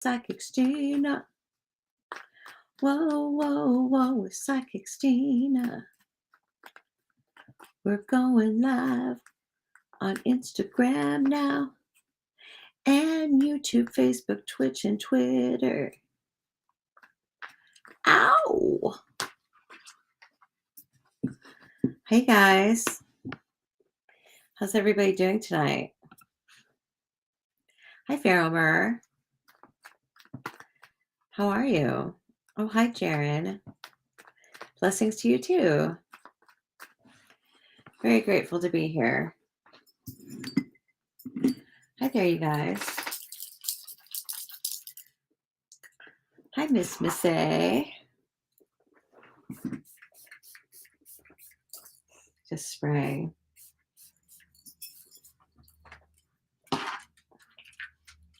Psychic Stina. Whoa, whoa, whoa, with Psychic Stina. We're going live on Instagram now, and YouTube, Facebook, Twitch, and Twitter. Ow! Hey guys, how's everybody doing tonight? Hi, Faromer. How are you? Oh, hi, Jaren. Blessings to you too. Very grateful to be here. Hi there, you guys. Hi, Miss Missy. Just spray.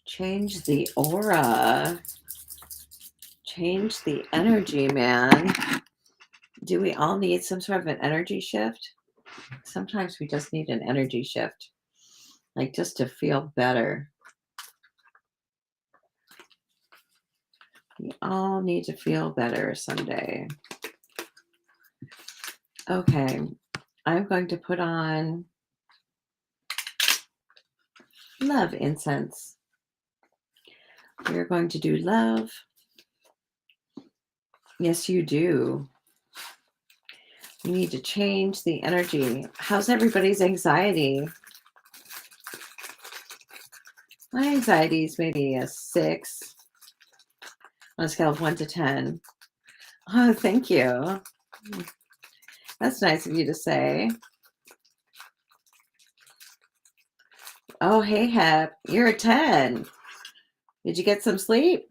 Change the aura. Change the energy, man. Do we all need some sort of an energy shift? Sometimes we just need an energy shift, like just to feel better. We all need to feel better someday. Okay, I'm going to put on love incense. We're going to do love. Yes, you do. You need to change the energy. How's everybody's anxiety? My anxiety is maybe a 6 on a scale of 1 to 10. Oh, thank you. That's nice of you to say. Oh, hey, Hep, you're a 10. Did you get some sleep?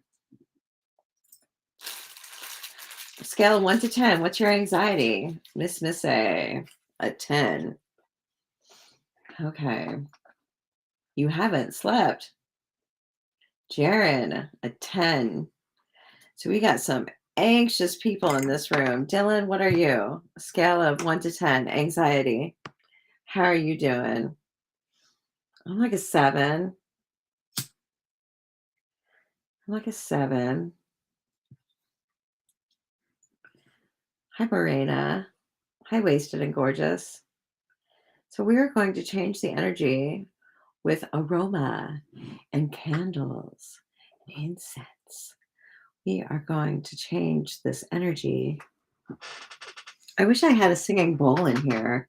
Scale of 1 to 10. What's your anxiety? Miss Missy, a 10. Okay. You haven't slept. Jaren, a 10. So we got some anxious people in this room. Dylan, what are you? A scale of 1 to 10. Anxiety. How are you doing? I'm like a 7. I'm like a 7. Hi, Morena. Hi, Wasted and Gorgeous. So we are going to change the energy with aroma and candles and incense. We are going to change this energy. I wish I had a singing bowl in here.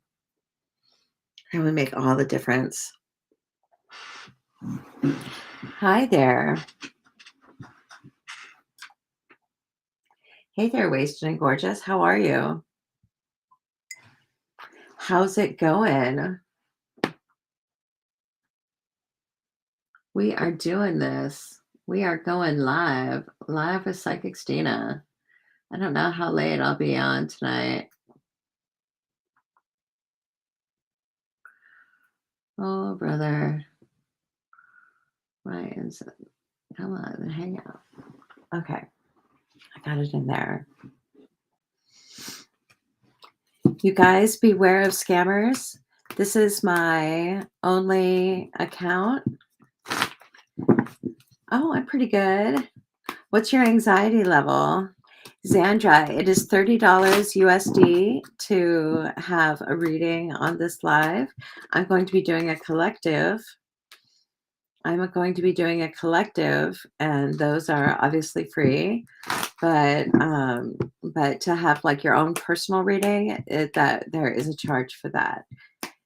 That would make all the difference. Hi there. Hey there, Wasted and Gorgeous. How are you? How's it going? We are doing this. We are going live with Psychic Stina. I don't know how late I'll be on tonight. Oh, brother. Why is it? Come on, hang out. Okay. I got it in there. You guys, beware of scammers. This is my only account. Oh, I'm pretty good. What's your anxiety level? Xandra, it is $30 USD to have a reading on this live. I'm going to be doing a collective. and those are obviously free. But to have like your own personal reading, that there is a charge for that.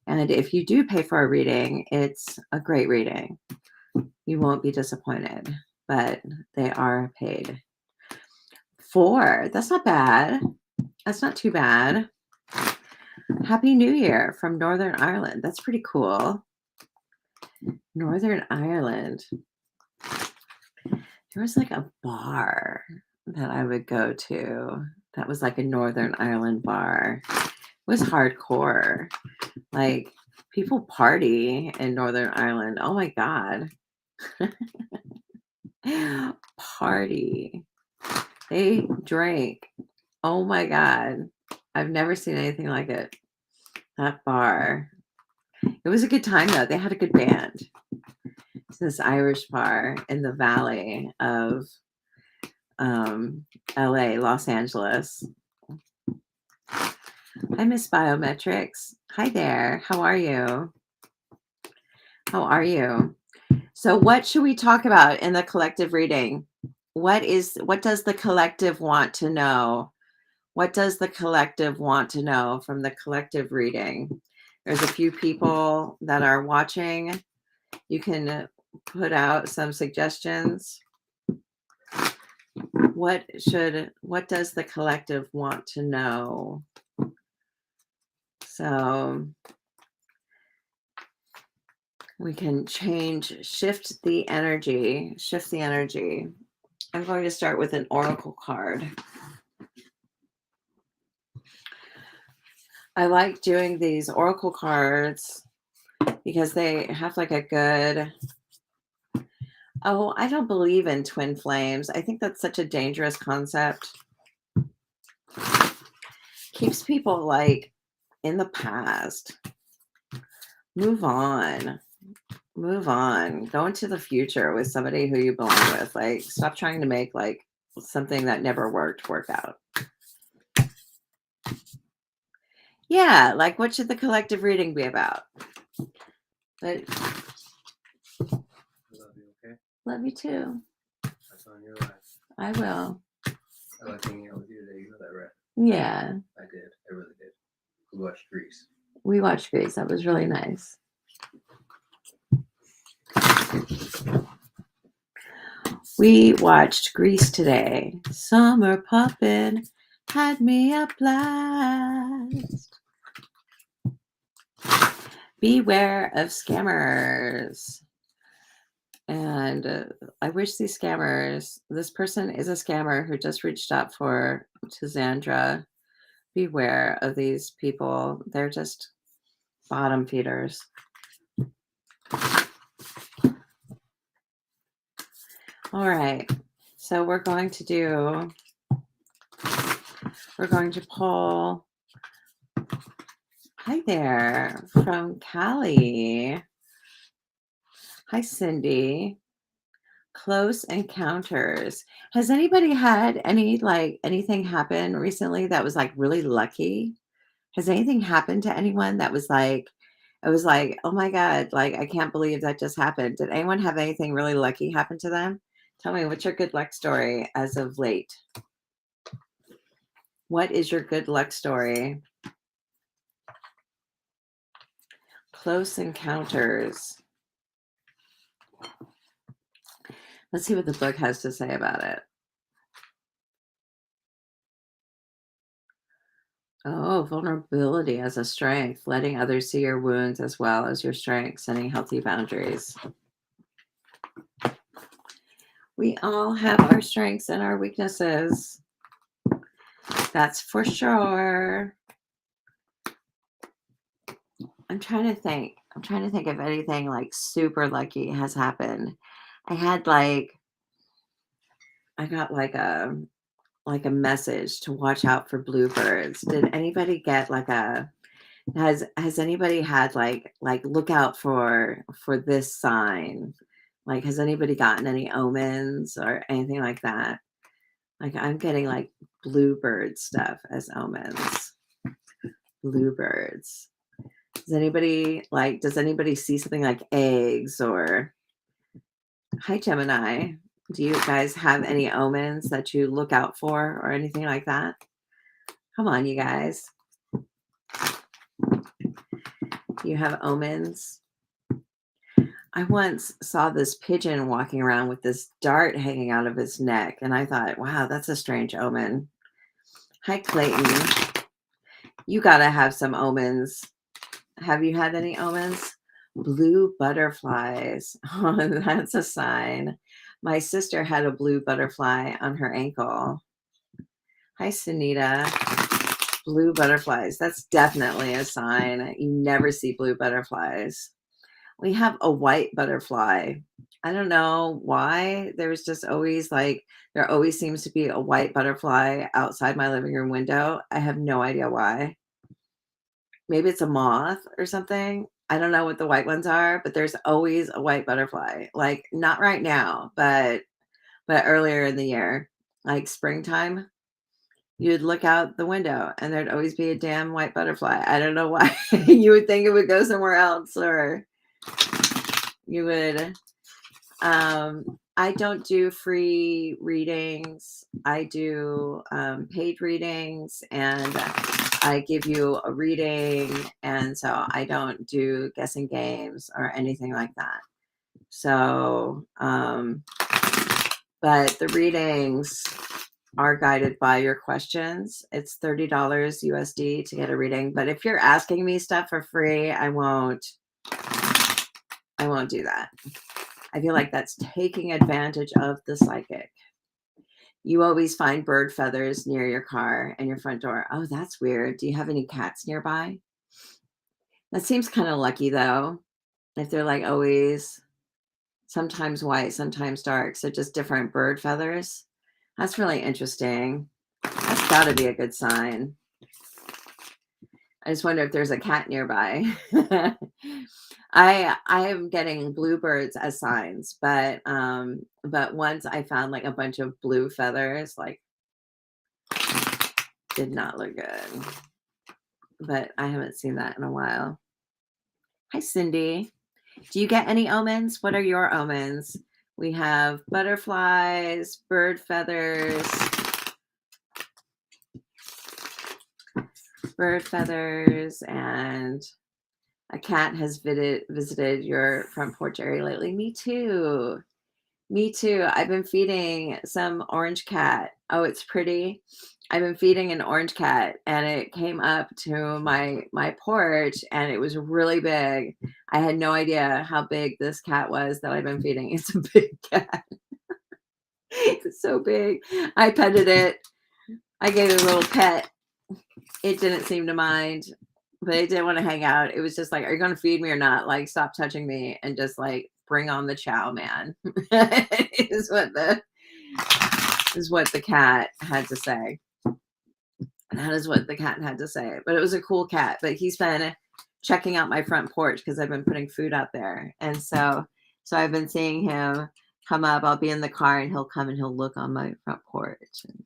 And if you do pay for a reading, it's a great reading. You won't be disappointed, but they are paid. 4, that's not bad. That's not too bad. Happy New Year from Northern Ireland. That's pretty cool. Northern Ireland. There was like a bar that I would go to that was like a Northern Ireland bar. It was hardcore. Like, people party in Northern Ireland. Oh my God. Party. They drank. Oh my God. I've never seen anything like it. That bar. It was a good time though. They had a good band. this Irish bar in the valley of um, LA, Los Angeles. I miss biometrics. Hi there. How are you? How are you? So what should we talk about in the collective reading? What does the collective want to know? What does the collective want to know from the collective reading? There's a few people that are watching. You can put out some suggestions. What does the collective want to know? So we can shift the energy. I'm going to start with an oracle card. I like doing these oracle cards because they have like a good, oh, I don't believe in twin flames. I think that's such a dangerous concept. Keeps people like in the past. Move on. Move on. Go into the future with somebody who you belong with. Like, stop trying to make like something that never work out. Yeah, like what should the collective reading be about? But Love you, okay? love you too. That's on your life. I will. I like hanging out with you today. You know that, right? Yeah. I did. I really did. We watched Grease. We watched Grease. That was really nice. We watched Grease today. Summer poppin' had me a blast. Beware of scammers. And I wish these scammers, this person is a scammer who just reached out to Xandra. Beware of these people. They're just bottom feeders. All right. So we're going to pull. Hi there from Callie. Hi, Cindy. Close encounters. Has anybody had anything happen recently that was like really lucky? Has anything happened to anyone that was like, it was like, oh my God, like I can't believe that just happened. Did anyone have anything really lucky happen to them? Tell me, what's your good luck story as of late? What is your good luck story? Close encounters. Let's see what the book has to say about it. Oh, vulnerability as a strength, letting others see your wounds as well as your strengths, setting healthy boundaries. We all have our strengths and our weaknesses. That's for sure. I'm trying to think if anything like super lucky has happened. I got like a message to watch out for bluebirds. Did anybody get like has anybody had like look out for this sign? Like, has anybody gotten any omens or anything like that? Like, I'm getting like bluebird stuff as omens. Bluebirds. Does anybody see something like eggs or hi Gemini? Do you guys have any omens that you look out for or anything like that? Come on, you guys. You have omens? I once saw this pigeon walking around with this dart hanging out of his neck, and I thought, wow, that's a strange omen. Hi, Clayton. You gotta have some omens. Have you had any omens? Blue butterflies. Oh, that's a sign. My sister had a blue butterfly on her ankle. Hi, Sunita. Blue butterflies. That's definitely a sign. You never see blue butterflies. We have a white butterfly. I don't know why. There's just always there always seems to be a white butterfly outside my living room window. I have no idea why. Maybe it's a moth or something. I don't know what the white ones are, but there's always a white butterfly. Like, not right now, but earlier in the year, like springtime, you'd look out the window and there'd always be a damn white butterfly. I don't know why. You would think it would go somewhere else, or you would. I don't do free readings. I do paid readings, and I give you a reading. And so I don't do guessing games or anything like that. So, but the readings are guided by your questions. It's $30 USD to get a reading. But if you're asking me stuff for free, I won't do that. I feel like that's taking advantage of the psychic. You always find bird feathers near your car and your front door. Oh, that's weird. Do you have any cats nearby? That seems kind of lucky though. If they're like always sometimes white, sometimes dark. So just different bird feathers. That's really interesting. That's got to be a good sign. I just wonder if there's a cat nearby. I am getting bluebirds as signs, but once I found like a bunch of blue feathers, like did not look good. But I haven't seen that in a while. Hi, Cindy. Do you get any omens? What are your omens? We have butterflies, bird feathers, and a cat has visited your front porch area lately. Me too. Me too. I've been feeding some orange cat. Oh, it's pretty. I've been feeding an orange cat, and it came up to my porch, and it was really big. I had no idea how big this cat was that I've been feeding. It's a big cat. It's so big. I petted it. I gave it a little pet. It didn't seem to mind, but it didn't want to hang out. It was just like, "Are you going to feed me or not? Like, stop touching me and just like bring on the chow, man." is what the cat had to say. That is what the cat had to say. But it was a cool cat. But he's been checking out my front porch because I've been putting food out there, and so I've been seeing him come up. I'll be in the car, and he'll come and he'll look on my front porch. And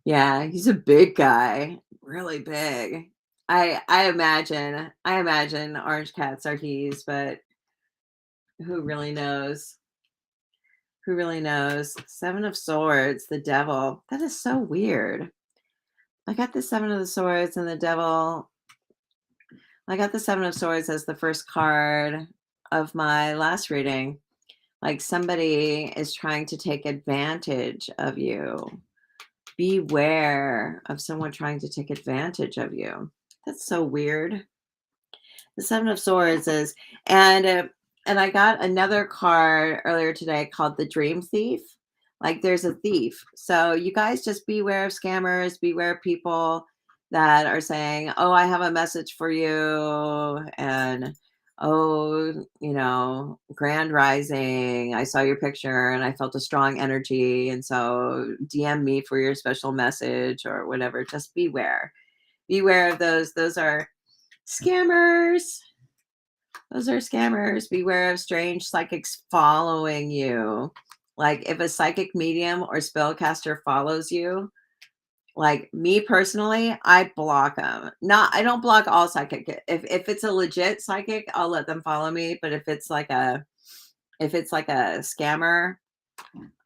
yeah, he's a big guy, really big. I imagine orange cats are he's, but who really knows? Who really knows? Seven of Swords, the devil. That is so weird. I got the Seven of the Swords and the devil. I got the Seven of Swords as the first card of my last reading. Like somebody is trying to take advantage of you. Beware of someone trying to take advantage of you. That's so weird. The Seven of Swords is, and I got another card earlier today called the Dream Thief. Like there's a thief. So you guys just beware of scammers, beware of people that are saying, "Oh, I have a message for you," and "Oh, grand rising. I saw your picture and I felt a strong energy, and so DM me for your special message," or whatever. Just beware. Beware of those. Those are scammers. Those are scammers. Beware of strange psychics following you. Like if a psychic medium or spellcaster follows you, like me personally, I block them. I don't block all psychic. If it's a legit psychic, I'll let them follow me. But if it's like a scammer,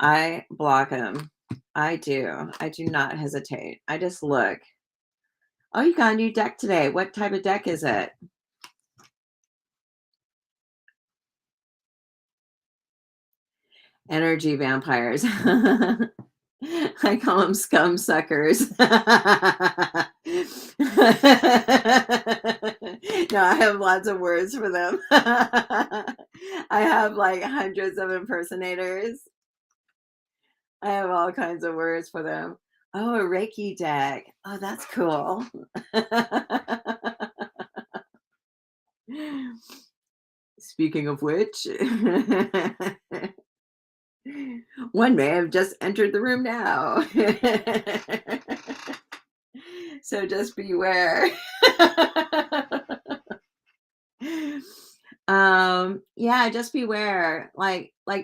I block them. I do. I do not hesitate. I just look. Oh, you got a new deck today. What type of deck is it? Energy vampires. I call them scum suckers. No, I have lots of words for them. I have like hundreds of impersonators. I have all kinds of words for them. Oh, a Reiki deck. Oh, that's cool. Speaking of which, one may have just entered the room now. So just beware. Yeah, just beware.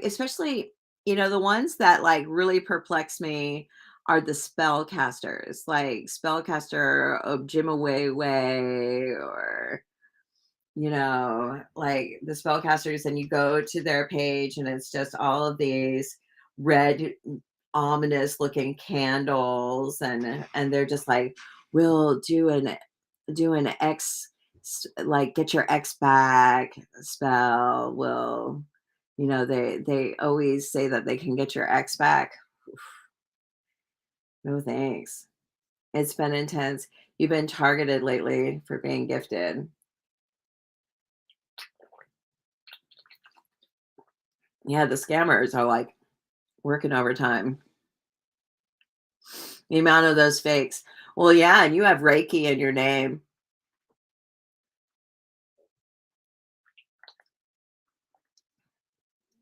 Especially, the ones that like really perplex me are the spellcasters, like spellcaster of Jimaway Way, or like the spellcasters, and you go to their page and it's just all of these red ominous looking candles, and they're just like, we'll do an like get your ex back spell. Will they always say that they can get your ex back. No thanks. It's been intense. You've been targeted lately for being gifted. Yeah, the scammers are like working overtime. The amount of those fakes. Well, yeah, and you have Reiki in your name.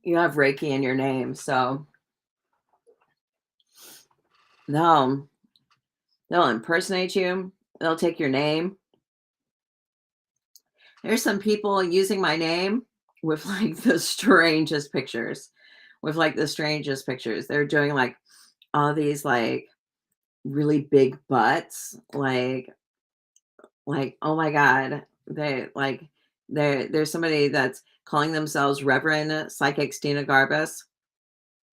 You have Reiki in your name, so they'll they'll impersonate you. They'll take your name. There's some people using my name with like the strangest pictures. With like the strangest pictures. They're doing like all these like really big butts, oh my god, there's somebody that's calling themselves Reverend Psychic Stina Garbus,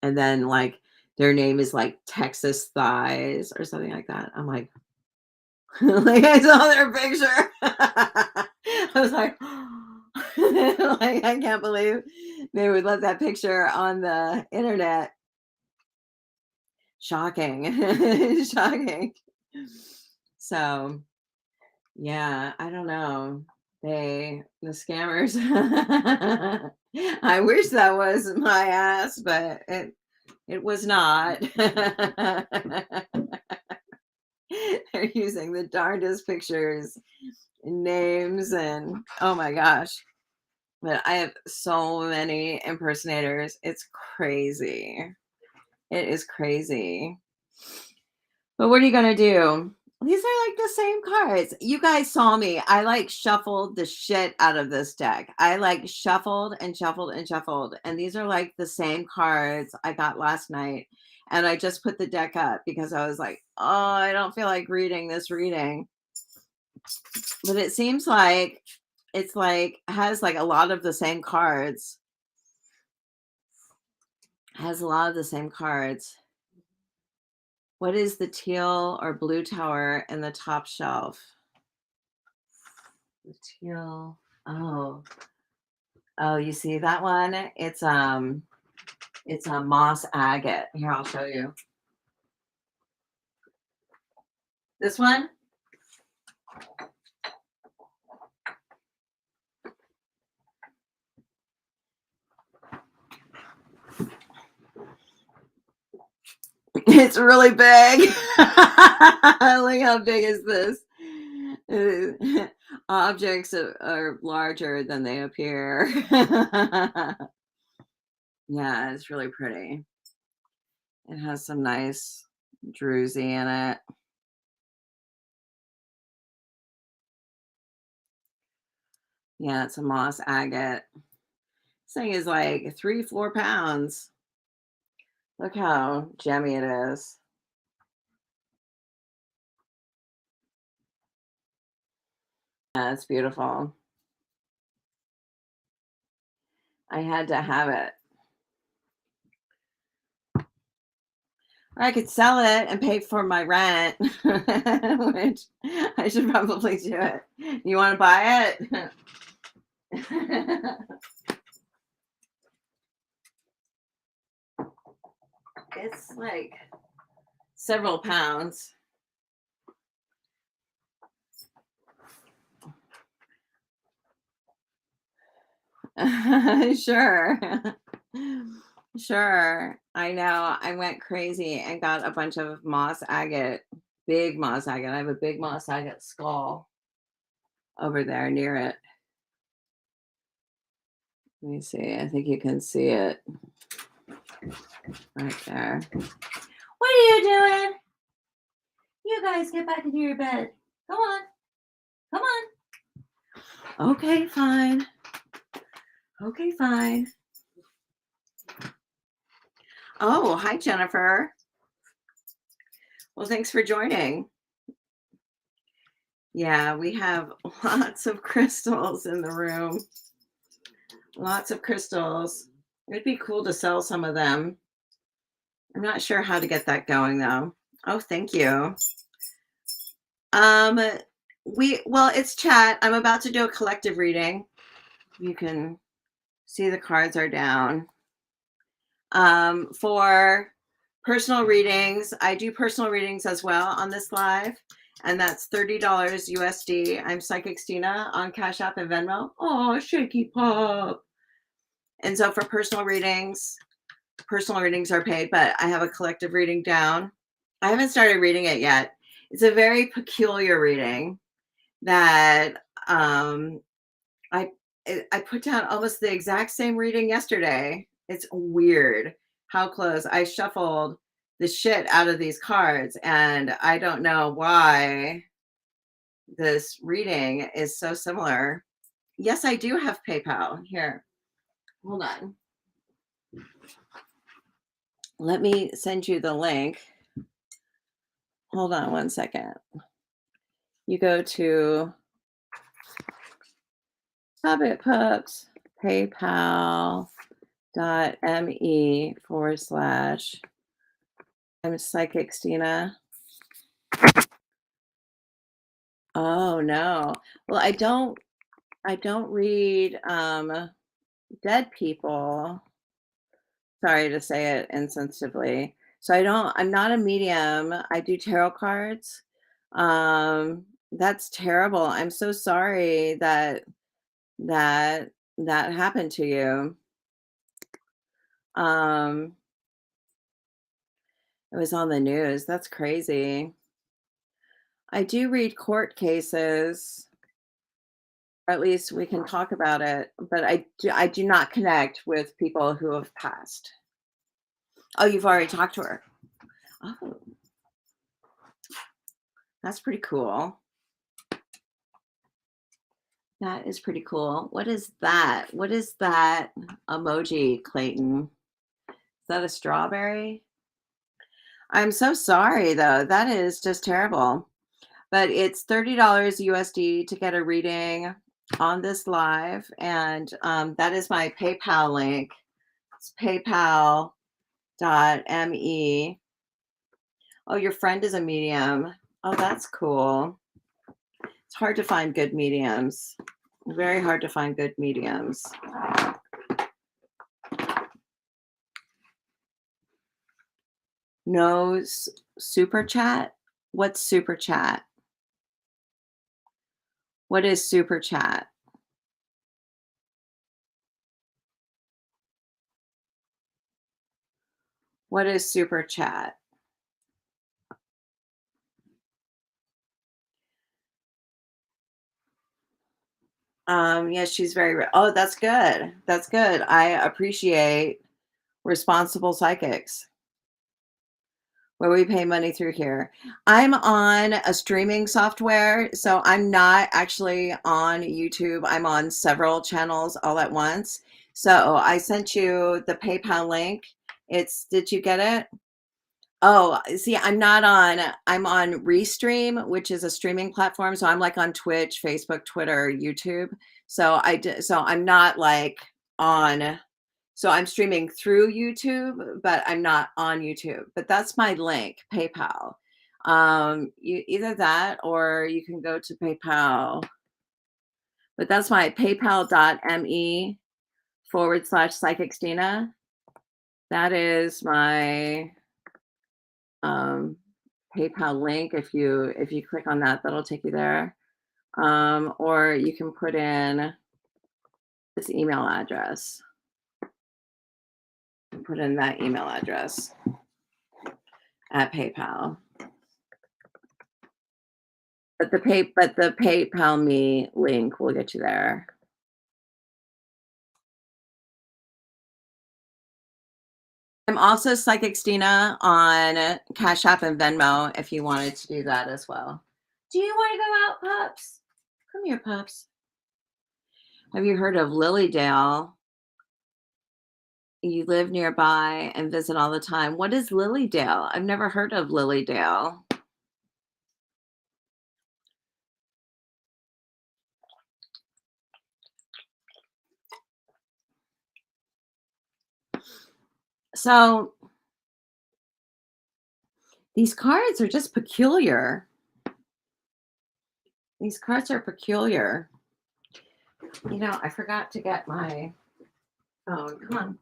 and then like their name is like Texas Thighs or something like that. I'm like, like I saw their picture. I was like, like I can't believe they would let that picture on the internet. Shocking. Shocking. So yeah, I don't know. The scammers. I wish that was my ass, but it was not. They're using the darndest pictures and names, and oh my gosh. But I have so many impersonators. It's crazy. It is crazy. But what are you gonna do? These are like the same cards. You guys saw me. I like shuffled the shit out of this deck. I like shuffled and shuffled and shuffled. And these are like the same cards I got last night. And I just put the deck up because I was like, oh, I don't feel like reading this reading. But it seems like it's like has like a lot of the same cards. Has a lot of the same cards. What is the teal or blue tower in the top shelf? The teal. Oh. Oh, you see that one? It's a moss agate. Here, I'll show you. This one? It's really big. Look how big is this. Objects are larger than they appear. Yeah, it's really pretty. It has some nice druzy in it. Yeah, it's a moss agate. This thing is like 3-4 pounds. Look how gemmy it is. Yeah, it's beautiful. I had to have it. Or I could sell it and pay for my rent, which I should probably do it. You want to buy it? It's like several pounds. Sure. Sure. I know. I went crazy and got a bunch of moss agate, big moss agate. I have a big moss agate skull over there near it. Let me see. I think you can see it right there. What are you doing? You guys get back into your bed. Come on. Come on. Okay, fine. Okay, fine. Oh, hi, Jennifer. Well, thanks for joining. Yeah, we have lots of crystals in the room. Lots of crystals. It'd be cool to sell some of them. I'm not sure how to get that going though. Oh, thank you. Um, well, it's chat. I'm about to do a collective reading. You can see the cards are down. For personal readings, I do personal readings as well on this live, and that's $30 USD. I'm Psychic Stina on Cash App and Venmo. Oh, shaky pop. And so for personal readings are paid, but I have a collective reading down. I haven't started reading it yet. It's a very peculiar reading that I I put down almost the exact same reading yesterday. It's weird how close. I shuffled the shit out of these cards, and I don't know why this reading is so similar. Yes, I do have PayPal here. Hold on. Let me send you the link. Hold on one second. You go to Hobbit Pups, paypal.me/ I'm Psychic Stina. Oh no. Well, I don't read dead people. Sorry to say it insensitively. So I'm not a medium. I do tarot cards. That's terrible. I'm so sorry that that happened to you. Um it was on the news. That's crazy. I do read court cases. Or at least we can talk about it, but I do not connect with people who have passed. Oh, you've already talked to her. Oh, that's pretty cool. That is pretty cool. What is that? What is that emoji, Clayton? Is that a strawberry? I'm so sorry though. That is just terrible. But it's $30 USD to get a reading on this live, and that is my PayPal link. It's paypal.me. Oh, your friend is a medium. Oh, that's cool. It's hard to find good mediums. Very hard to find good mediums. No super chat? What's super chat? What is super chat? What is super chat? Yeah, she's oh, that's good. That's good. I appreciate responsible psychics where we pay money through here. I'm on a streaming software, so I'm not actually on YouTube. I'm on several channels all at once. So I sent you the PayPal link. Did you get it? Oh, see, I'm on Restream, which is a streaming platform. So I'm like on Twitch, Facebook, Twitter, YouTube. So I'm not like on, so I'm streaming through YouTube, but I'm not on YouTube. But that's my link, PayPal. Either that or you can go to PayPal. But that's my paypal.me/Psychic Stina. That is my PayPal link. If you click on that, that'll take you there. Or you can put in this email address. Put in that email address at PayPal. But the PayPal me link will get you there. I'm also Psychic Stina on Cash App and Venmo if you wanted to do that as well. Do you want to go out, pups? Come here, pups. Have you heard of Lilydale? You live nearby and visit all the time. What is Lilydale? I've never heard of Lilydale. So these cards are just peculiar. These cards are peculiar. You know, I forgot to get my phone. Come on.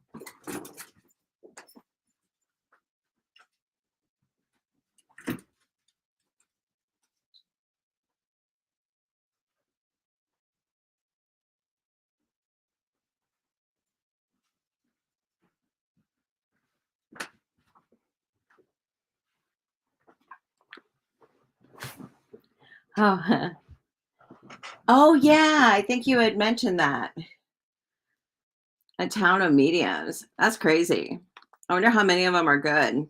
Oh, oh yeah. I think you had mentioned that. A town of mediums. That's crazy. I wonder how many of them are good.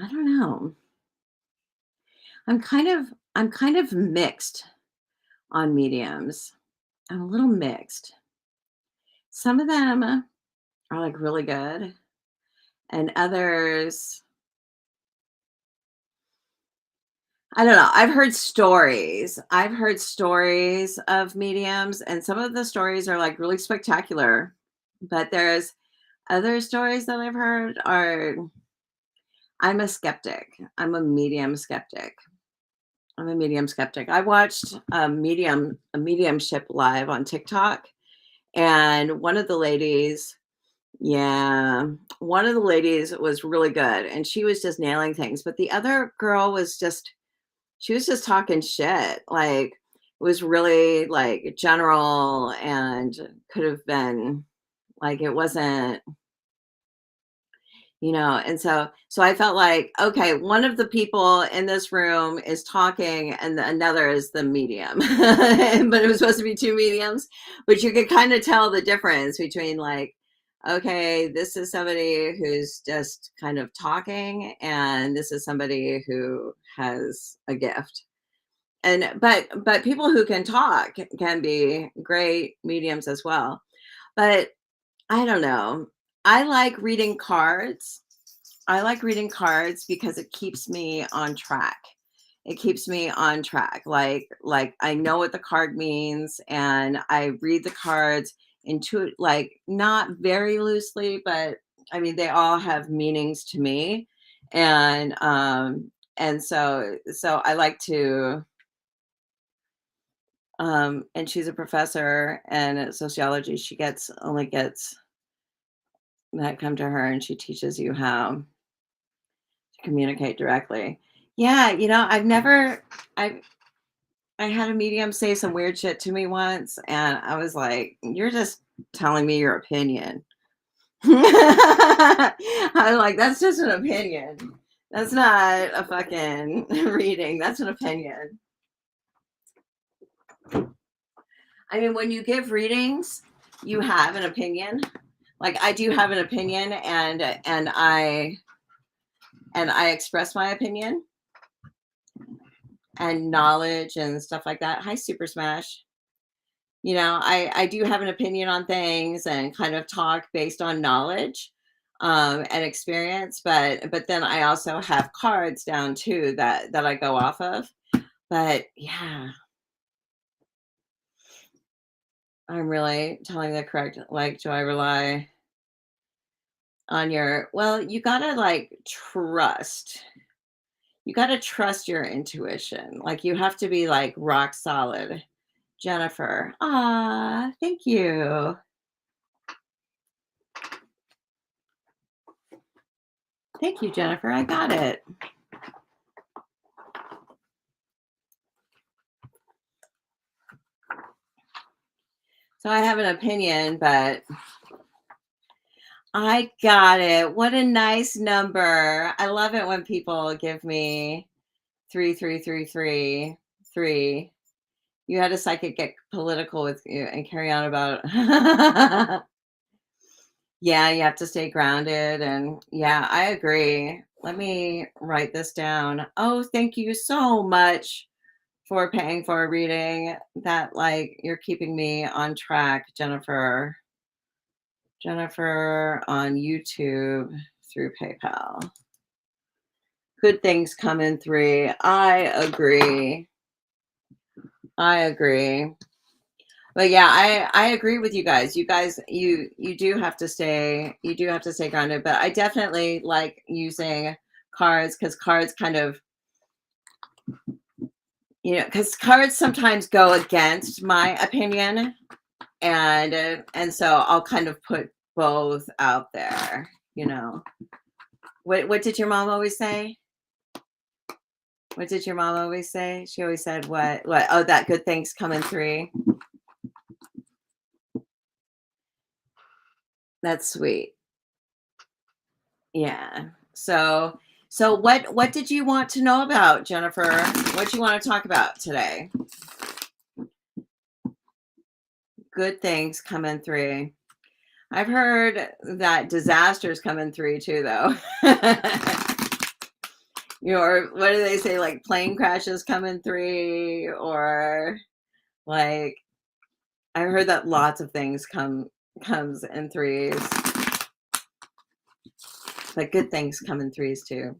I don't know. I'm kind of mixed on mediums. I'm a little mixed. Some of them are like really good, and others, I don't know. I've heard stories. I've heard stories of mediums, and some of the stories are like really spectacular. But there's other stories that I've heard are I'm a skeptic. I'm a medium skeptic. I'm a medium skeptic. I watched a mediumship live on TikTok, and one of the ladies, yeah, one of the ladies was really good, and she was just nailing things. But the other girl was just, she was just talking shit. Like, it was really like general and could have been like it wasn't, and so I felt like, okay, one of the people in this room is talking and another is the medium. But it was supposed to be two mediums, but you could kind of tell the difference between like, okay, this is somebody who's just kind of talking and this is somebody who has a gift. And but people who can talk can be great mediums as well. But I don't know. I like reading cards. I like reading cards because it keeps me on track. It keeps me on track. Like I know what the card means and I read the cards into like not very loosely, but I mean they all have meanings to me. And so I like to and she's a professor and sociology. She gets only gets that come to her and she teaches you how to communicate directly. Yeah, I I had a medium say some weird shit to me once and I was like, you're just telling me your opinion. I was like, that's just an opinion. That's not a fucking reading. That's an opinion. I mean, when you give readings, you have an opinion. Like I do have an opinion and I express my opinion and knowledge and stuff like that. Hi, Super Smash. I do have an opinion on things and kind of talk based on knowledge and experience, but then I also have cards down too that I go off of. But yeah, I'm really telling the correct. Like, do I rely on your? Well, you gotta like trust. You gotta trust your intuition. Like, you have to be like rock solid. Jennifer. Ah, thank you. Thank you, Jennifer. I got it. So I have an opinion, but I got it. What a nice number. I love it when people give me 3333. You had a psychic get political with you and carry on about yeah, you have to stay grounded and yeah, I agree. Let me write this down. Oh, thank you so much for paying for a reading. That like you're keeping me on track, Jennifer. Jennifer on YouTube through PayPal. Good things come in 3. I agree. I agree. But yeah, I agree with you guys. You guys, you do have to stay. You do have to stay grounded. But I definitely like using cards because cards kind of, because cards sometimes go against my opinion, and so I'll kind of put both out there. What did your mom always say? What did your mom always say? She always said what? Oh, that good things come in 3. That's sweet. Yeah. So what did you want to know about, Jennifer? What do you want to talk about today? Good things come in 3. I've heard that disasters come in 3 too, though. Or what do they say? Like plane crashes come in 3, or like I heard that lots of things comes in 3s. But good things come in 3s too,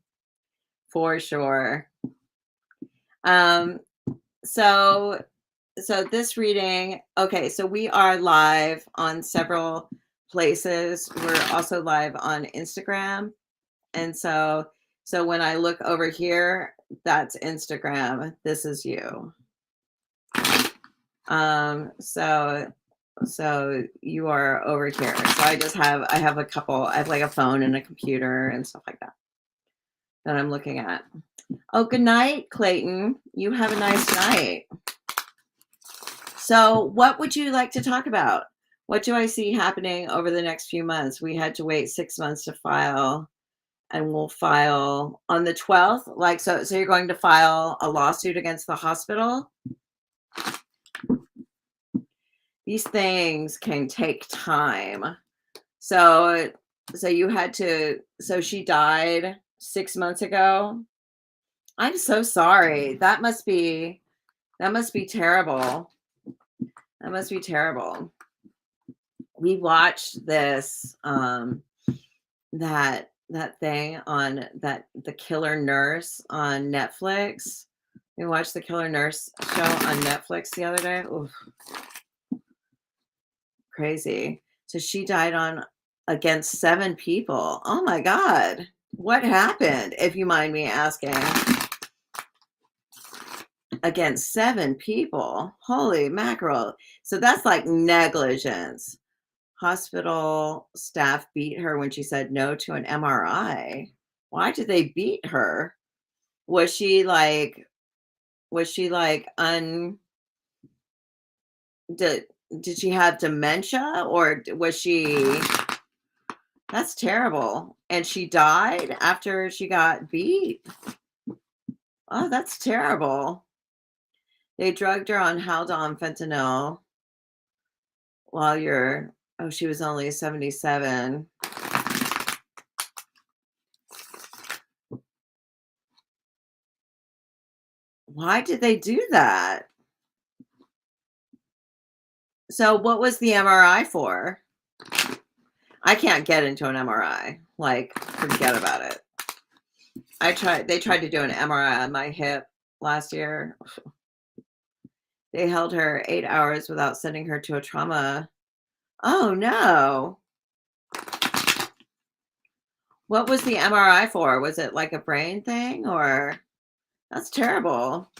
for sure. Um, so this reading, okay, so we are live on several places. We're also live on Instagram. And so when I look over here, that's Instagram. This is you. So you are over here. So I have a couple, I have like a phone and a computer and stuff like that I'm looking at. Oh, good night, Clayton. You have a nice night. So what would you like to talk about? What do I see happening over the next few months? We had to wait 6 months to file, and we'll file on the 12th. Like, so you're going to file a lawsuit against the hospital? These things can take time. So you had to, so she died 6 months ago. I'm so sorry. That must be terrible. That must be terrible. We watched this that thing on the Killer Nurse on Netflix. We watched the Killer Nurse show on Netflix the other day. Oof. Crazy. So she died on against 7 people. Oh my God. What happened, if you mind me asking? Against 7 people. Holy mackerel. So that's like negligence. Hospital staff beat her when she said no to an MRI. Why did they beat her? Was she like did she have dementia, or was she? That's terrible. And she died after she got beat. Oh, that's terrible. They drugged her on Haldol fentanyl she was only 77. Why did they do that? So what was the MRI for? I can't get into an MRI. Like, forget about it. They tried to do an MRI on my hip last year. They held her 8 hours without sending her to a trauma. Oh no. What was the MRI for? Was it like a brain thing, or? That's terrible.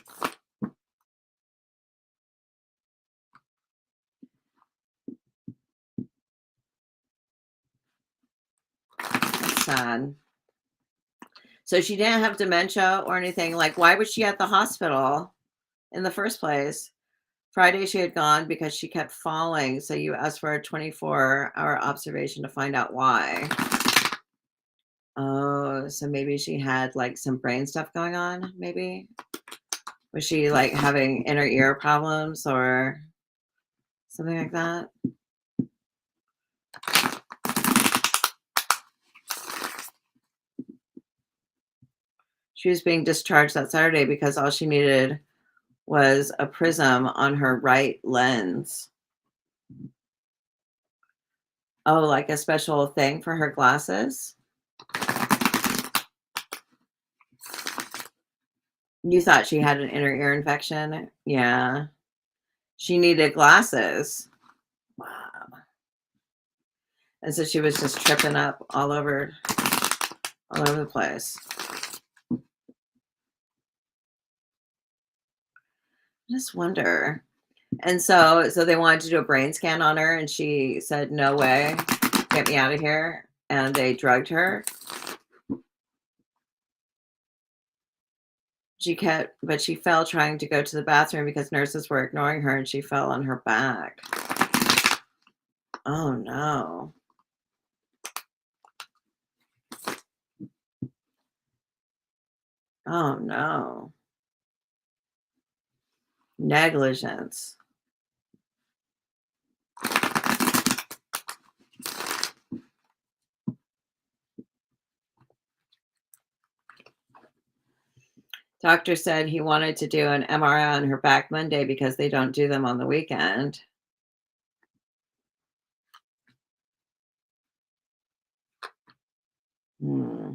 That's sad. So she didn't have dementia or anything. Like, why was she at the hospital in the first place? Friday she had gone because she kept falling. So you asked for a 24-hour observation to find out why. Oh, so maybe she had like some brain stuff going on, maybe? Was she like having inner ear problems or something like that? She was being discharged that Saturday because all she needed was a prism on her right lens. Oh, like a special thing for her glasses? You thought she had an inner ear infection? Yeah. She needed glasses. Wow. And so she was just tripping up all over the place. I just wonder. And so they wanted to do a brain scan on her, and she said, "No way. Get me out of here." And they drugged her. But she fell trying to go to the bathroom because nurses were ignoring her, and she fell on her back. Oh, no. Oh, no. Negligence. Doctor said he wanted to do an MRI on her back Monday because they don't do them on the weekend. Hmm.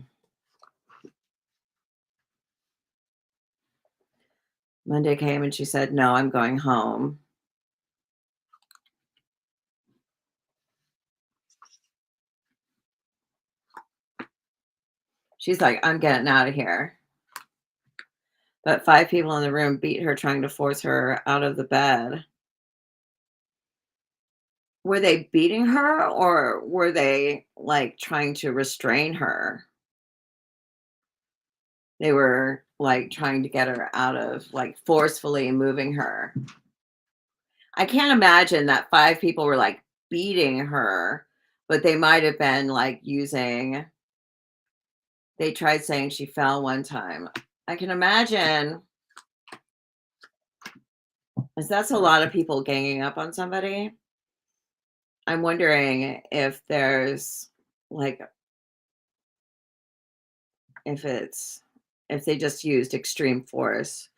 Monday came and she said, "No, I'm going home." She's like, "I'm getting out of here." But 5 people in the room beat her trying to force her out of the bed. Were they beating her or were they, like, trying to restrain her? They were, like, trying to get her out of like, forcefully moving her. I can't imagine that 5 people were, like, beating her, but they might have been, like, using they tried saying she fell one time. I can imagine 'cause that's a lot of people ganging up on somebody. I'm wondering if there's, like if it's if they just used extreme force.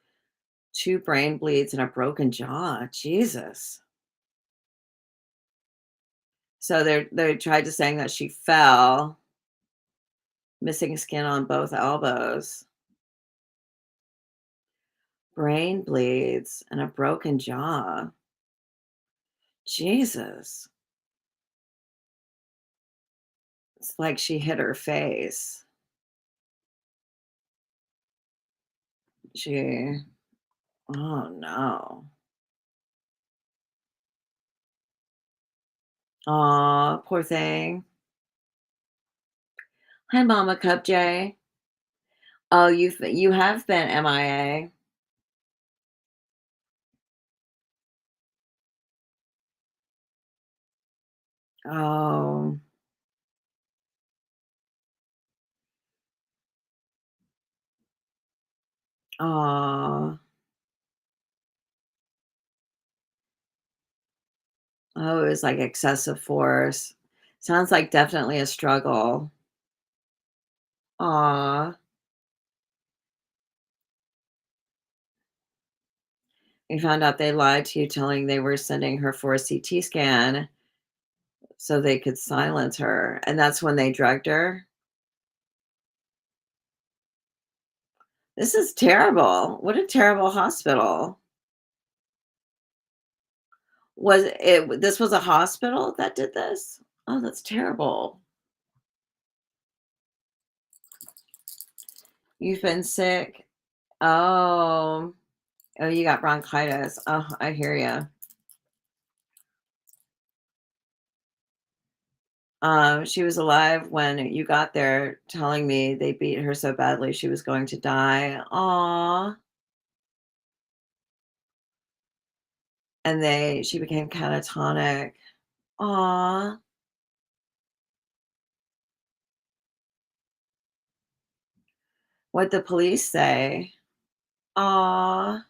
2 brain bleeds and a broken jaw, Jesus. So they tried to saying that she fell, missing skin on both elbows, brain bleeds, and a broken jaw. Jesus. It's like she hit her face. She Oh, no. Aw, poor thing. Hi, Mama Cup J. Oh, you have been MIA. Oh, aw. Oh, it was like excessive force. Sounds like definitely a struggle. Aw. You found out they lied to you telling they were sending her for a CT scan so they could silence her, and that's when they drugged her? This is terrible. What a terrible hospital. This was a hospital that did this? Oh, that's terrible. You've been sick? Oh. Oh, you got bronchitis. Oh, I hear you. She was alive when you got there telling me they beat her so badly she was going to die. Aw. And she became catatonic. Aw. What'd the police say? Aw.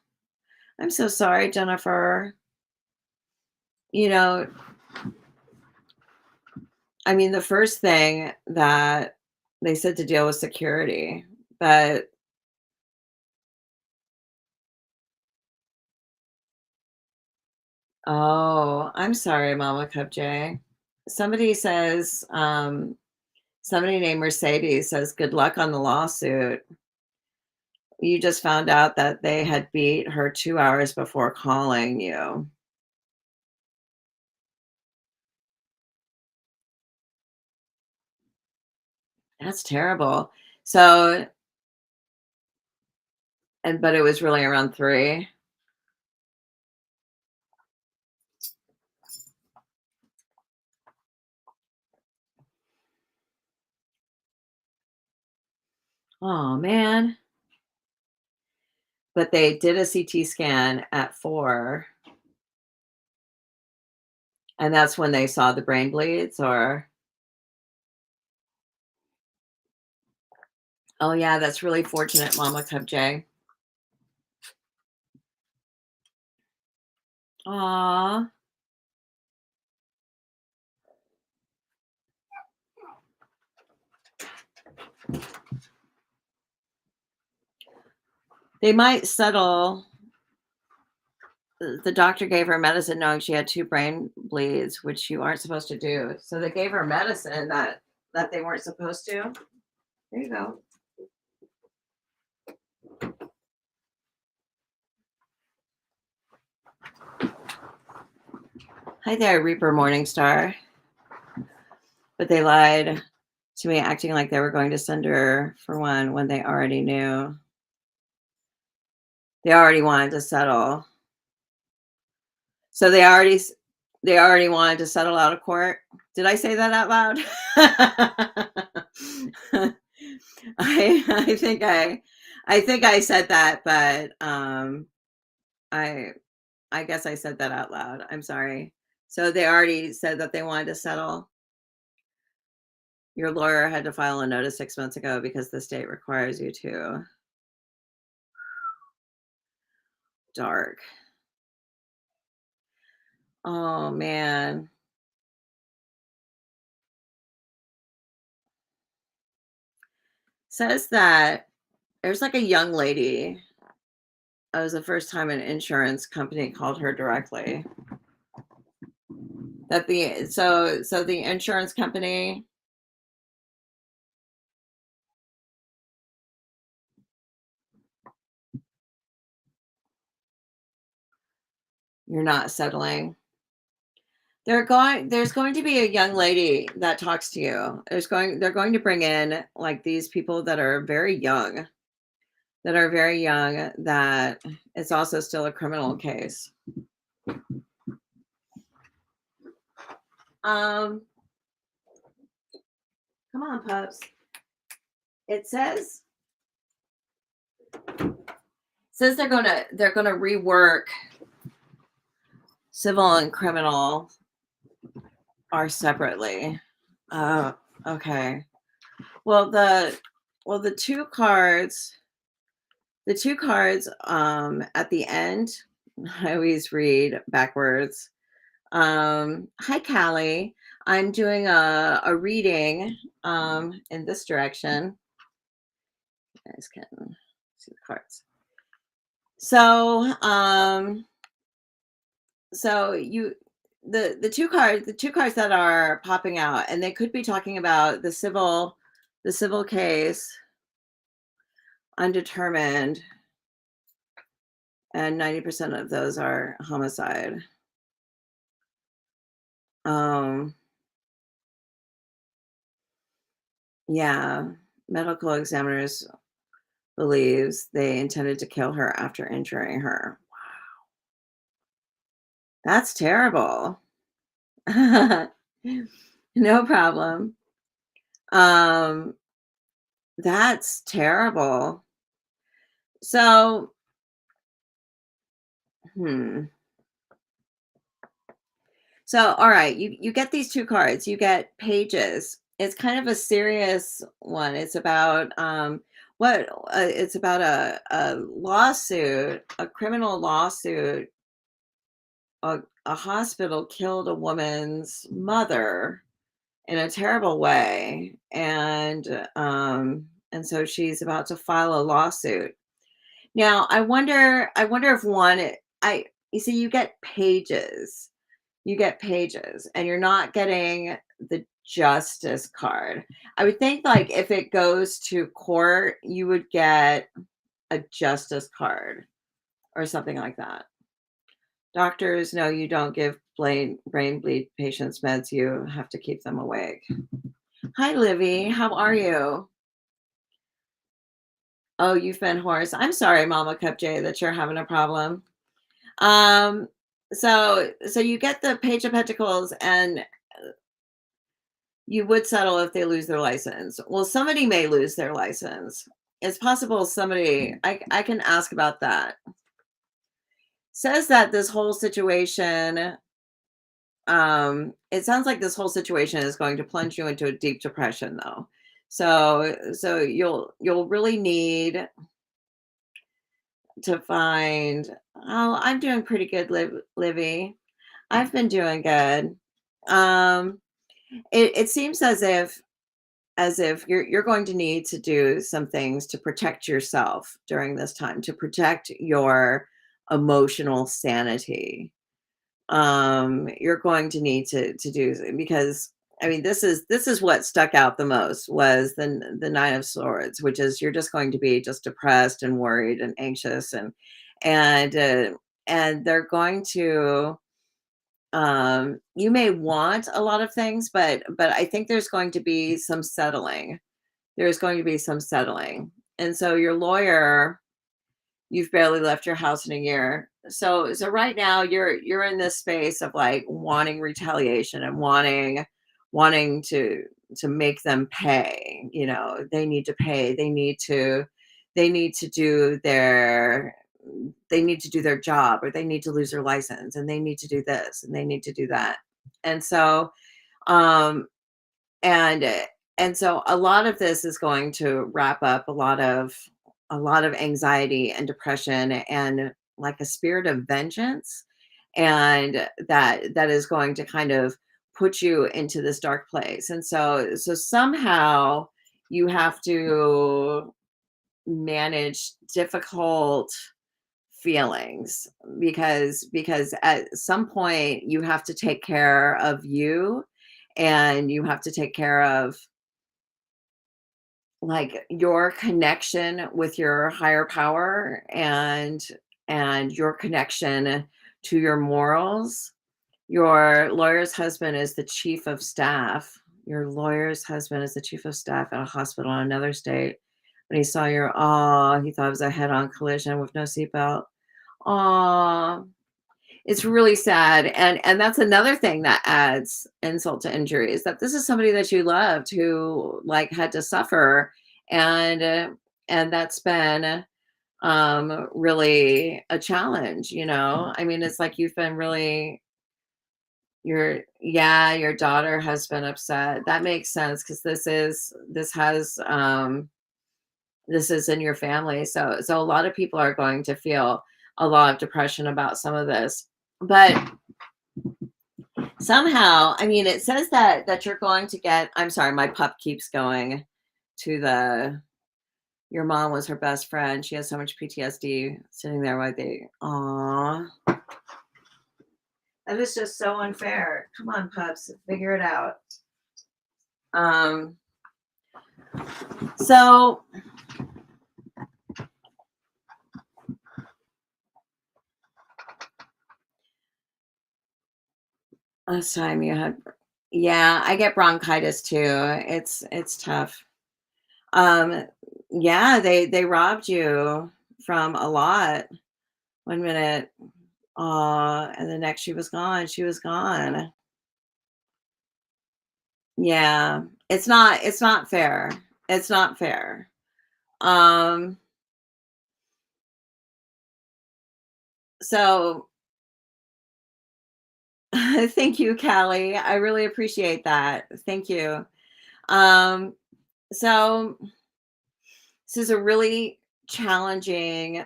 I'm so sorry, Jennifer. You know, I mean, the first thing that they said to deal with security, but Oh, I'm sorry, Mama Cup J. Somebody says, somebody named Mercedes says, good luck on the lawsuit. You just found out that they had beat her 2 hours before calling you. That's terrible. So, but it was really around 3. Oh man. But they did a CT scan at 4, and that's when they saw the brain bleeds, or oh yeah, that's really fortunate, Mama Cub J. Aw. They might settle. The doctor gave her medicine knowing she had 2 brain bleeds, which you aren't supposed to do. So they gave her medicine that they weren't supposed to. There you go. Hi there, Reaper Morningstar. But they lied to me, acting like they were going to send her for one when they already knew. They already wanted to settle. So they already wanted to settle out of court. Did I say that out loud? I think I said that, but I I guess I said that out loud. I'm sorry. So they already said that they wanted to settle. Your lawyer had to file a notice 6 months ago because the state requires you to. Dark. Oh man. Says that there's like a young lady. It was the first time an insurance company called her directly. That the so the insurance company, you're not settling. There's going to be a young lady that talks to you. They're going to bring in like these people that are very young, that it's also still a criminal case. Um, come on, pups. It says they're gonna rework civil and criminal are separately. Okay. Well, the two cards at the end, I always read backwards. Hi Callie. I'm doing a reading in this direction. You guys can see the cards. So so you the two cards that are popping out, and they could be talking about the civil case, undetermined, and 90% of those are homicide. um yeah, medical examiners believes they intended to kill her after injuring her. That's terrible. No problem. um that's terrible. So hmm So, all right, you get these two cards. You get pages. It's kind of a serious one. It's about what it's about a lawsuit, a criminal lawsuit. A hospital killed a woman's mother in a terrible way, and so she's about to file a lawsuit. Now, I wonder if one I you see, you get pages. You get pages, and you're not getting the justice card. I would think, like, if it goes to court, you would get a justice card or something like that. Doctors, no, you don't give brain bleed patients meds. You have to keep them awake. Hi, Livy. How are you? Oh, you've been hoarse. I'm sorry, Mama Cup J, that you're having a problem. Um, so you get the Page of Pentacles, and you would settle if they lose their license. Well, somebody may lose their license. It's possible somebody. I can ask about that. Says that this whole situation. It sounds like this whole situation is going to plunge you into a deep depression, though. So you'll really need to find. Oh, I'm doing pretty good, Livy. I've been doing good. Um, it seems as if you're going to need to do some things to protect yourself during this time, to protect your emotional sanity. You're going to need to do, because I mean, this is what stuck out the most, was the Nine of Swords, which is you're just going to be just depressed and worried and anxious, and and they're going to, you may want a lot of things, but I think there's going to be some settling. There's going to be some settling. And so your lawyer, you've barely left your house in a year. So right now you're in this space of like wanting retaliation and wanting to make them pay. They need to pay. They need to do their job, or they need to lose their license, and they need to do this, and they need to do that. And so um and and so a lot of this is going to wrap up a lot of anxiety and depression, and like a spirit of vengeance, and that is going to kind of put you into this dark place. And so somehow you have to manage difficult feelings, because at some point you have to take care of you, and you have to take care of, like, your connection with your higher power, and your connection to your morals. Your lawyer's husband is the chief of staff. Your lawyer's husband is the chief of staff at a hospital in another state. When he saw he thought it was a head-on collision with no seatbelt. Oh, it's really sad, and that's another thing that adds insult to injury, is that this is somebody that you loved, who, like, had to suffer, and, uh, and that's been, really a challenge. I mean, it's like you've been really your daughter has been upset. That makes sense, because this is in your family, so a lot of people are going to feel a lot of depression about some of this. But somehow, I mean, it says that you're going to get. I'm sorry, my pup keeps going to the your mom was her best friend. She has so much PTSD sitting there while they aw. That is just so unfair. Come on, pups, figure it out. Um so last time you had, yeah, I get bronchitis too. It's tough. Um yeah, they robbed you from a lot. One minute. And the next she was gone. She was gone. Yeah. It's not fair. It's not fair. Um, so thank you, Callie. I really appreciate that. Thank you. Um, so this is a really challenging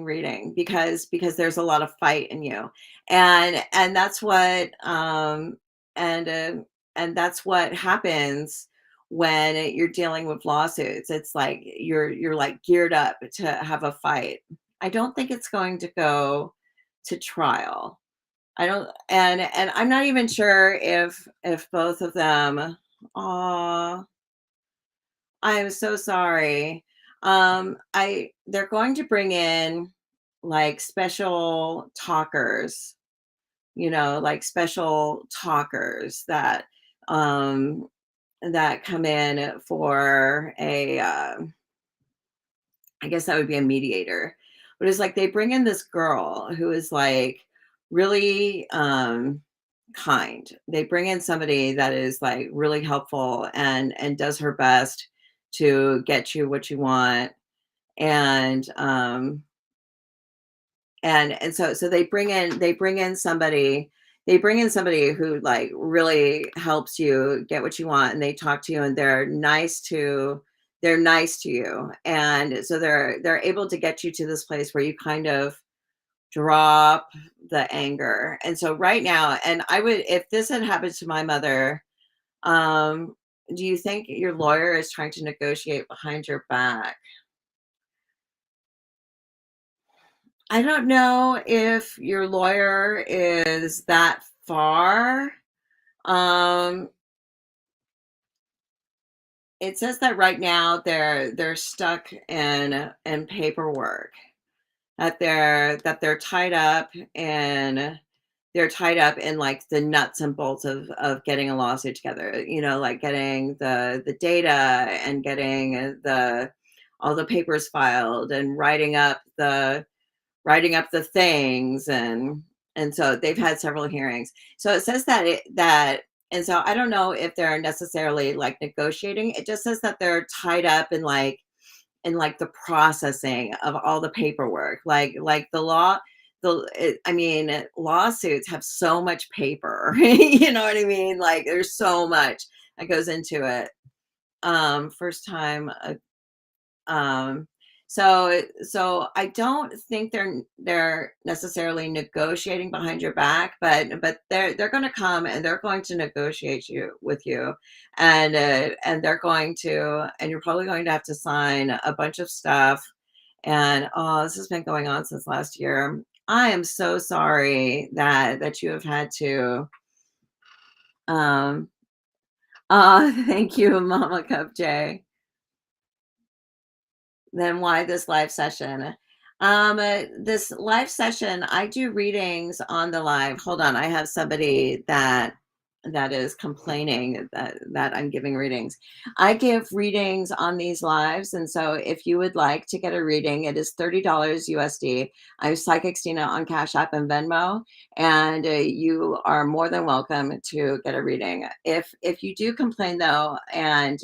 reading, because there's a lot of fight in you, and that's what and uh, and that's what happens when you're dealing with lawsuits. It's like you're like geared up to have a fight. I don't think it's going to go to trial. I don't, and I'm not even sure if both of them. Aw, I am so sorry. I They're going to bring in like special talkers, like special talkers um that come in for I guess that would be a mediator. But it's like they bring in this girl who is like really kind. They bring in somebody that is like really helpful and does her best to get you what you want. And so they bring in somebody who like really helps you get what you want, and they talk to you, and they're nice to you, and so they're able to get you to this place where you kind of drop the anger. And so right now, and I would, if this had happened to my mother, um do you think your lawyer is trying to negotiate behind your back? I don't know if your lawyer is that far. Um, it says that right now they're stuck in paperwork, that they're tied up, and they're tied up in like the nuts and bolts of getting a lawsuit together. Like getting the data, and getting the all the papers filed, and writing up the things, and so they've had several hearings. So it says and so I don't know if they're necessarily like negotiating. It just says that they're tied up in like the processing of all the paperwork, like the law. I mean, lawsuits have so much paper. You know what I mean? Like there's so much that goes into it. First time um, so I don't think they're necessarily negotiating behind your back, but they're going to come, and they're going to negotiate with you, and they're going to, and you're probably going to have to sign a bunch of stuff. And oh, this has been going on since last year. I am so sorry that you have had to. Um, Thank you, Mama Cup J. Then why this live session? This live session, I do readings on the live. Hold on, I have somebody that is complaining that I'm giving readings. I give readings on these lives, and so if you would like to get a reading, it is $30 USD. I'm Psychic Stina on Cash App and Venmo, and you are more than welcome to get a reading. If you do complain though, and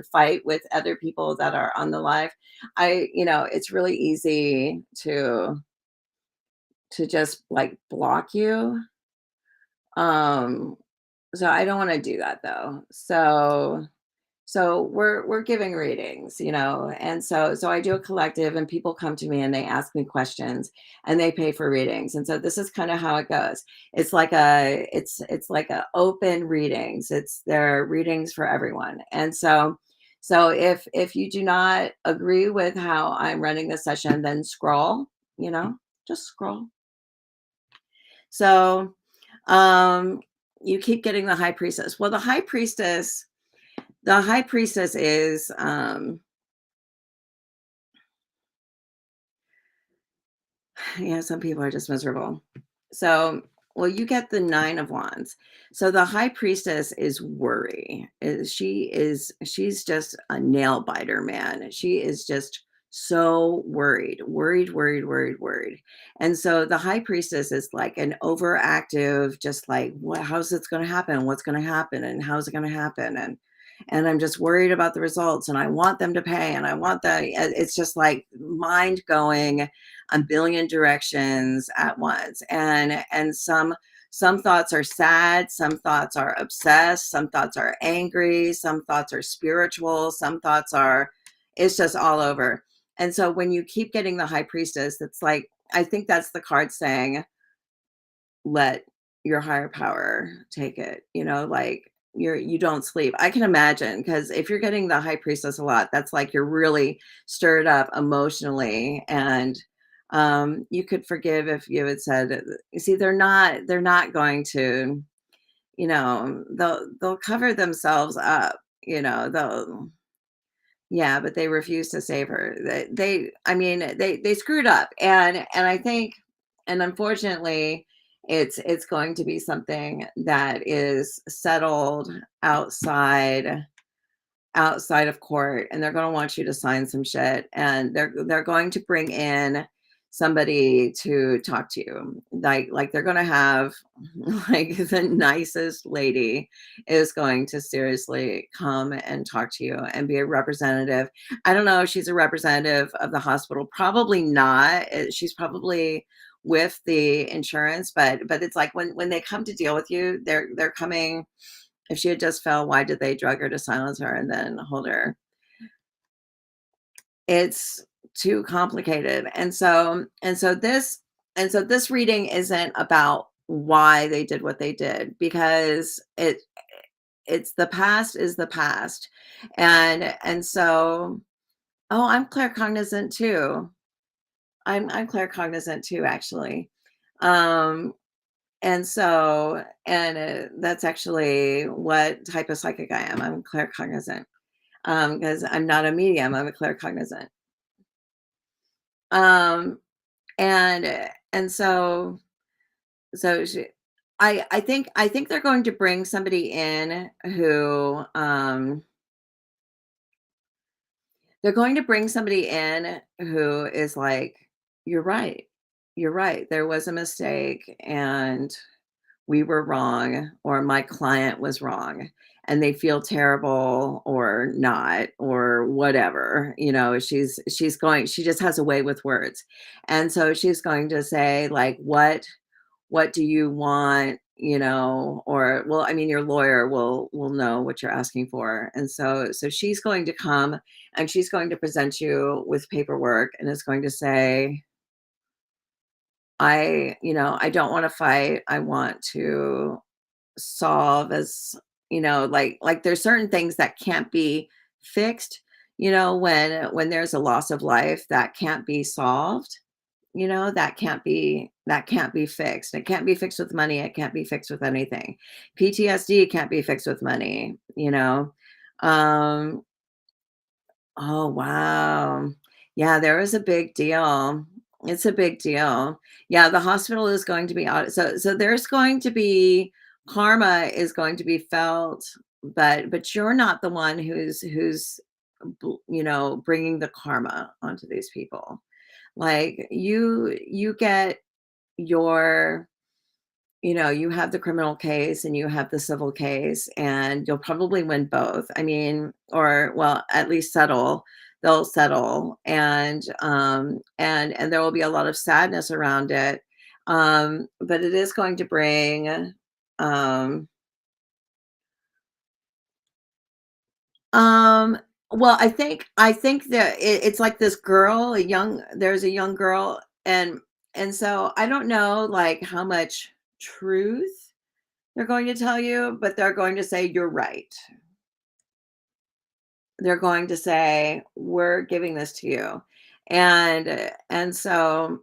fight with other people that are on the live, it's really easy to just like block you. Um, so I don't want to do that though. So we're giving readings, and so I do a collective, and people come to me and they ask me questions, and they pay for readings. And so this is kind of how it goes. It's like a open readings. It's There are readings for everyone. And so if you do not agree with how I'm running the session, then scroll, just scroll. So um you keep getting the high priestess. Well, the high priestess is yeah, some people are just miserable. So, well, you get the 9 of wands. So the high priestess is worry. She's just a nail biter, man. She is just so worried, worried, worried, worried, worried. And so the high priestess is like an overactive, just like, how's it going to happen? What's going to happen? And how's it going to happen? And I'm just worried about the results, and I want them to pay, and I want that. It's just like mind going a billion directions at once. And some thoughts are sad, some thoughts are obsessed, some thoughts are angry, some thoughts are spiritual, some thoughts are, it's just all over. And so when you keep getting the high priestess, it's like, I think that's the card saying, let your higher power take it, like you don't sleep. I can imagine, because if you're getting the high priestess a lot, that's like you're really stirred up emotionally, You could forgive if you had said, you see, they're not going to, they'll cover themselves up, they'll yeah, but they refuse to save her. I mean, they screwed up, and I think, and unfortunately, it's going to be something that is settled outside outside of court, and they're going to want you to sign some shit, and they're going to bring in somebody to talk to you, like they're going to have like the nicest lady is going to seriously come and talk to you and be a representative. I don't know if she's a representative of the hospital, probably not. She's probably with the insurance, but it's like when they come to deal with you, they're coming. If she had just fell, why did they drug her to silence her and then hold her? It's too complicated. And so reading isn't about why they did what they did, because it's the past is the past. And so oh, I'm claircognizant too. I'm claircognizant too, actually. Um and that's actually what type of psychic I am. I'm claircognizant. Because I'm not a medium, I'm a claircognizant. Um, and she, I think they're going to bring somebody in who they're going to bring somebody in who is like, you're right, you're right. There was a mistake, and we were wrong, or my client was wrong, and they feel terrible or not or whatever. She just has a way with words, and so she's going to say like, what do you want, or, well, I mean, your lawyer will know what you're asking for. And so she's going to come, and she's going to present you with paperwork, and is going to say, I don't want to fight. I want to solve, as like there's certain things that can't be fixed, when there's a loss of life that can't be solved, that can't be fixed. It can't be fixed with money, it can't be fixed with anything. PTSD can't be fixed with money. um Oh, wow. Yeah, there is a big deal. It's a big deal. Yeah, the hospital is going to be out. So there's going to be karma is going to be felt, but you're not the one who's bringing the karma onto these people. Like you get your you have the criminal case and you have the civil case, and you'll probably win both. I mean, or, well, at least settle. They'll settle, and there will be a lot of sadness around it. But it is going to bring, um, um, well, I think that it's like this girl, there's a young girl, and so I don't know like how much truth they're going to tell you, but they're going to say, "You're right." They're going to say, "We're giving this to you." And so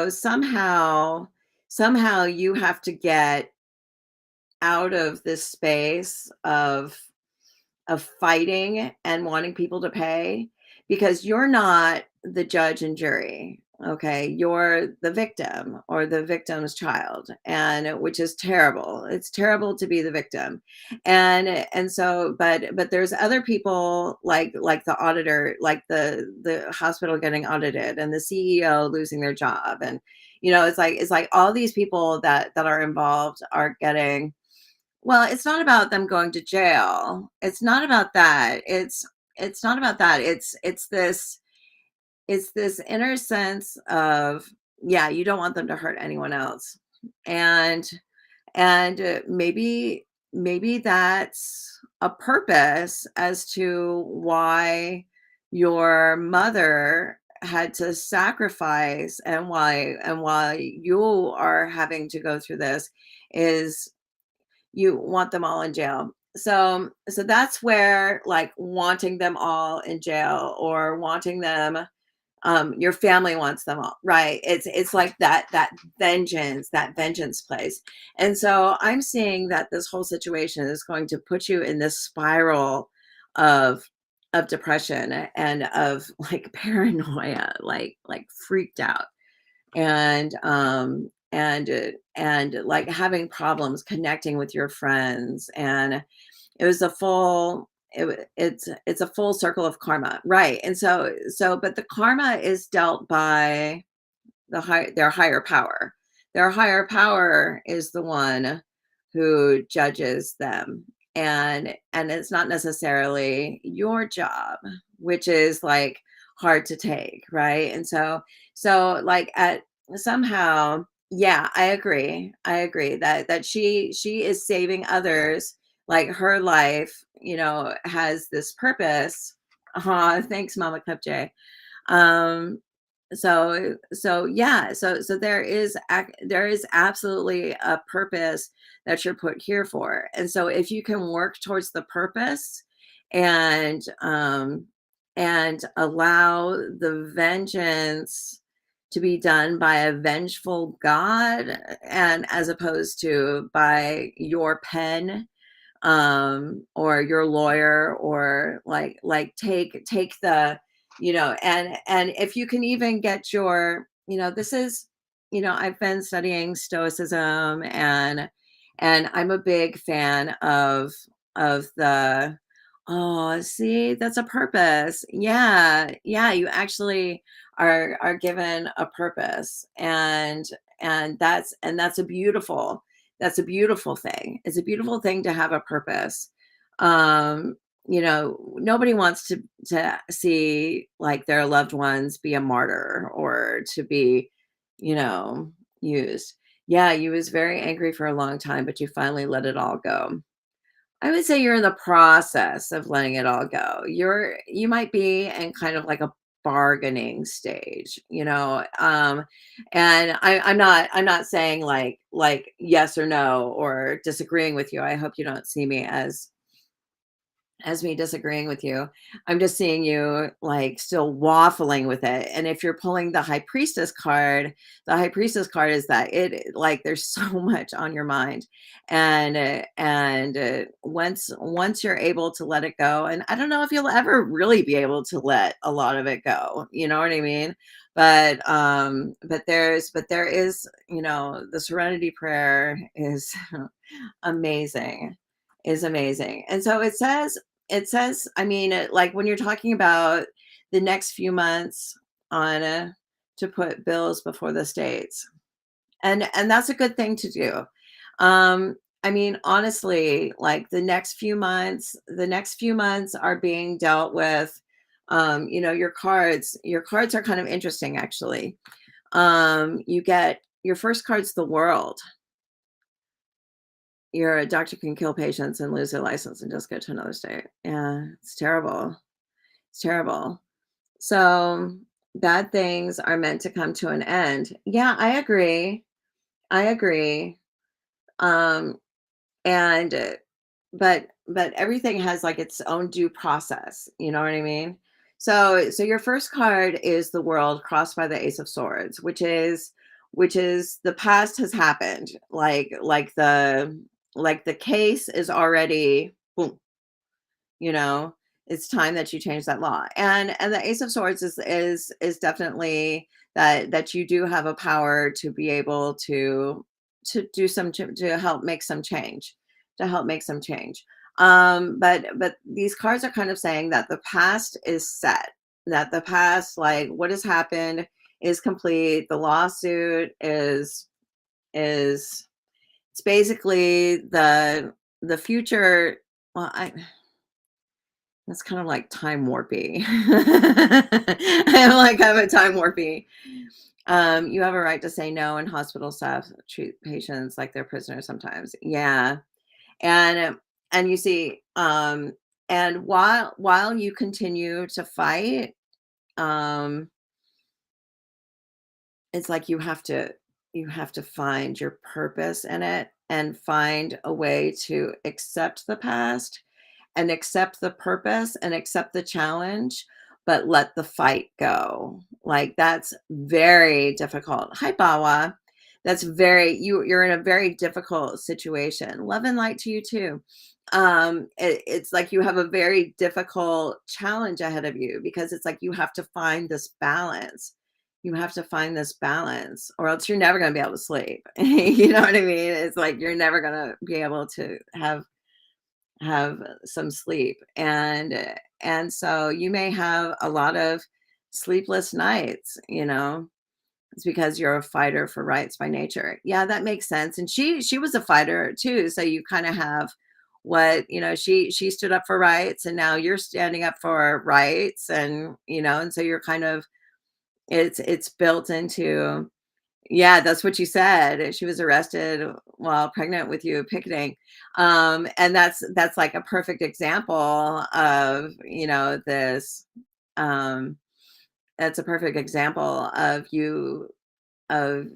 somehow you have to get out of this space of fighting and wanting people to pay, because you're not the judge and jury. Okay, you're the victim or the victim's child, and which is terrible. It's terrible to be the victim. And so but there's other people, like the auditor, like the hospital getting audited, and the CEO losing their job, and it's like all these people that are involved are getting, well, it's not about them going to jail. It's not about that. It's not about that. It's this inner sense of, yeah, you don't want them to hurt anyone else. And maybe that's a purpose as to why your mother had to sacrifice, and why you are having to go through this, is you want them all in jail. So that's where, like, wanting them all in jail, or wanting them Your family wants them all, right? It's like that vengeance place. And so I'm seeing that this whole situation is going to put you in this spiral of depression and of like paranoia, like freaked out, and like having problems connecting with your friends. And it was a full it's a full circle of karma, right? And so but the karma is dealt by their higher power. Their higher power is the one who judges them, and it's not necessarily your job, which is like hard to take, right? And so like at somehow, yeah, I agree that she is saving others, like her life, has this purpose. Thanks, Mama Cupj. um so yeah, so there is absolutely a purpose that you're put here for. And so if you can work towards the purpose, and allow the vengeance to be done by a vengeful God, and as opposed to by your pen, or your lawyer, or like take the, and if you can even get your, this is, I've been studying stoicism, and I'm a big fan of the, oh, see, that's a purpose. Yeah, yeah, you actually are given a purpose, and that's a beautiful thing. It's a beautiful thing to have a purpose. Um, nobody wants to see like their loved ones be a martyr, or to be, you know, used. Yeah, you was very angry for a long time, but you finally let it all go. I would say you're in the process of letting it all go. You might be in kind of like a bargaining stage, and I'm not saying like yes or no, or disagreeing with you. I hope you don't see me as me disagreeing with you. I'm just seeing you like still waffling with it. And if you're pulling the high priestess card is that like there's so much on your mind. And once you're able to let it go, and I don't know if you'll ever really be able to let a lot of it go, you know what I mean? But there is, the serenity prayer is amazing, is amazing. And so it says, I mean, like when you're talking about the next few months on, to put bills before the states, and that's a good thing to do. I mean, honestly, like the next few months are being dealt with. Your cards are kind of interesting, actually. You get your first card's the world. Your doctor can kill patients and lose their license and just go to another state. Yeah, it's terrible. It's terrible. So bad things are meant to come to an end. Yeah, I agree. I agree. Um, and but everything has like its own due process. You know what I mean? So your first card is the world crossed by the Ace of Swords, which is the past has happened. Like the case is already boom, you know it's time that you change that law. And the Ace of Swords is definitely that you do have a power to be able to help make some change, but these cards are kind of saying that the past is set, that the past, like what has happened, is complete. The lawsuit is it's basically the future. Well, that's kind of like time warpy. I'm like I'm a time warpy. You have a right to say no, and hospital staff treat patients like they're prisoners sometimes. Yeah. And you see, and while you continue to fight, um, it's like you have to find your purpose in it, and find a way to accept the past, and accept the purpose, and accept the challenge, but let the fight go. Like, that's very difficult. Hi, Bawa. That's very you're in a very difficult situation. Love and light to you too. It's like you have a very difficult challenge ahead of you because it's like you have to find this balance. You have to find this balance, or else you're never going to be able to sleep. You know what I mean? It's like you're never going to be able to have some sleep, and so you may have a lot of sleepless nights, you know. It's because you're a fighter for rights by nature. Yeah, that makes sense. And she was a fighter too, so you kind of have what, you know, she stood up for rights, and now you're standing up for rights, and you know, and so you're kind of, it's built into, yeah, that's what you said. She was arrested while pregnant with you picketing. And that's like a perfect example of, you know, this, um, that's a perfect example of you, of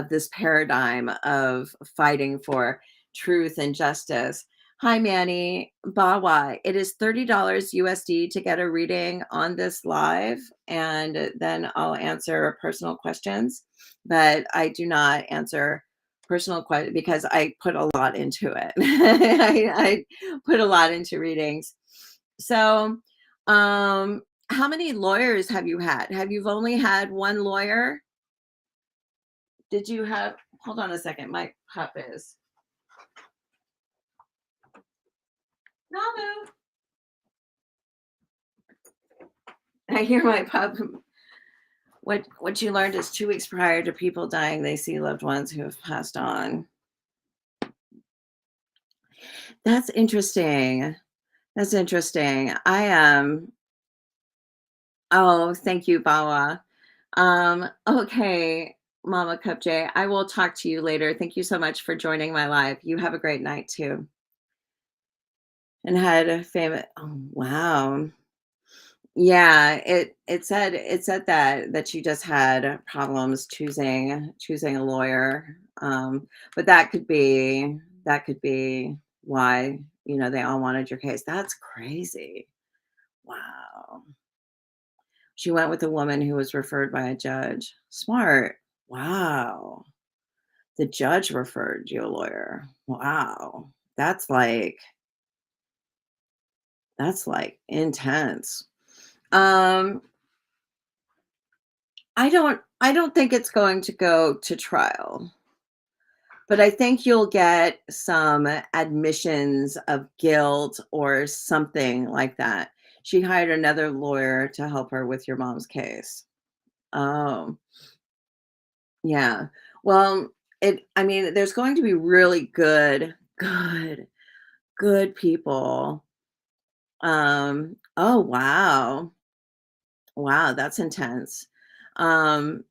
this paradigm of fighting for truth and justice. Hi, Manny. Bawa, it is $30 USD to get a reading on this live, and then I'll answer personal questions. But I do not answer personal questions because I put a lot into it. I put a lot into readings. So, how many lawyers have you had? Have you only had one lawyer? Did you have, hold on a second, my pup is. Namu. I hear my pup. What you learned is 2 weeks prior to people dying, they see loved ones who have passed on. That's interesting. That's interesting. I oh, thank you, Bawa. Okay, Mama Cup J. I will talk to you later. Thank you so much for joining my live. You have a great night too. And had a famous, oh wow. Yeah, it said that you just had problems choosing a lawyer, but that could be why, you know, they all wanted your case. That's crazy. Wow. She went with a woman who was referred by a judge. Smart. Wow. The judge referred you a lawyer. Wow. That's like intense. Um, I don't think it's going to go to trial, but I think you'll get some admissions of guilt or something like that. She hired another lawyer to help her with your mom's case. Oh, yeah. Well, I mean, there's going to be really good people. Oh wow. Wow, that's intense. Um,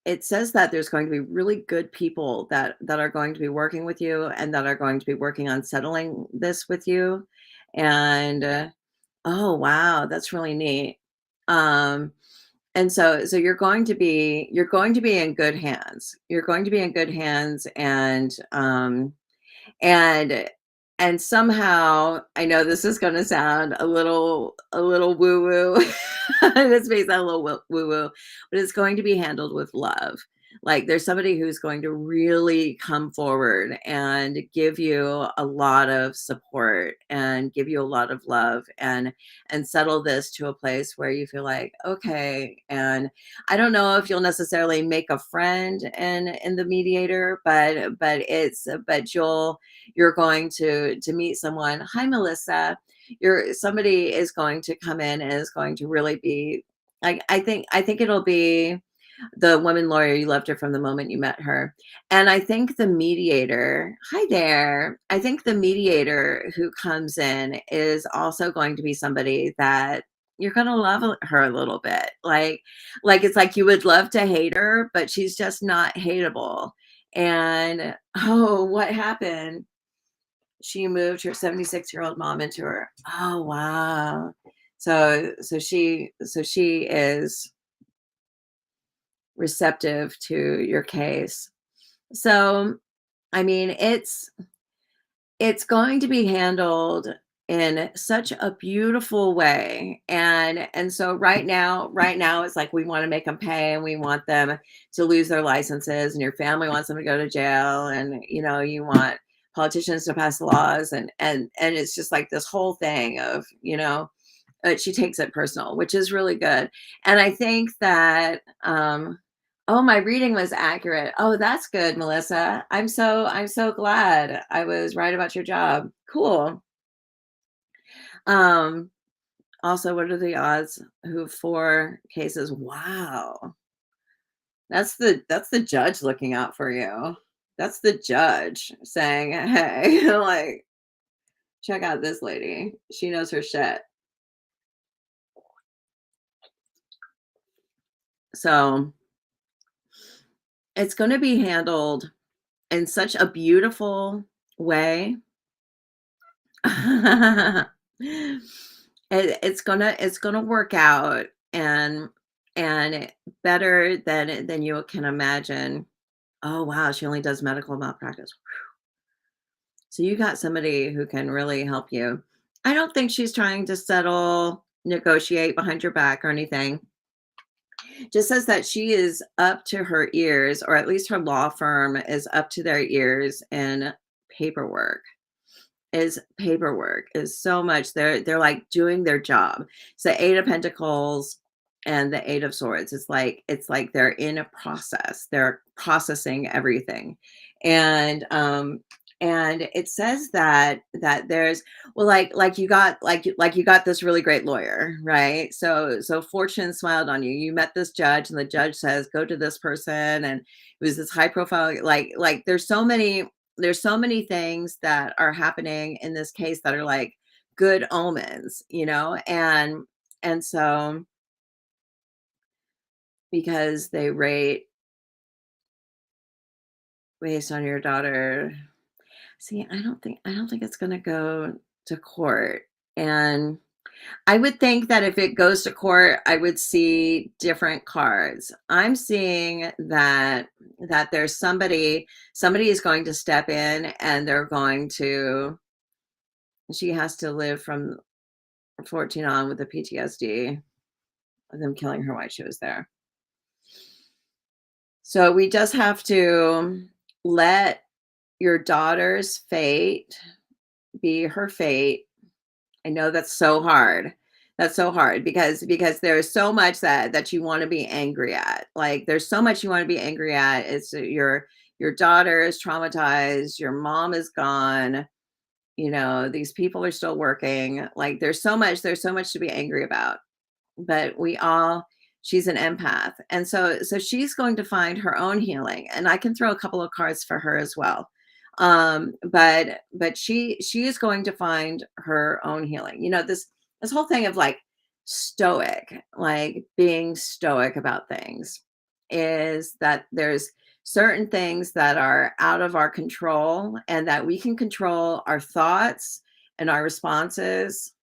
it says that there's going to be really good people that are going to be working with you and that are going to be working on settling this with you. And oh wow, that's really neat. Um, and so you're going to be in good hands. You're going to be in good hands, and and somehow, I know this is gonna sound a little woo-woo. This may sound a little woo-woo, but it's going to be handled with love. Like, there's somebody who's going to really come forward and give you a lot of support and give you a lot of love, and settle this to a place where you feel like, "Okay." And I don't know if you'll necessarily make a friend in the mediator, but you're going to meet someone. Hi, Melissa. Somebody is going to come in and is going to really be, like, I think it'll be the woman lawyer. You loved her from the moment you met her. And I think the mediator, hi there. I think the mediator who comes in is also going to be somebody that you're going to love her a little bit. Like it's like you would love to hate her, but she's just not hateable. And oh, what happened? She moved her 76-year-old mom into her. Oh, wow. So she is receptive to your case. So, I mean, it's going to be handled in such a beautiful way. And so right now it's like we want to make them pay and we want them to lose their licenses and your family wants them to go to jail and you want politicians to pass laws and it's just like this whole thing of she takes it personal, which is really good. And I think that oh, my reading was accurate. Oh, that's good, Melissa. I'm so glad I was right about your job. Cool. Um, Also, what are the odds who 4 cases? Wow. That's the judge looking out for you. That's the judge saying, "Hey, like, check out this lady. She knows her shit." So, it's gonna be handled in such a beautiful way. It's gonna work out and better than you can imagine. Oh, wow, she only does medical malpractice. So you got somebody who can really help you. I don't think she's trying to settle, negotiate behind your back or anything. Just says that she is up to her ears, or at least her law firm is up to their ears in paperwork. Is so much. They're like doing their job. So 8 of Pentacles and the 8 of Swords. It's like they're in a process. They're processing everything. And it says that there's well like you got this really great lawyer, right? So fortune smiled on you. You met this judge and the judge says go to this person and it was this high profile like there's so many things that are happening in this case that are like good omens, and so because they rate based on your daughter. See, I don't think it's going to go to court. And I would think that if it goes to court, I would see different cards. I'm seeing that there's somebody is going to step in and they're going to she has to live from 14 on with the PTSD of them killing her while she was there. So we just have to let your daughter's fate be her fate. I know that's so hard. That's so hard because there's so much that you want to be angry at. Like there's so much you want to be angry at. It's your daughter is traumatized, your mom is gone, these people are still working. Like there's so much to be angry about. But she's an empath. And so she's going to find her own healing. And I can throw a couple of cards for her as well. But she is going to find her own healing. This whole thing of like stoic, like being stoic about things is that there's certain things that are out of our control and that we can control our thoughts and our responses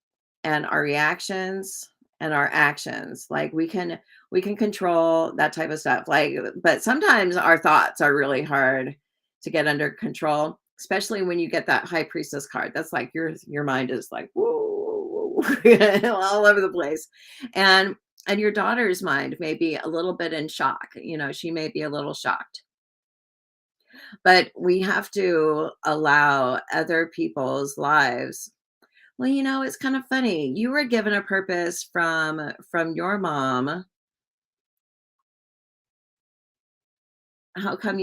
and our reactions and our actions. Like we can control that type of stuff. Like, but sometimes our thoughts are really hard to get under control, especially when you get that high priestess card. That's like your mind is like whoa, all over the place. And your daughter's mind may be a little bit in shock. She may be a little shocked. But we have to allow other people's lives. Well, it's kind of funny. You were given a purpose from your mom. How come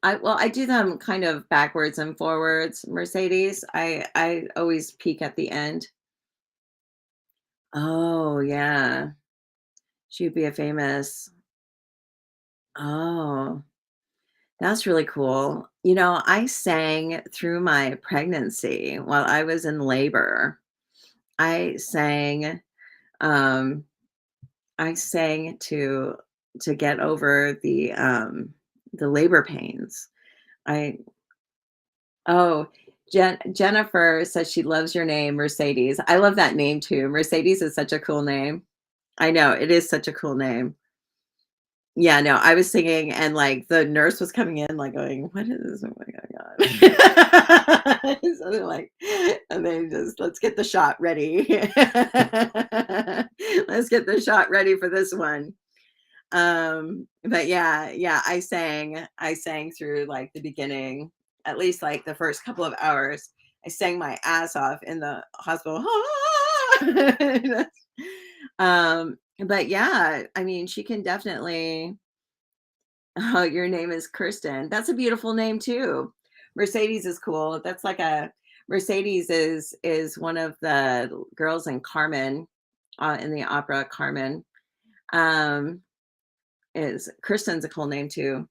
I do them kind of backwards and forwards, Mercedes. I always peek at the end. Oh, yeah. She'd be a famous. Oh, that's really cool. I sang through my pregnancy while I was in labor. I sang um I sang to get over the labor pains. I oh, Jennifer says she loves your name, Mercedes. I love that name too. Mercedes is such a cool name. I know, it is such a cool name. Yeah, no, I was singing and, like, the nurse was coming in, like, going, "What is oh my god." So they're like and they just, "Let's get the shot ready. Let's get the shot ready for this one." But yeah, I sang through, like, the beginning, at least, like, the first couple of hours. I sang my ass off in the hospital. But yeah, I mean, she can definitely oh, your name is Kirsten. That's a beautiful name too. Mercedes is cool. That's like a Mercedes is one of the girls in Carmen, in the opera Carmen. Um, is Kirsten's a cool name too.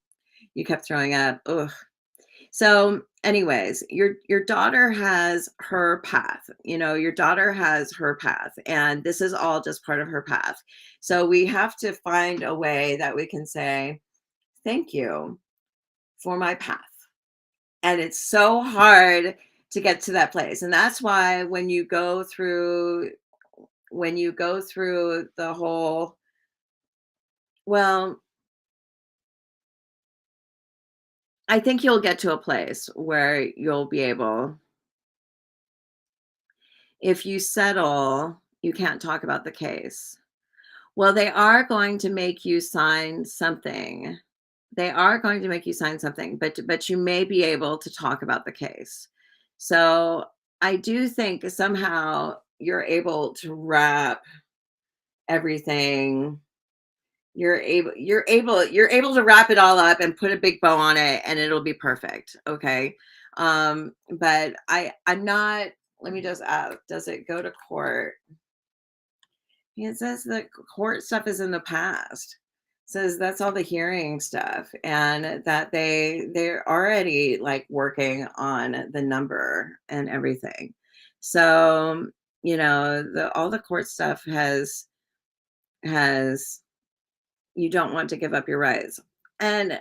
You kept throwing up. Ugh. So, anyways, your daughter has her path. Your daughter has her path, and this is all just part of her path. So we have to find a way that we can say, thank you for my path. And it's so hard to get to that place. And that's why when you go through the whole well, I think you'll get to a place where you'll be able if you settle, you can't talk about the case. Well, they are going to make you sign something. They are going to make you sign something, but you may be able to talk about the case. So, I do think somehow you're able to wrap everything you're able to wrap it all up and put a big bow on it and it'll be perfect, okay? But I'm not let me just ask, does it go to court? It says the court stuff is in the past. Says that's all the hearing stuff and that they're already like working on the number and everything. So, the all the court stuff has you don't want to give up your rights. And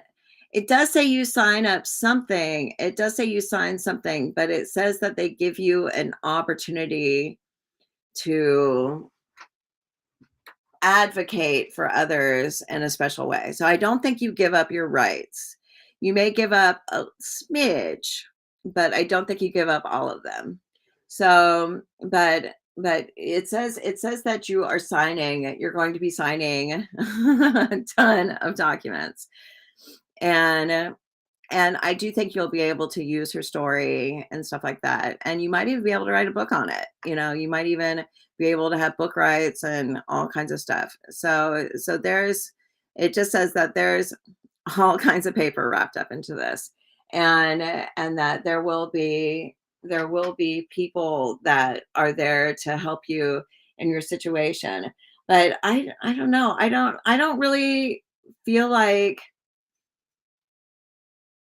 it does say you sign up something. It does say you sign something, but it says that they give you an opportunity to advocate for others in a special way. So I don't think you give up your rights. You may give up a smidge, but I don't think you give up all of them. So, but it says that you're going to be signing a ton of documents. And and I do think you'll be able to use her story and stuff like that. And you might even be able to write a book on it. You might even be able to have book rights and all kinds of stuff. So it just says that there's all kinds of paper wrapped up into this. And that there will be people that are there to help you in your situation. But I don't know. I don't really feel like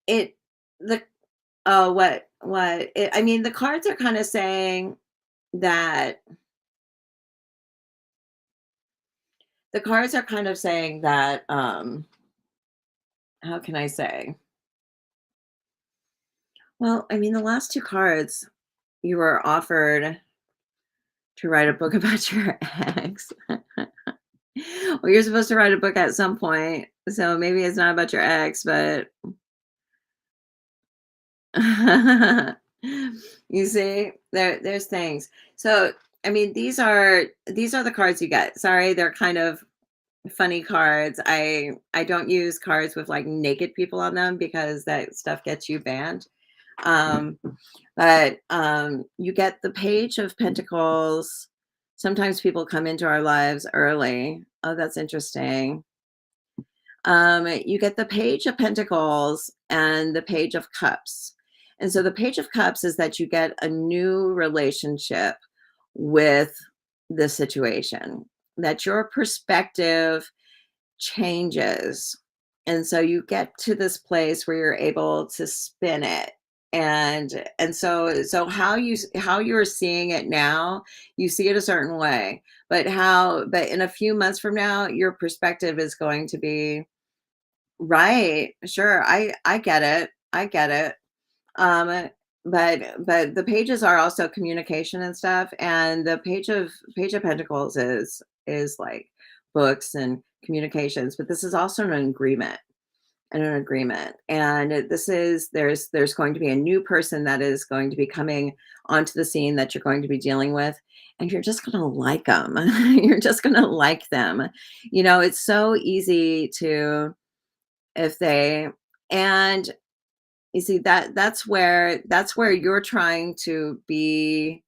it the oh, I mean, the cards are kinda saying that the cards are kind of saying that, how can I say? Well, I mean, the last 2 cards, you were offered to write a book about your ex. Well, you're supposed to write a book at some point, so maybe it's not about your ex, but you see, there's things. So, I mean, these are the cards you get. Sorry, they're kind of funny cards. I don't use cards with like naked people on them because that stuff gets you banned. Um, but you get the Page of Pentacles. Sometimes people come into our lives early. Oh, that's interesting. You get the Page of Pentacles and the Page of Cups. And so the Page of Cups is that you get a new relationship with the situation, that your perspective changes. And so you get to this place where you're able to spin it. And so how you're seeing it now, you see it a certain way. But in a few months from now, your perspective is going to be right. Sure. I get it. I get it. Um, but the pages are also communication and stuff, and the Page of Pentacles is like books and communications, but this is also an agreement. And there's going to be a new person that is going to be coming onto the scene that you're going to be dealing with, and you're just going to like them. You're just going to like them. It's so easy to if they and you see that's where you're trying to be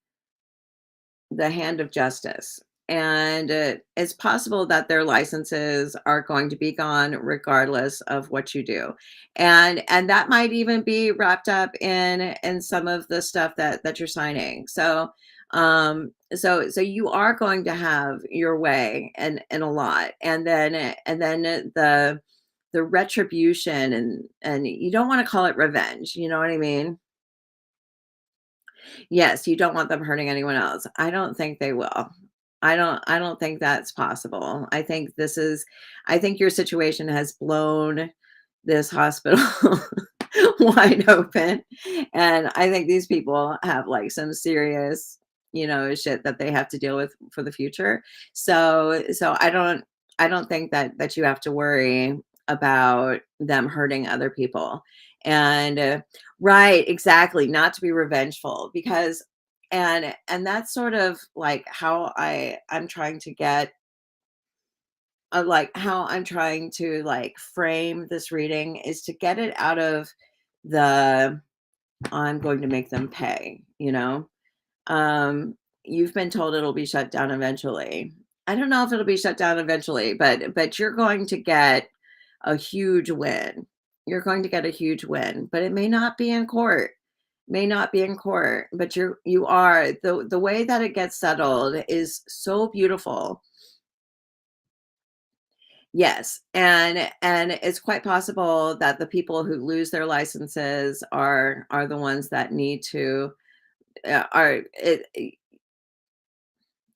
the hand of justice. And it's possible that their licenses are going to be gone regardless of what you do. And that might even be wrapped up in some of the stuff that you're signing. So you are going to have your way and a lot. And then the retribution and you don't want to call it revenge, you know what I mean? Yes, you don't want them hurting anyone else. I don't think they will. I don't think that's possible. I think your situation has blown this hospital wide open. And I think these people have like some serious, shit that they have to deal with for the future. So I don't think that you have to worry about them hurting other people. And right, exactly, not to be revengeful because and that's sort of like how I'm trying to get like how I'm trying to like frame this reading is to get it out of the I'm going to make them pay. You've been told it'll be shut down eventually. I don't know if it'll be shut down eventually, but you're going to get a huge win. You're going to get a huge win, but it may not be in court. May not be in court, but you are the way that it gets settled is so beautiful. Yes, and it's quite possible that the people who lose their licenses are the ones that need to are it,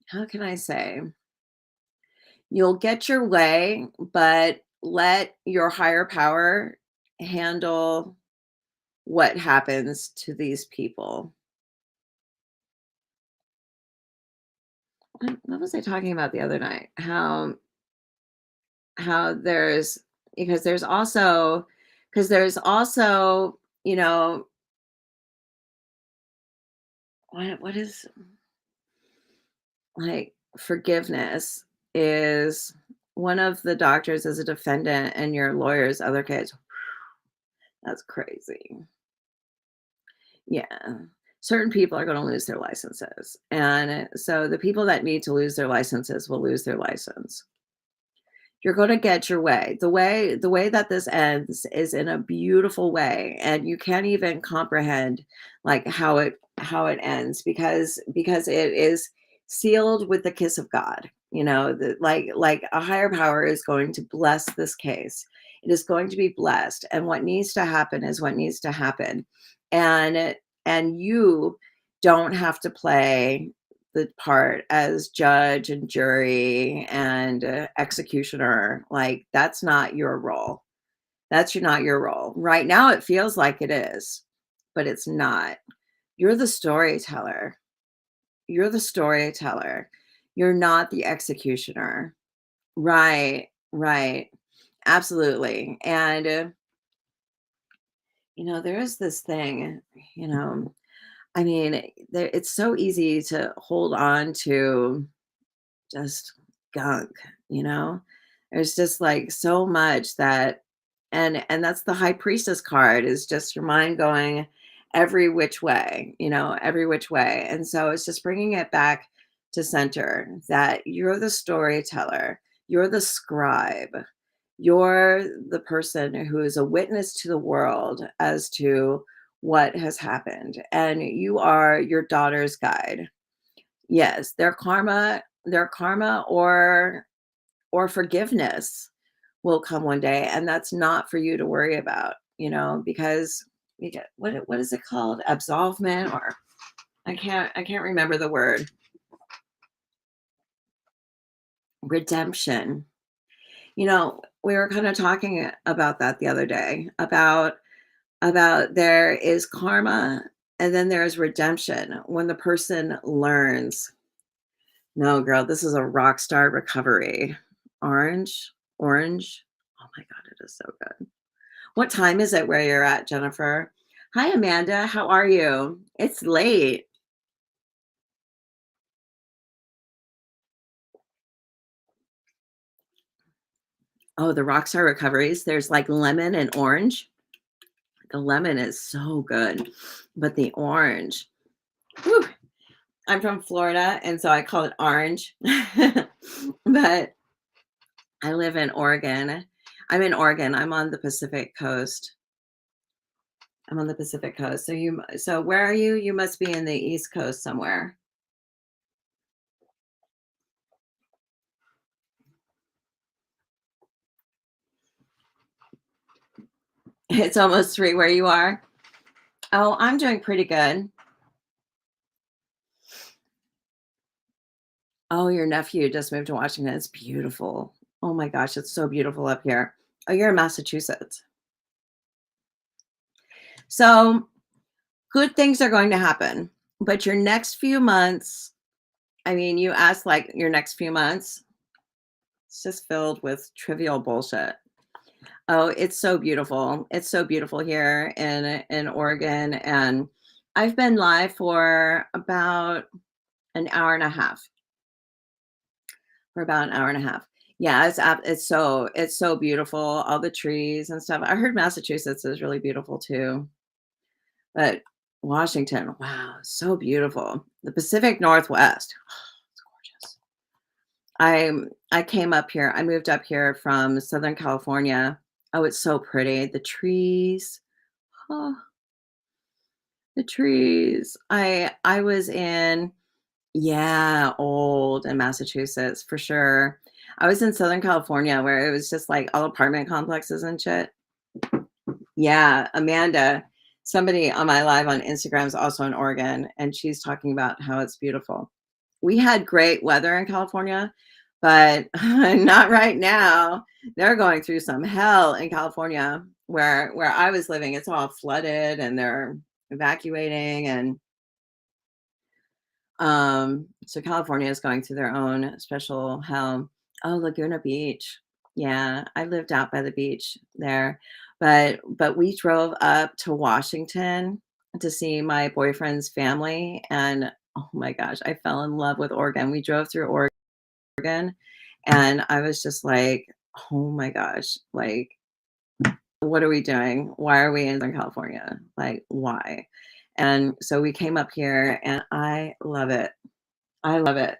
how can I say? You'll get your way, but let your higher power handle what happens to these people. What was I talking about the other night? How there's because there's also, what is like forgiveness is one of the doctors is a defendant and your lawyer's other case. That's crazy. Yeah. Certain people are going to lose their licenses. And so the people that need to lose their licenses will lose their license. You're gonna get your way. The way that this ends is in a beautiful way, and you can't even comprehend, like, how it ends because it is sealed with the kiss of God, like a higher power is going to bless this case. It is going to be blessed, and what needs to happen is what needs to happen. And you don't have to play the part as judge and jury and executioner. Like, that's not your role. Not your role. Right now, it feels like it is, but it's not. You're the storyteller. You're the storyteller. You're not the executioner. Right, right. Absolutely. And, there is this thing, you know, I mean, it's so easy to hold on to just gunk, you know? There's just like so much and that's the high priestess card is just your mind going every which way, every which way. And so it's just bringing it back to center that you're the storyteller, you're the scribe, you're the person who is a witness to the world as to what has happened, and you are your daughter's guide. Yes, their karma or forgiveness will come one day, and that's not for you to worry about, because you get what is it called? Absolvement or I can't remember the word. Redemption. We were kind of talking about that the other day about there is karma and then there's redemption when the person learns. No, girl, this is a rock star recovery. Orange. Oh my god, it is so good. What time is it where you're at, Jennifer? Hi, Amanda. How are you? It's late. Oh, the Rockstar recoveries. There's like lemon and orange. The lemon is so good, but the orange. Whew, I'm from Florida, and so I call it orange. But I live in Oregon. I'm in Oregon. I'm on the Pacific coast. I'm on the Pacific coast. So where are you? You must be in the East Coast somewhere. It's almost 3 where you are. Oh, I'm doing pretty good. Oh, your nephew just moved to Washington. It's beautiful. Oh my gosh, it's so beautiful up here. Oh, you're in Massachusetts. So good things are going to happen, but your next few months, I mean, you asked like your next few months, it's just filled with trivial bullshit. Oh, it's so beautiful. It's so beautiful here in Oregon, and I've been live for about an hour and a half. For about an hour and a half. Yeah, it's so beautiful, all the trees and stuff. I heard Massachusetts is really beautiful too, but Washington, wow, so beautiful. The Pacific Northwest, it's gorgeous. I came up here. I moved up here from Southern California. Oh, it's so pretty. The trees. Oh, the trees. I was in yeah, old in Massachusetts for sure. I was in Southern California where it was just like all apartment complexes and shit. Yeah, Amanda, somebody on my live on Instagram is also in Oregon, and she's talking about how it's beautiful. We had great weather in California, but not right now. They're going through some hell in California where I was living. It's all flooded and they're evacuating and so California is going through their own special hell. Oh, Laguna Beach. Yeah, I lived out by the beach there. But we drove up to Washington to see my boyfriend's family and oh my gosh, I fell in love with Oregon. We drove through Oregon and I was just like, "Oh my gosh, like what are we doing? Why are we in Southern California? Like why?" And so we came up here and I love it. I love it.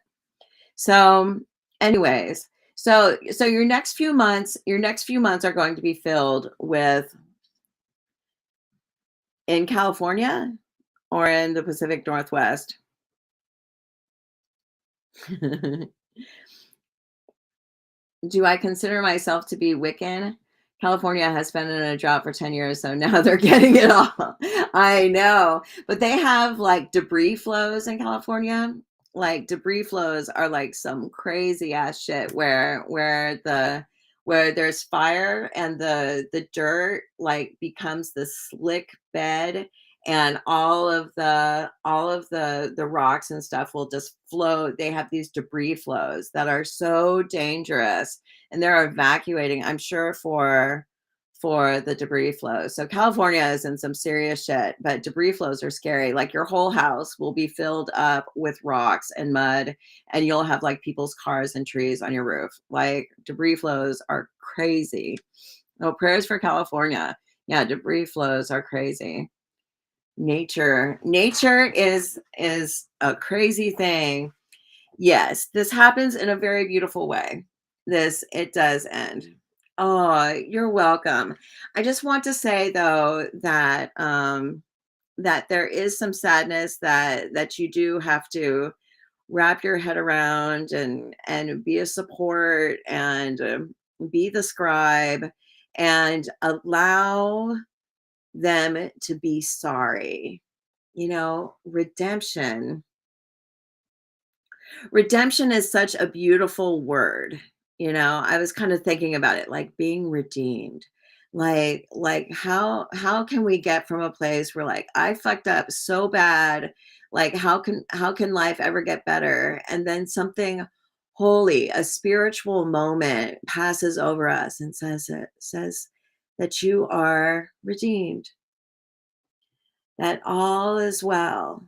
So, anyways, so your next few months are going to be filled with in California or in the Pacific Northwest. Do I consider myself to be Wiccan? California has been in a drought for 10 years, so now they're getting it all. I know, but they have like debris flows in California. Like debris flows are like some crazy ass shit where there's fire and the dirt like becomes this slick bed and all of the rocks and stuff will just float. They have these debris flows that are so dangerous and they're evacuating, I'm sure, for the debris flows. So California is in some serious shit, but debris flows are scary. Like your whole house will be filled up with rocks and mud, and you'll have like people's cars and trees on your roof. Like debris flows are crazy. Oh, prayers for California. Yeah, debris flows are crazy. Nature is a crazy thing. Yes, this happens in a very beautiful way. This it does end. Oh, you're welcome. I just want to say though that that there is some sadness that you do have to wrap your head around and be a support and be the scribe and allow them to be sorry. You know, redemption is such a beautiful word. You know, I was kind of thinking about it like being redeemed. Like how can we get from a place where like I fucked up so bad, like how can life ever get better? And then something holy, a spiritual moment passes over us and says that you are redeemed, that all is well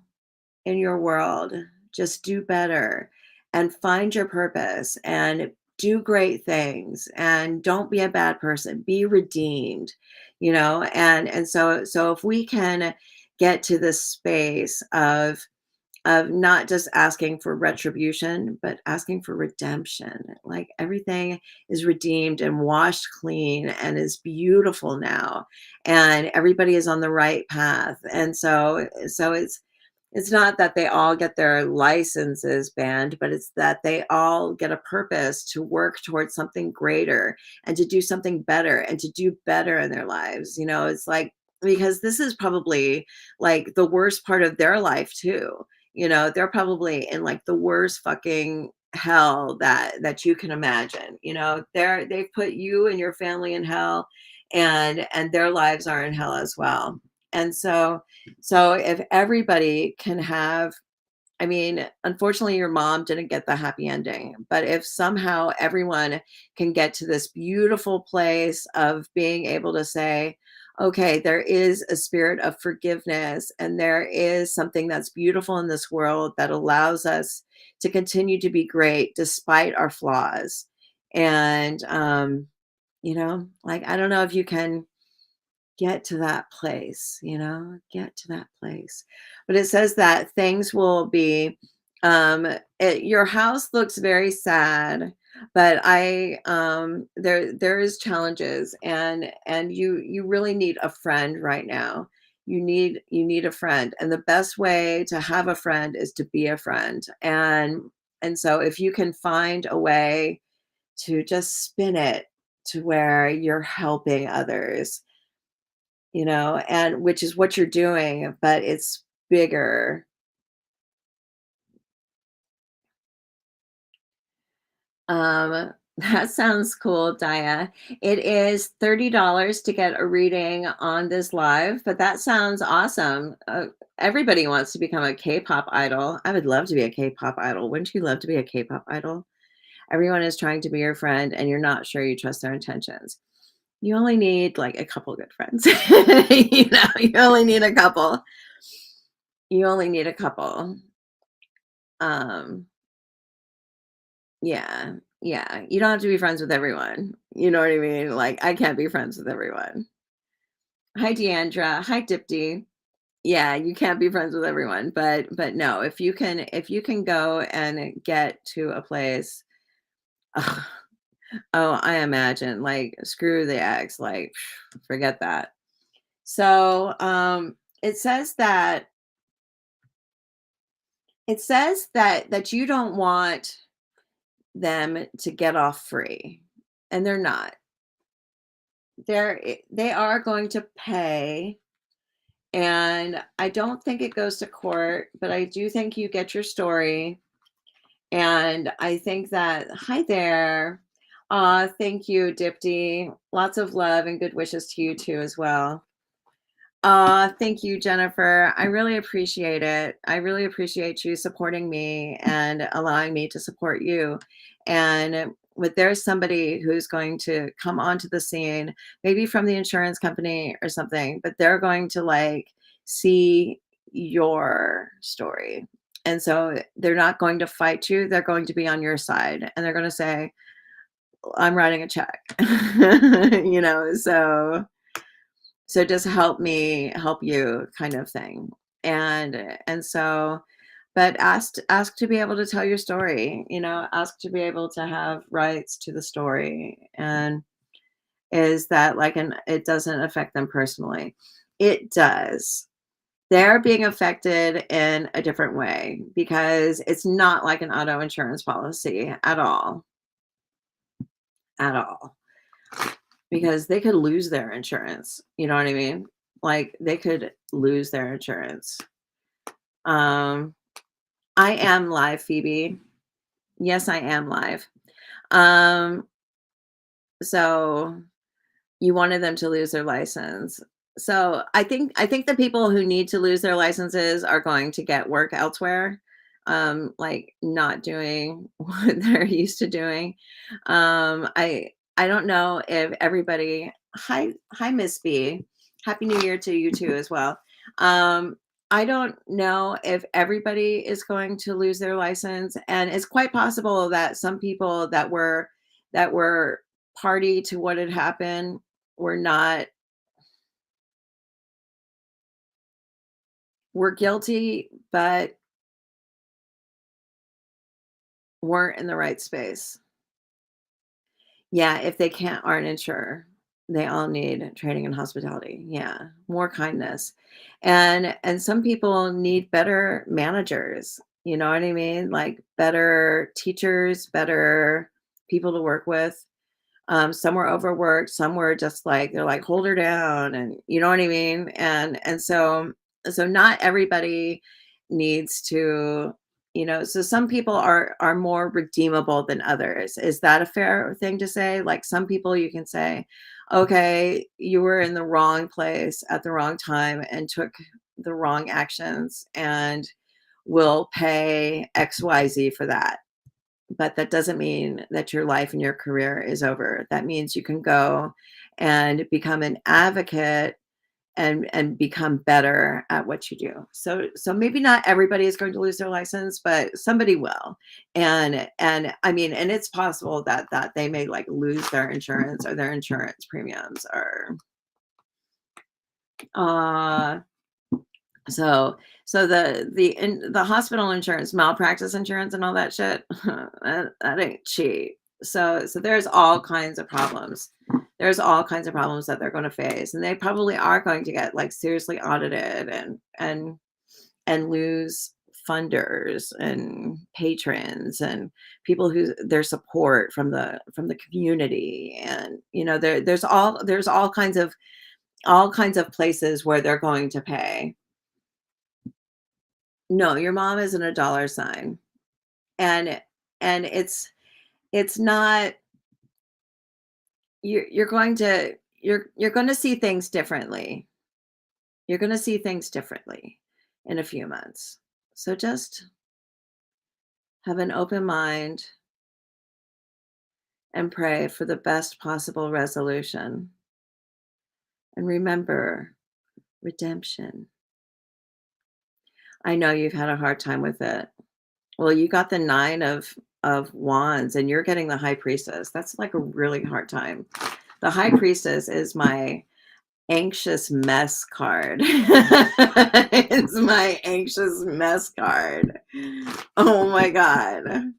in your world. Just do better and find your purpose and do great things and don't be a bad person. Be redeemed, and so if we can get to this space of not just asking for retribution, but asking for redemption. Like everything is redeemed and washed clean and is beautiful now. And everybody is on the right path. And so it's not that they all get their licenses banned, but it's that they all get a purpose to work towards something greater and to do something better and to do better in their lives. It's like, because this is probably like the worst part of their life too. They're probably in like the worst fucking hell that you can imagine. They've put you and your family in hell, and their lives are in hell as well. And so if everybody can have, I mean, unfortunately, your mom didn't get the happy ending, but if somehow everyone can get to this beautiful place of being able to say, okay, there is a spirit of forgiveness, and there is something that's beautiful in this world that allows us to continue to be great despite our flaws. And, like, I don't know if you can get to that place, get to that place. But it says that things will be, your house looks very sad, but there is challenges, and you really need a friend right now. You need a friend, and the best way to have a friend is to be a friend. And so if you can find a way to just spin it to where you're helping others, and which is what you're doing, but it's bigger. That sounds cool, Daya. It is $30 to get a reading on this live, but that sounds awesome. Everybody wants to become a K-pop idol. I would love to be a K-pop idol. Wouldn't you love to be a K-pop idol? Everyone is trying to be your friend, and you're not sure you trust their intentions. You only need like a couple good friends. You only need a couple. You only need a couple. Um, yeah, yeah. You don't have to be friends with everyone. You know what I mean? Like, I can't be friends with everyone. Hi, Deandra. Hi, Dipti. Yeah, you can't be friends with everyone, but no, if you can go and get to a place, oh, I imagine like screw the ex, like forget that. So, it says that that you don't want them to get off free, and they're not. They are going to pay, and I don't think it goes to court, but I do think you get your story, and I think that hi there. Thank you, Dipti. Lots of love and good wishes to you too as well. Thank you, Jennifer. I really appreciate it. I really appreciate you supporting me and allowing me to support you. And with there's somebody who's going to come onto the scene, maybe from the insurance company or something, but they're going to like see your story. And so they're not going to fight you. They're going to be on your side, and they're going to say, I'm writing a check. So just help me help you kind of thing. And so but ask to be able to tell your story, ask to be able to have rights to the story. And is that like an it doesn't affect them personally? It does. They're being affected in a different way because it's not like an auto insurance policy at all, at all. Because they could lose their insurance, you know what I mean? Like, they could lose their insurance. Um, I am live, Phoebe. Yes, I am live. Um, so you wanted them to lose their license. So I think the people who need to lose their licenses are going to get work elsewhere. like not doing what they're used to doing. I don't know if everybody. Hi, Miss B. Happy New Year to you too as well. Um, I don't know if everybody is going to lose their license, and it's quite possible that some people that were party to what had happened were not were guilty, but weren't in the right space. Yeah, if they can't aren't insurer. They all need training in hospitality. Yeah, more kindness. And some people need better managers, you know what I mean? Like better teachers, better people to work with. Some were overworked, some were just like they're like, "Hold her down," and you know what I mean? And so not everybody needs to, so some people are more redeemable than others. Is that a fair thing to say? Like some people you can say, "Okay, you were in the wrong place at the wrong time and took the wrong actions and will pay XYZ for that." But that doesn't mean that your life and your career is over. That means you can go and become an advocate and become better at what you do. So maybe not everybody is going to lose their license, but somebody will. And I mean, and it's possible that they may like lose their insurance or their insurance premiums or uh so the hospital insurance, malpractice insurance, and all that shit, that ain't cheap. So there's all kinds of problems. There's all kinds of problems that they're going to face, and they probably are going to get like seriously audited and lose funders and patrons and people who their support from the community, and there's all kinds of places where they're going to pay. No, your mom isn't a dollar sign. And it's not you're going to see things differently. You're going to see things differently in a few months. So just have an open mind and pray for the best possible resolution. And remember, redemption. I know you've had a hard time with it. Well, you got the 9 of wands and you're getting the high priestess. That's like a really hard time. The high priestess is my anxious mess card. It's my anxious mess card. Oh my god.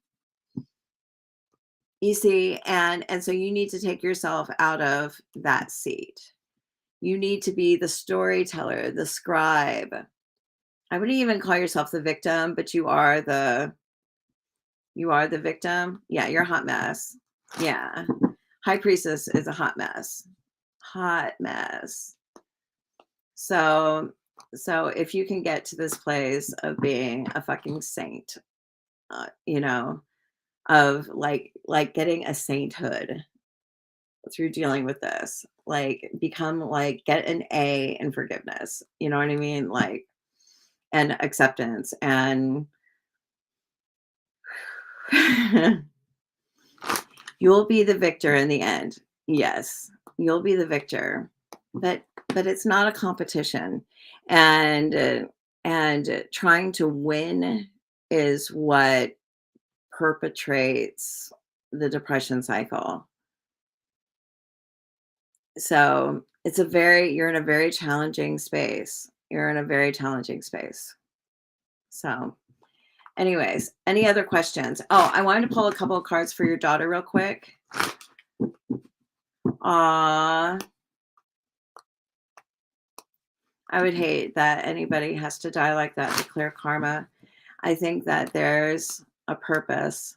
You see, and so you need to take yourself out of that seat. You need to be the storyteller, the scribe. I wouldn't even call yourself the victim, but you are the victim. Yeah, you're a hot mess. Yeah. High priestess is a hot mess. Hot mess. So so if you can get to this place of being a fucking saint, uh, you know, of like getting a sainthood through dealing with this, like become like get an A in forgiveness. You know what I mean? Like and acceptance and you'll be the victor in the end. Yes, you'll be the victor. But it's not a competition. And trying to win is what perpetrates the depression cycle. So, you're in a very challenging space. You're in a very challenging space. So, anyways, any other questions? Oh, I wanted to pull a couple of cards for your daughter real quick. Aw, I would hate that anybody has to die like that to clear karma. I think that there's a purpose.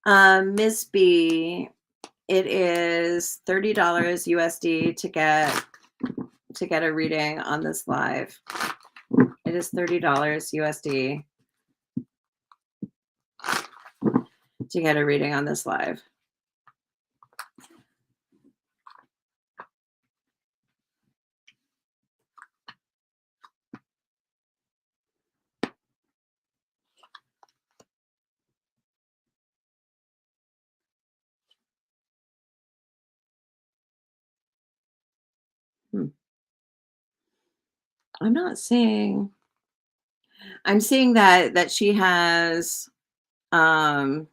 Ms. B, it is $30 USD to get a reading on this live. It is $30 USD to get a reading on this live. I'm not seeing. I'm seeing that she has um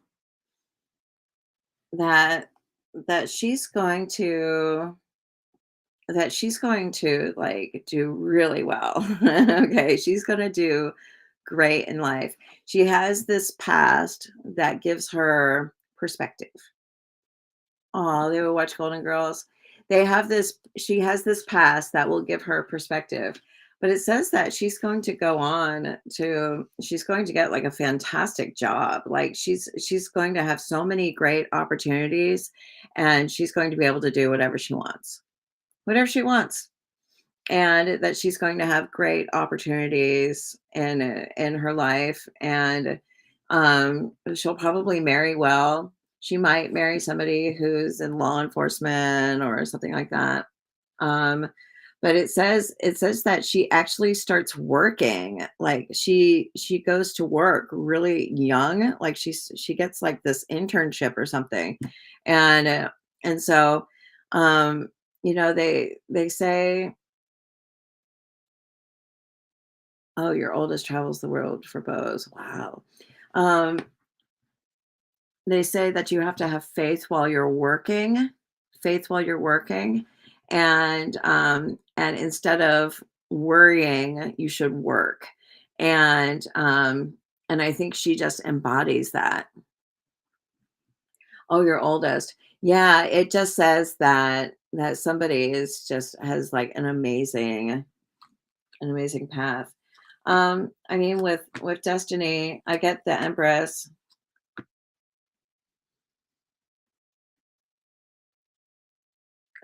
that that she's going to like do really well. Okay, she's going to do great in life. She has this past that gives her perspective. Oh, they would watch Golden Girls. They have this She has this past that will give her perspective. But it says that she's going to get like a fantastic job. Like she's going to have so many great opportunities, and she's going to be able to do whatever she wants. Whatever she wants. And that she's going to have great opportunities in her life, and she'll probably marry well. She might marry somebody who's in law enforcement or something like that. um but it says that she actually starts working, like she goes to work really young, like she gets like this internship or something. And uh, and so um they say, oh, your oldest travels the world for bows. Wow. Um, they say that you have to have faith while you're working, and instead of worrying, you should work. And I think she just embodies that. Oh, your oldest. Yeah, it just says that somebody is just has like an amazing path. I mean, with Destiny, I get the Empress.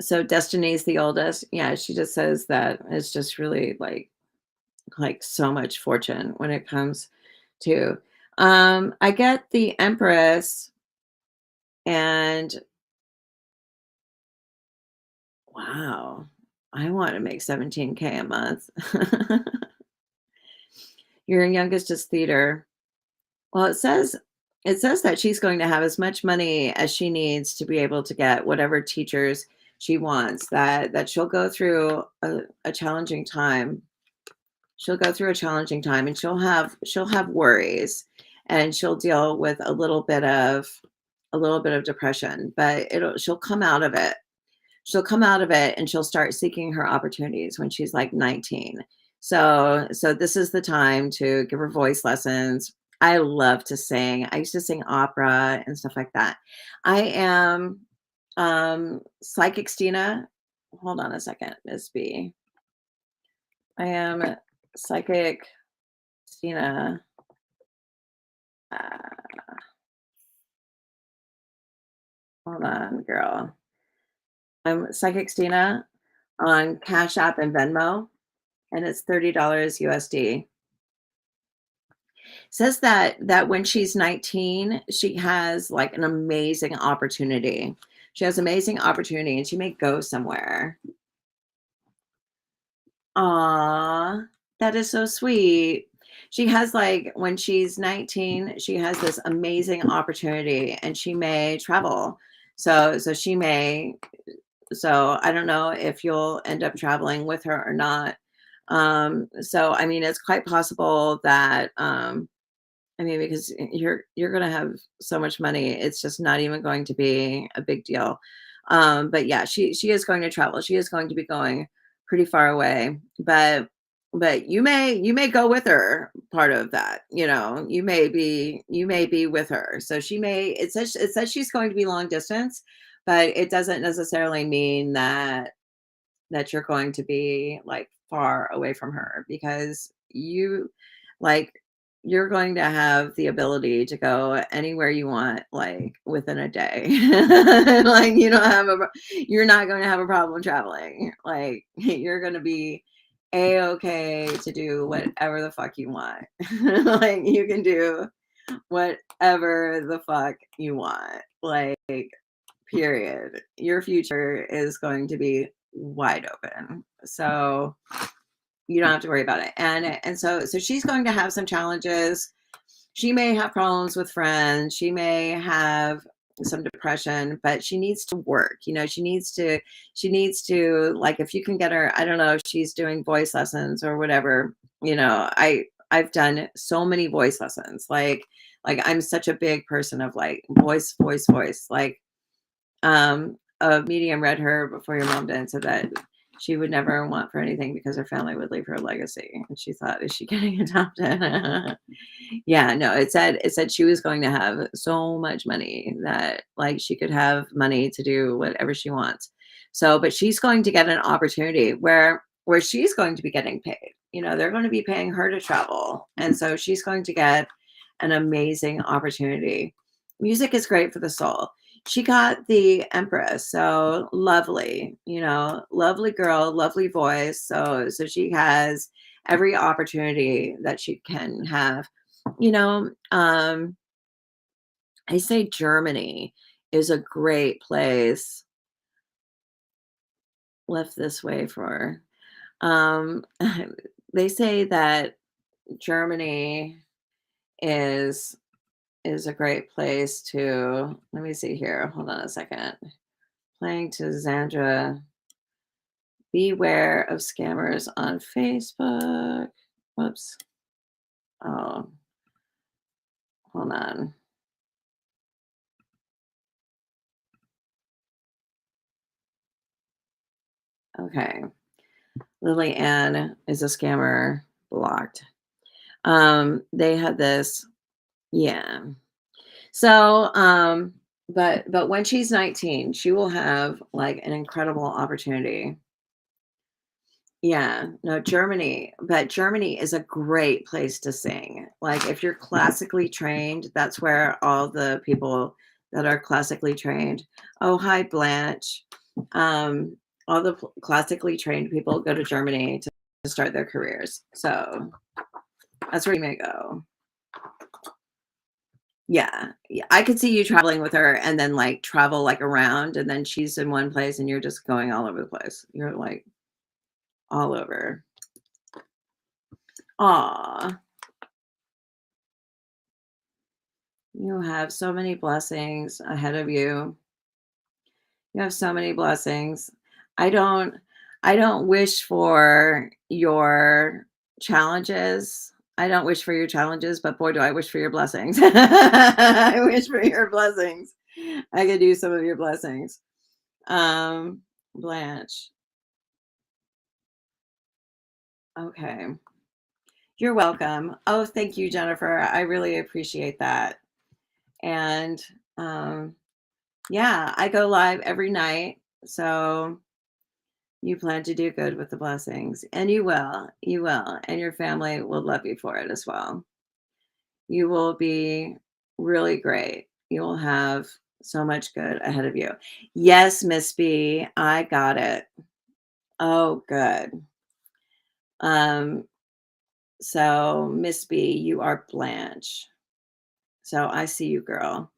So Destiny's the oldest. Yeah, she just says that it's just really like so much fortune when it comes to. I get the Empress, and wow, I want to make 17K a month. Your youngest is theater. Well, it says that she's going to have as much money as she needs to be able to get whatever teachers she wants. That she'll go through a challenging time. She'll go through a challenging time, and she'll have worries, and she'll deal with a little bit of depression, but it'll she'll come out of it. She'll come out of it, and she'll start seeking her opportunities when she's like 19. So this is the time to give her voice lessons. I love to sing. I used to sing opera and stuff like that. I am psychic Stina. Hold on a second, Miss B. I am psychic Stina. Uh, hold on, girl. I'm psychic Stina on Cash App and Venmo, and it's $30 USD. Says that when she's 19, she has like an amazing opportunity. She has amazing opportunity, and she may go somewhere. Aw, that is so sweet. She has like when she's 19, she has this amazing opportunity, and she may travel. So I don't know if you'll end up traveling with her or not. So I mean, it's quite possible that I mean, because you're gonna have so much money, it's just not even going to be a big deal. But yeah, she is going to travel. She is going to be going pretty far away, but you may go with her. Part of that, you may be with her. So it says she's going to be long distance, but it doesn't necessarily mean that you're going to be like far away from her, because like you're going to have the ability to go anywhere you want like within a day. Like you're not going to have a problem traveling. Like you're going to be a-okay to do whatever the fuck you want. Like you can do whatever the fuck you want. Like period. Your future is going to be wide open. So you don't have to worry about it. And so she's going to have some challenges. She may have problems with friends. She may have some depression, but she needs to work. She needs to like if you can get her, I don't know if she's doing voice lessons or whatever. I've done so many voice lessons. Like I'm such a big person of like voice, voice, voice. Like a medium read her before your mom did and said that she would never want for anything because her family would leave her a legacy. And she thought, is she getting adopted? Yeah, no, it said she was going to have so much money that like she could have money to do whatever she wants. So, but she's going to get an opportunity where she's going to be getting paid. They're going to be paying her to travel. And so she's going to get an amazing opportunity. Music is great for the soul. She got the Empress, so lovely, lovely girl, lovely voice. So she has every opportunity that she can have. You know, um, I say Germany is a great place. Left this way for they say that Germany is is a great place to let me see here. Hold on a second. Playing to Zandra. Beware of scammers on Facebook. Whoops. Oh, hold on. Okay. Lily Ann is a scammer blocked. They had this, yeah. So, but when she's 19, she will have like an incredible opportunity. Yeah, no, Germany, but Germany is a great place to sing. Like if you're classically trained, that's where all the people that are classically trained. Oh, hi, Blanche. Um, all the classically trained people go to Germany to start their careers. So that's where you may go. Yeah, yeah, I could see you traveling with her and then, like, travel, like, around, and then she's in one place and you're just going all over the place. You're, like, all over. Aw, you have so many blessings ahead of you. You have so many blessings. I don't I don't wish for your challenges. I don't wish for your challenges, but boy, do I wish for your blessings. I wish for your blessings. I could use some of your blessings. Um, Blanche. Okay. You're welcome. Oh, thank you, Jennifer. I really appreciate that. And um, yeah, I go live every night. So you plan to do good with the blessings, and you will. You will. And your family will love you for it as well. You will be really great. You will have so much good ahead of you. Yes, Miss B, I got it. Oh, good. Um, so Miss B, you are Blanche. So I see you, girl.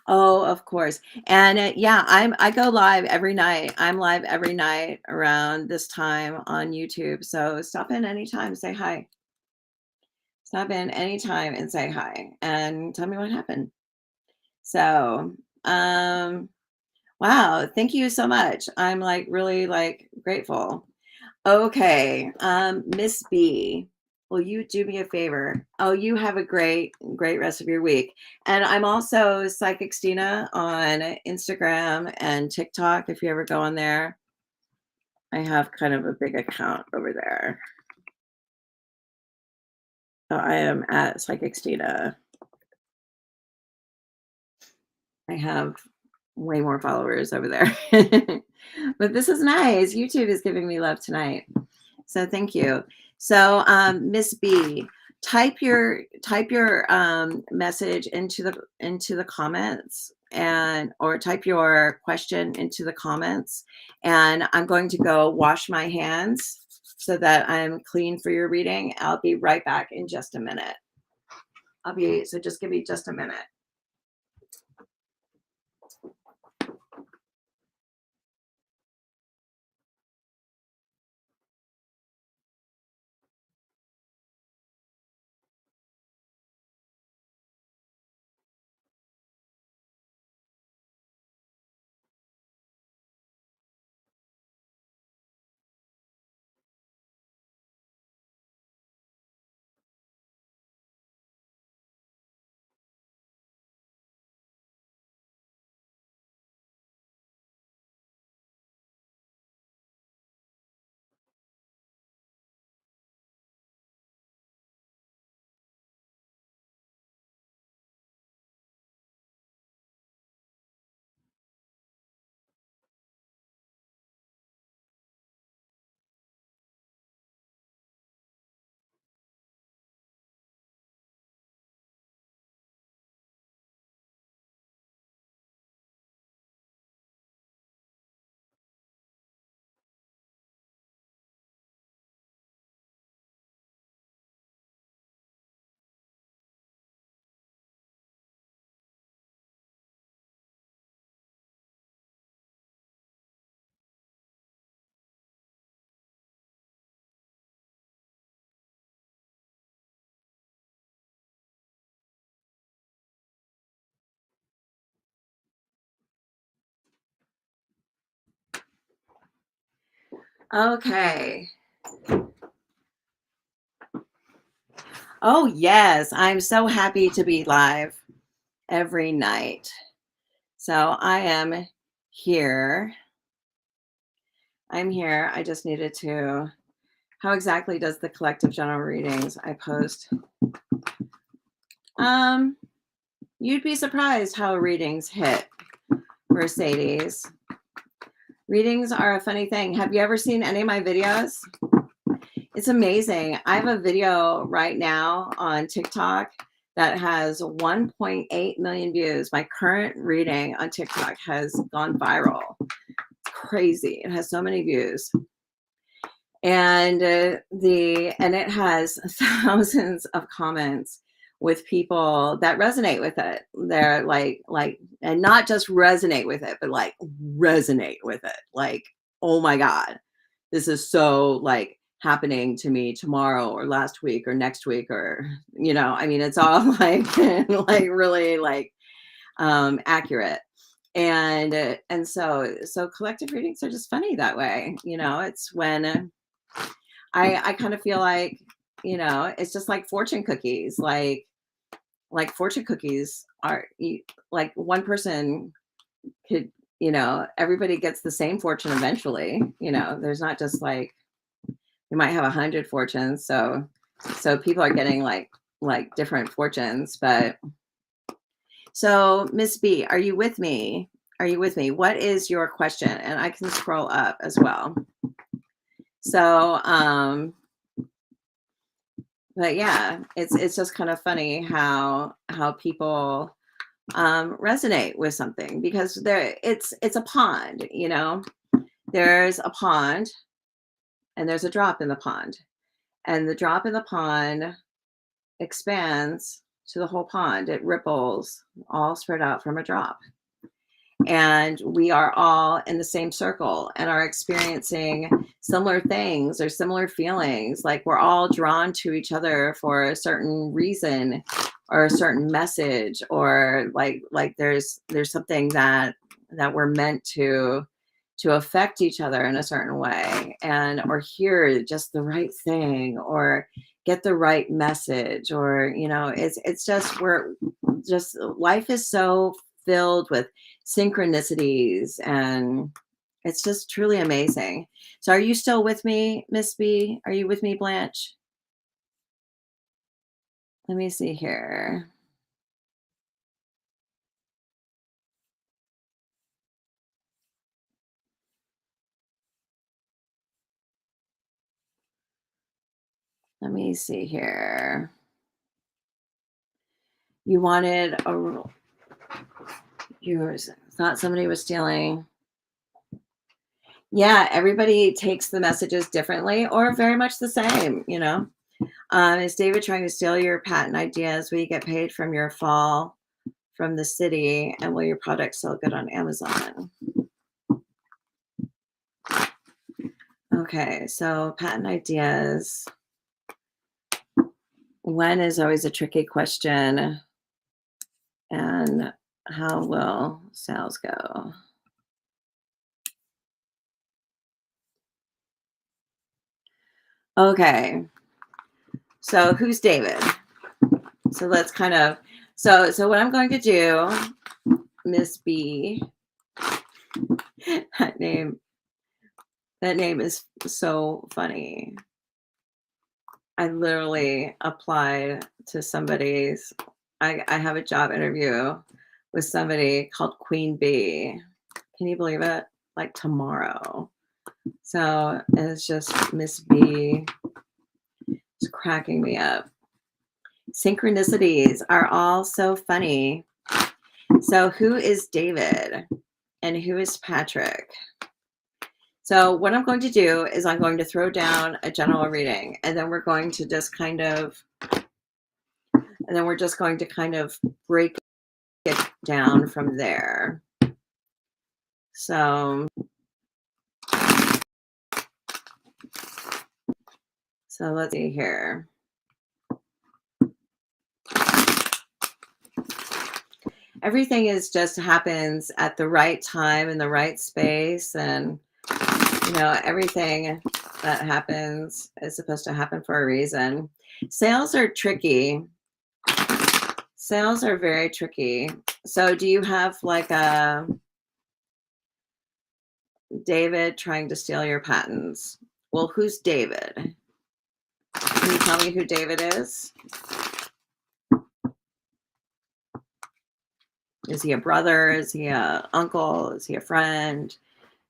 Oh, of course. And yeah, I go live every night. I'm live every night around this time on YouTube. So stop in anytime, say hi. Stop in anytime and say hi and tell me what happened. So, wow, thank you so much. I'm like really like grateful. Okay, Miss B, will you do me a favor? Oh, you have a great, great rest of your week. And I'm also Psychic Stina on Instagram and TikTok. If you ever go on there, I have kind of a big account over there. So I am at Psychic Stina. I have way more followers over there. But this is nice. YouTube is giving me love tonight. So thank you. So Miss B, type your message into the comments and or type your question into the comments, and I'm going to go wash my hands so that I'm clean for your reading. I'll be right back in just a minute. So just give me just a minute. Okay. Oh, yes. I'm so happy to be live every night. So I am here. I'm here. I just needed to. How exactly does the collective general readings I post? Um, you'd be surprised how readings hit, Mercedes. Readings are a funny thing. Have you ever seen any of my videos? It's amazing. I have a video right now on TikTok that has 1.8 million views. My current reading on TikTok has gone viral. It's crazy. It has so many views. And it has thousands of comments with people that resonate with it. They're like and not just resonate with it, but like resonate with it. Like, oh my God, this is so like happening to me tomorrow or last week or next week or I mean it's all like like really like accurate. And so collective readings are just funny that way. It's when I kind of feel like, it's just like fortune cookies. Like fortune cookies are like one person could, everybody gets the same fortune eventually. There's not just like you might have 100 fortunes. So people are getting like different fortunes. But so Miss B, are you with me? Are you with me? What is your question? And I can scroll up as well. So but yeah, it's just kind of funny how people resonate with something because it's a pond. There's a pond and there's a drop in the pond, and the drop in the pond expands to the whole pond. It ripples all spread out from a drop, and we are all in the same circle and are experiencing similar things or similar feelings. Like we're all drawn to each other for a certain reason or a certain message, or like there's something that we're meant to affect each other in a certain way, and or hear just the right thing or get the right message, or it's just we're just life is so filled with synchronicities, and it's just truly amazing. So are you still with me, Miss B? Are you with me, Blanche? Let me see here. Let me see here. You wanted a you thought somebody was stealing. Yeah, everybody takes the messages differently or very much the same. Is David trying to steal your patent ideas? Will you get paid from your fall from the city? And will your product sell good on Amazon? Okay, so patent ideas. When is always a tricky question. And how will sales go? Okay, so who's David? So let's kind of so what I'm going to do, Miss B, that name is so funny. I literally applied to somebody's. I have a job interview with somebody called Queen Bee. Can you believe it? Like tomorrow. So it's just Miss B. It's cracking me up. Synchronicities are all so funny. So who is David and who is Patrick? So what I'm going to do is I'm going to throw down a general reading, and then we're going to just kind of break it down from there. So let's see here. Everything is just happens at the right time in the right space, and Everything that happens is supposed to happen for a reason. Sales are tricky. Sales are very tricky. So do you have like a David trying to steal your patents? Well, who's David? Can you tell me who David is? Is he a brother? Is he a uncle? Is he a friend?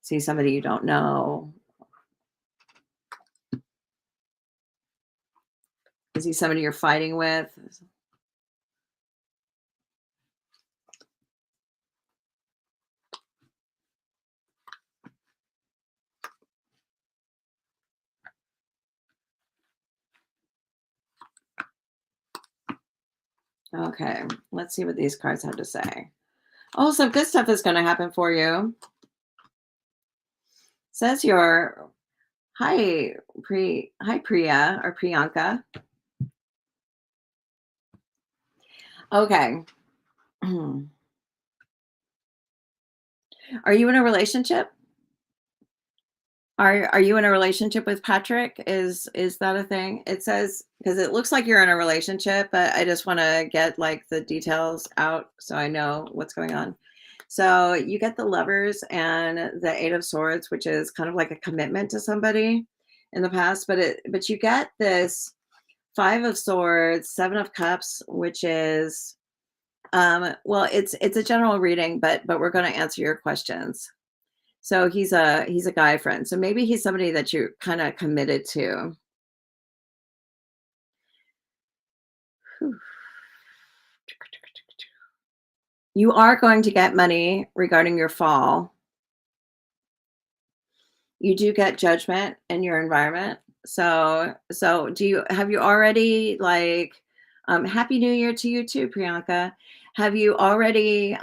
Is he somebody you don't know? Is he somebody you're fighting with? Okay, let's see what these cards have to say. Oh, some good stuff is going to happen for you. Says your hi Priya or Priyanka. Okay. Are you in a relationship? Are you in a relationship with Patrick? Is that a thing? It says because it looks like you're in a relationship, but I just want to get like the details out so I know what's going on. So you get the lovers and the eight of swords, which is kind of like a commitment to somebody in the past, but you get this five of swords, seven of cups, which is well, it's a general reading, but we're going to answer your questions. So he's a guy friend. So maybe he's somebody that you're kind of committed to. Whew. You are going to get money regarding your fall. You do get judgment in your environment. So have you already like happy new year to you too, Priyanka. Have you already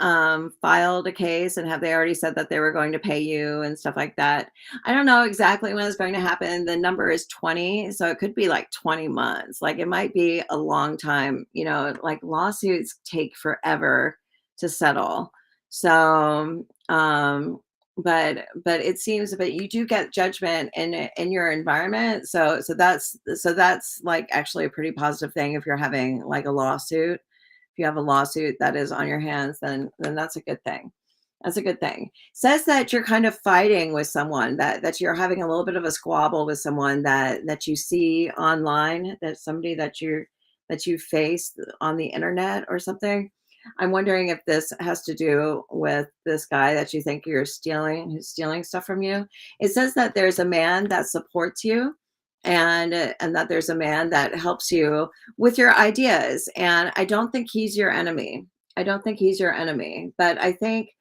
filed a case and have they already said that they were going to pay you and stuff like that? I don't know exactly when it's going to happen. The number is 20, so it could be like 20 months. Like it might be a long time, like lawsuits take forever to settle. So but it seems but you do get judgment in your environment, so that's like actually a pretty positive thing. If you're having like a lawsuit, if you have a lawsuit that is on your hands, then that's a good thing. That's a good thing. Says that you're kind of fighting with someone, that you're having a little bit of a squabble with someone that you see online, that somebody that you face on the internet or something. I'm wondering if this has to do with this guy that you think who's stealing stuff from you. It says that there's a man that supports you and that there's a man that helps you with your ideas. And I don't think he's your enemy. I don't think he's your enemy, but I think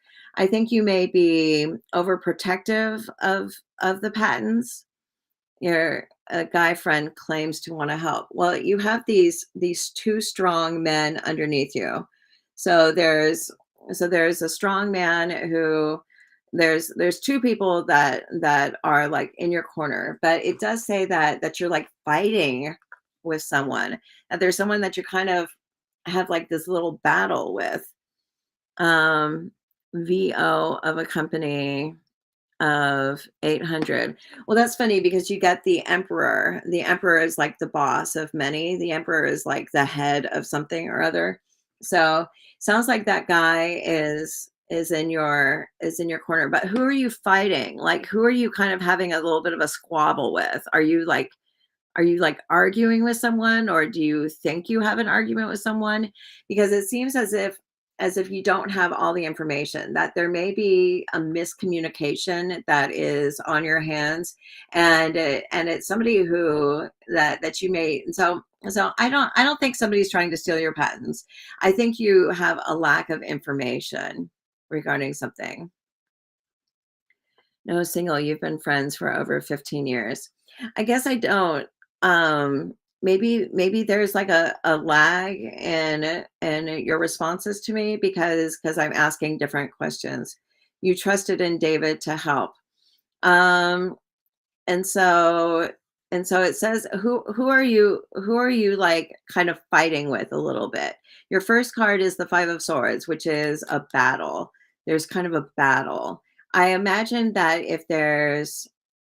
you may be overprotective of the patents. Your a guy friend claims to want to help. Well, you have these two strong men underneath you. So there's a strong man who there's two people that are like in your corner, but it does say that you're like fighting with someone. That there's someone that you kind of have like this little battle with. Um VO of a company of 800. Well, that's funny because you get the emperor. The emperor is like the boss of many. The emperor is like the head of something or other. So sounds like that guy is in your corner. But who are you fighting? Like who are you kind of having a little bit of a squabble with? Are you like arguing with someone, or do you think you have an argument with someone? Because it seems as if you don't have all the information, that there may be a miscommunication that is on your hands, and it's somebody who that you may. So I don't think somebody's trying to steal your patents. I think you have a lack of information regarding something. No, single. You've been friends for over 15 years. I guess I don't. Maybe there's like a lag in your responses to me because I'm asking different questions. You trusted in David to help. Um, and so and so it says who are you like kind of fighting with a little bit. Your first card is the five of swords, which is a battle. There's kind of a battle. I imagine that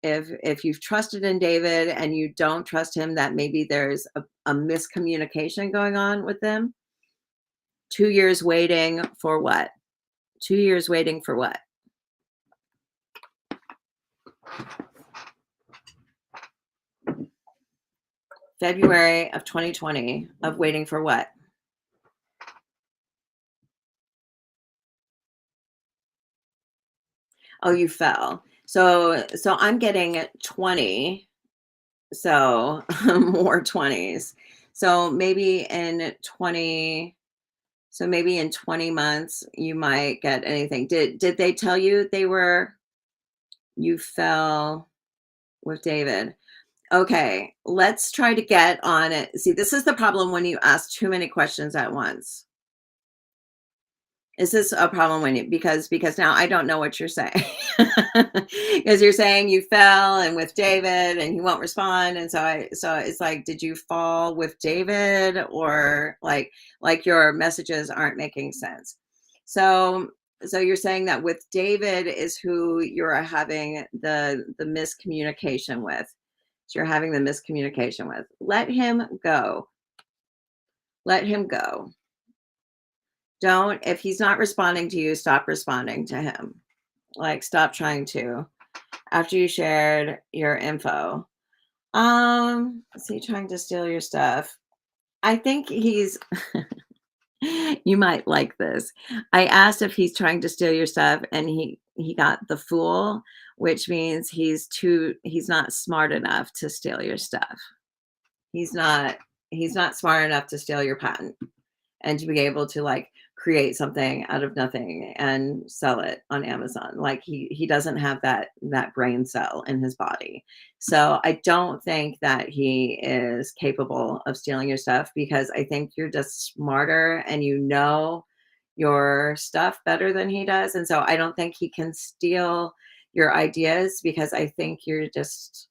if you've trusted in David and you don't trust him, that maybe there's a miscommunication going on with them. 2 years waiting for what? 2 years waiting for what? February of 2020 of waiting for what? Oh, you fell. So I'm getting 20, so more 20s. So maybe in 20 so maybe in 20 months you might get anything. Did they tell you you fell with David? Okay, let's try to get on it. See, this is the problem when you ask too many questions at once. Is this a problem when you because now I don't know what you're saying. Because you're saying you fell and with David and he won't respond. And so it's like, did you fall with David or like your messages aren't making sense. So so you're saying that with David is who you're having the miscommunication with. So you're having the miscommunication with. Let him go. Let him go. Don't if he's not responding to you, stop responding to him. Like, stop trying to. After you shared your info. Is he trying to steal your stuff? I think he's you might like this. I asked if he's trying to steal your stuff and he got the fool, which means he's not smart enough to steal your stuff. He's not he's not smart enough to steal your patent. And to be able to like create something out of nothing and sell it on Amazon. Like he doesn't have that brain cell in his body. So I don't think that he is capable of stealing your stuff because I think you're just smarter and you know your stuff better than he does. And so I don't think he can steal your ideas because I think you're just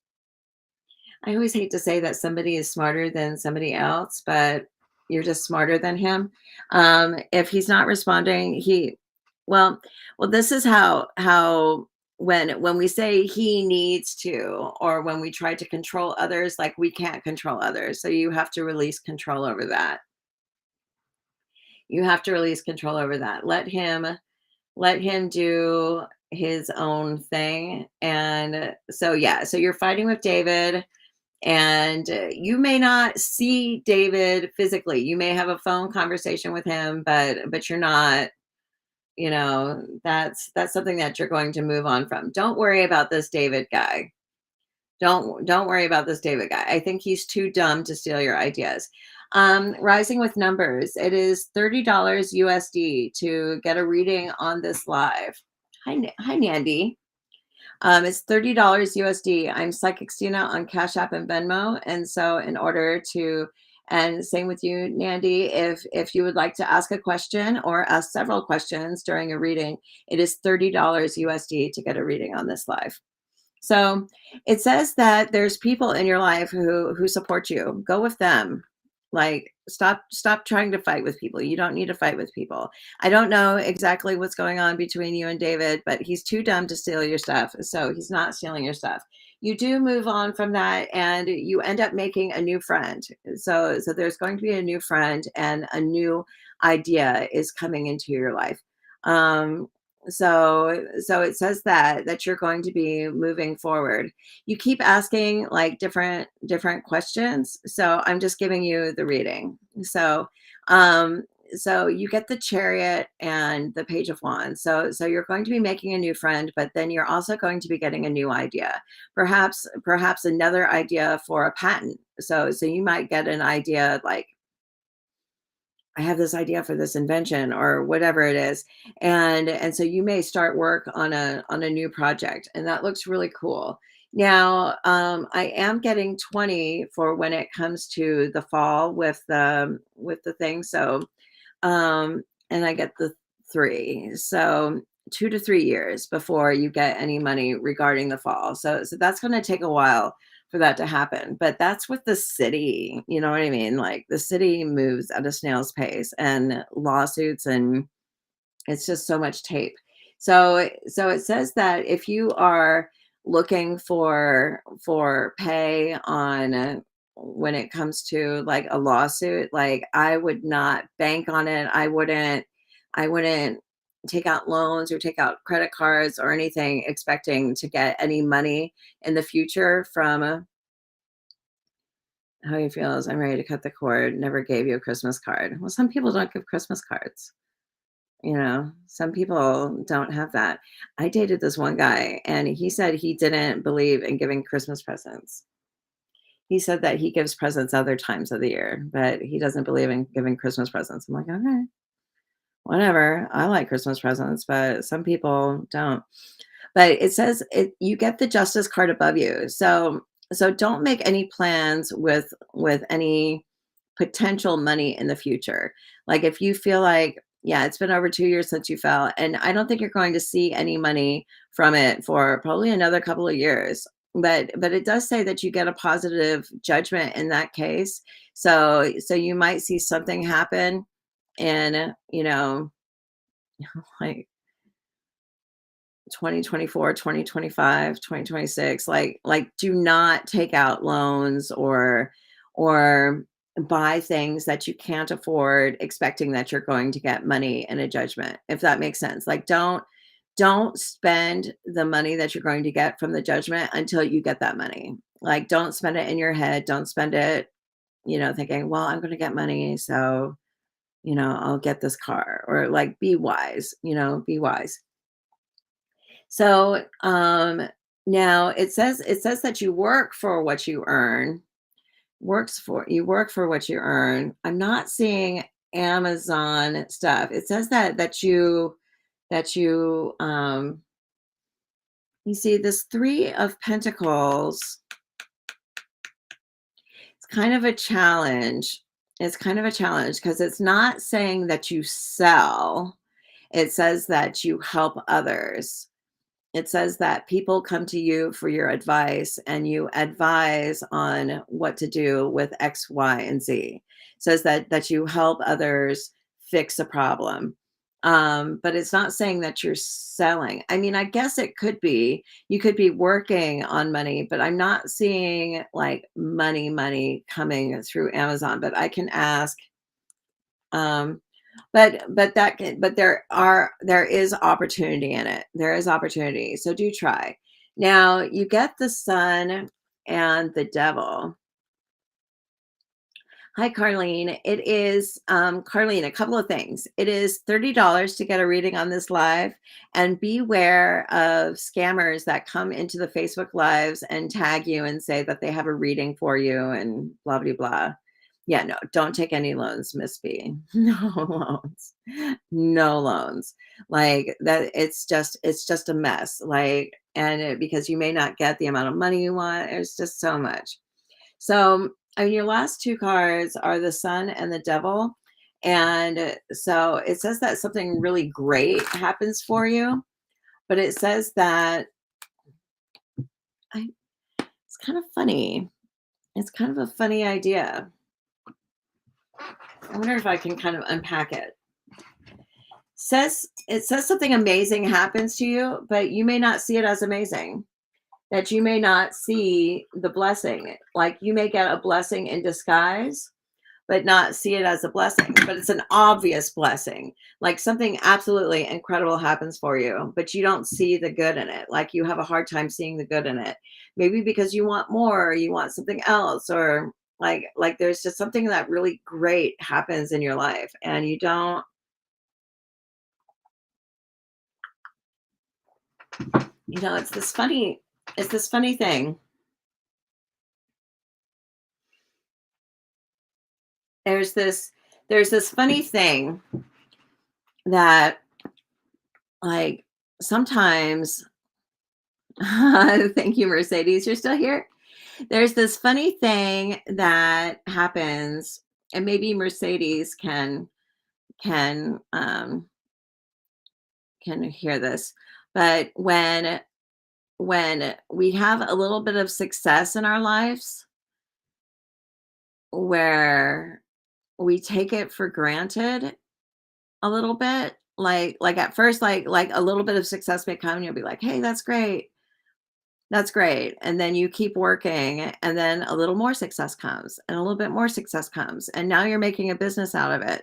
I always hate to say that somebody is smarter than somebody else, but you're just smarter than him. If he's not responding, well, well, this is how when we say he needs to, or when we try to control others, like we can't control others, so you have to release control over that. You have to release control over that. Let him do his own thing. And so yeah, so you're fighting with David and you may not see David physically. You may have a phone conversation with him, but you're not, that's something that you're going to move on from. Don't worry about this David guy. Don't worry about this David guy. I think he's too dumb to steal your ideas. Rising with numbers. It is $30 USD to get a reading on this live. Hi, Nandy. It's $30 USD. I'm Psychic Stina on Cash App and Venmo. And so in order to, and same with you, Nandy, if you would like to ask a question or ask several questions during a reading, it is $30 USD to get a reading on this live. So it says that there's people in your life who support you. Go with them. Like stop trying to fight with people. You don't need to fight with people. I don't know exactly what's going on between you and David, but he's too dumb to steal your stuff. So he's not stealing your stuff. You do move on from that and you end up making a new friend. So there's going to be a new friend and a new idea is coming into your life. So it says that you're going to be moving forward. You keep asking like different questions, so I'm just giving you the reading. So you get the Chariot and the Page of Wands. So you're going to be making a new friend, but then you're also going to be getting a new idea, perhaps another idea for a patent. So you might get an idea like, I have this idea for this invention or whatever it is. And so you may start work on a new project and that looks really cool. Now, I am getting 20 for when it comes to the fall with the thing. So, and I get the 3. So 2 to 3 years before you get any money regarding the fall. So that's going to take a while for that to happen. But that's with the city, you know what I mean? Like the city moves at a snail's pace and lawsuits and it's just so much tape. So it says that if you are looking for pay on when it comes to like a lawsuit, like I would not bank on it. I wouldn't take out loans or take out credit cards or anything expecting to get any money in the future from how he feels. I'm ready to cut the cord. Never gave you a Christmas card. Well, some people don't give Christmas cards. Some people don't have that. I dated this one guy, and he said he didn't believe in giving Christmas presents. He said that he gives presents other times of the year, but he doesn't believe in giving Christmas presents. I'm like, okay, whatever. I like Christmas presents, but some people don't. But it says you get the justice card above you. So don't make any plans with any potential money in the future. Like if you feel like, yeah, it's been over 2 years since you fell, and I don't think you're going to see any money from it for probably another couple of years. But it does say that you get a positive judgment in that case. So you might see something happen in, like 2024, 2025, 2026. Like do not take out loans or buy things that you can't afford expecting that you're going to get money in a judgment, if that makes sense. Like don't spend the money that you're going to get from the judgment until you get that money. Like don't spend it in your head, don't spend it, thinking, well, I'm going to get money, so I'll get this car. Or like be wise, be wise. So, now it says that you work for what you earn. You work for what you earn. I'm not seeing Amazon stuff. It says that you see this 3 of Pentacles. It's kind of a challenge. It's kind of a challenge because it's not saying that you sell. It says that you help others. It says that people come to you for your advice and you advise on what to do with X, Y, and Z. It says that you help others fix a problem. But it's not saying that you're selling. I mean, I guess it could be. You could be working on money, but I'm not seeing like money coming through Amazon. But I can ask. Um, but there is opportunity in it. There is opportunity. So do try. Now you get the sun and the devil. Hi, Carlene. It is Carlene, a couple of things. It is $30 to get a reading on this live, and beware of scammers that come into the Facebook lives and tag you and say that they have a reading for you and blah blah blah. Yeah, no, don't take any loans, Miss B. No loans. No loans. Like that it's just a mess. Because you may not get the amount of money you want. There's just so much. So, I mean, your last 2 cards are the Sun and the Devil. And so it says that something really great happens for you, but it says that I it's kind of funny. It's kind of a funny idea. I wonder if I can kind of unpack it. It says something amazing happens to you, but you may not see it as amazing. That you may not see the blessing. Like you may get a blessing in disguise, but not see it as a blessing. But it's an obvious blessing. Like something absolutely incredible happens for you, but you don't see the good in it. Like you have a hard time seeing the good in it. Maybe because you want more, or you want something else, or like there's just something that really great happens in your life and you don't, it's this funny thing. There's this funny thing that like sometimes thank you, Mercedes, you're still here. There's this funny thing that happens, and maybe Mercedes can can hear this, but when we have a little bit of success in our lives where we take it for granted a little bit, like at first, like a little bit of success may come and you'll be like, hey, that's great. That's great, and then you keep working, and then a little more success comes, and a little bit more success comes, and now you're making a business out of it,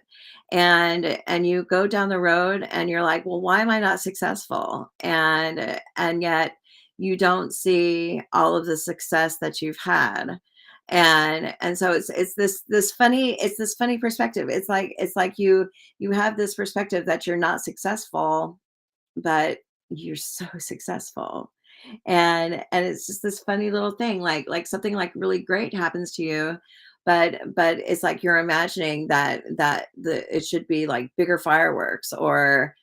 and you go down the road, and you're like, "Well, why am I not successful?" And yet you don't see all of the success that you've had, and so it's this funny perspective. It's like you have this perspective that you're not successful, but you're so successful, and it's just this funny little thing, like something like really great happens to you, but it's like you're imagining that the it should be like bigger fireworks or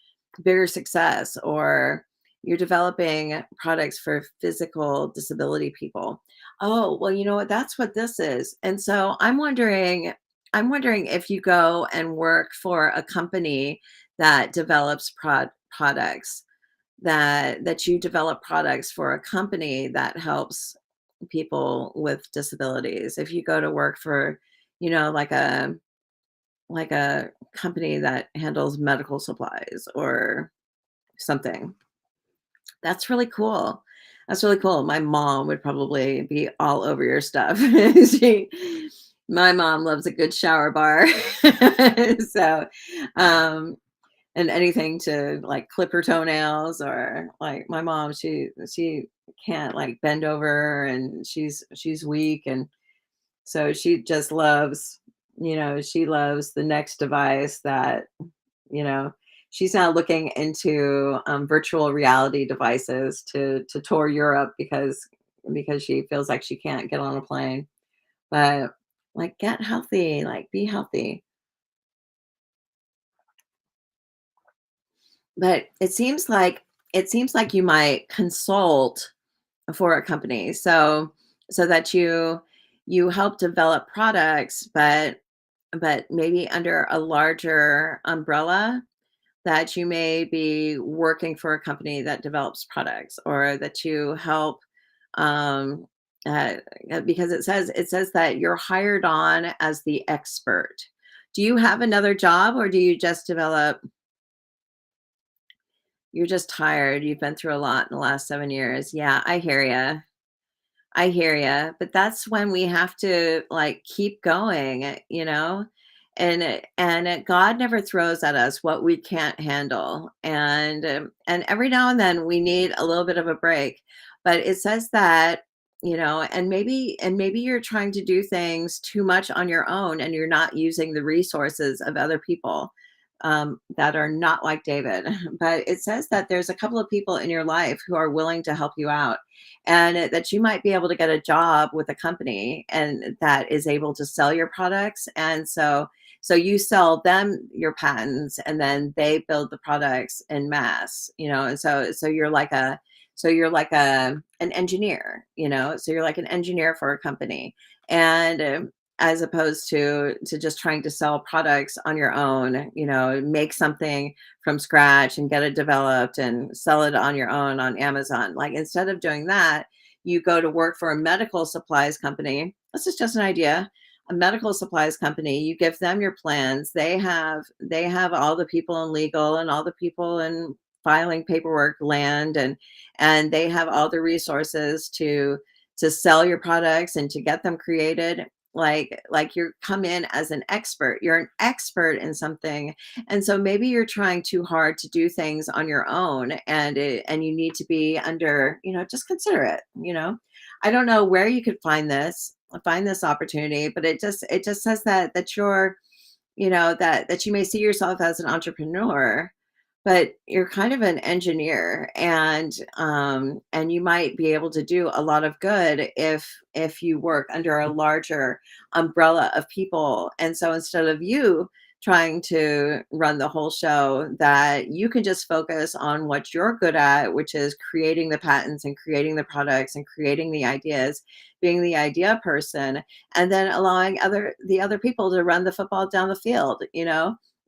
bigger success, or you're developing products for physical disability people. Oh, well, you know what, that's what this is. And so I'm wondering if you go and work for a company that develops products, that you develop products for a company that helps people with disabilities. If you go to work for, like a company that handles medical supplies or something, that's really cool. That's really cool. My mom would probably be all over your stuff. she My mom loves a good shower bar. so um and anything to like clip her toenails, or like my mom, she can't like bend over, and she's weak, and so she just loves, she loves the next device that, you know she's now looking into virtual reality devices to tour Europe, because she feels like she can't get on a plane. But like, get healthy, like be healthy. But it seems like you might consult for a company, so that you help develop products, but maybe under a larger umbrella, that you may be working for a company that develops products, or that you help, um uh, because it says that you're hired on as the expert. Do you have another job, or do you just develop? You're just tired. You've been through a lot in the last 7 years. Yeah, I hear you. I hear you, but that's when we have to, like, keep going, God never throws at us what we can't handle, and every now and then we need a little bit of a break, but it says that, and maybe you're trying to do things too much on your own, and you're not using the resources of other people, that are not like David, but it says that there's a couple of people in your life who are willing to help you out, and that you might be able to get a job with a company and that is able to sell your products. And so you sell them your patents, and then they build the products in mass, and so you're like an engineer, so you're like an engineer for a company. And as opposed to just trying to sell products on your own, make something from scratch and get it developed and sell it on your own on Amazon. Like, instead of doing that, you go to work for a medical supplies company. This is just an idea. A medical supplies company, you give them your plans. They have all the people in legal and all the people in filing paperwork land, and they have all the resources to sell your products and to get them created. Like you come in as an expert. You're an expert in something, and so maybe you're trying too hard to do things on your own, and you need to be under, just consider it. I don't know where you could find this opportunity, but it just says that you're, that you may see yourself as an entrepreneur, but you're kind of an engineer, and you might be able to do a lot of good if you work under a larger umbrella of people. And so instead of you trying to run the whole show, that you can just focus on what you're good at, which is creating the patents and creating the products and creating the ideas, being the idea person, and then allowing the other people to run the football down the field.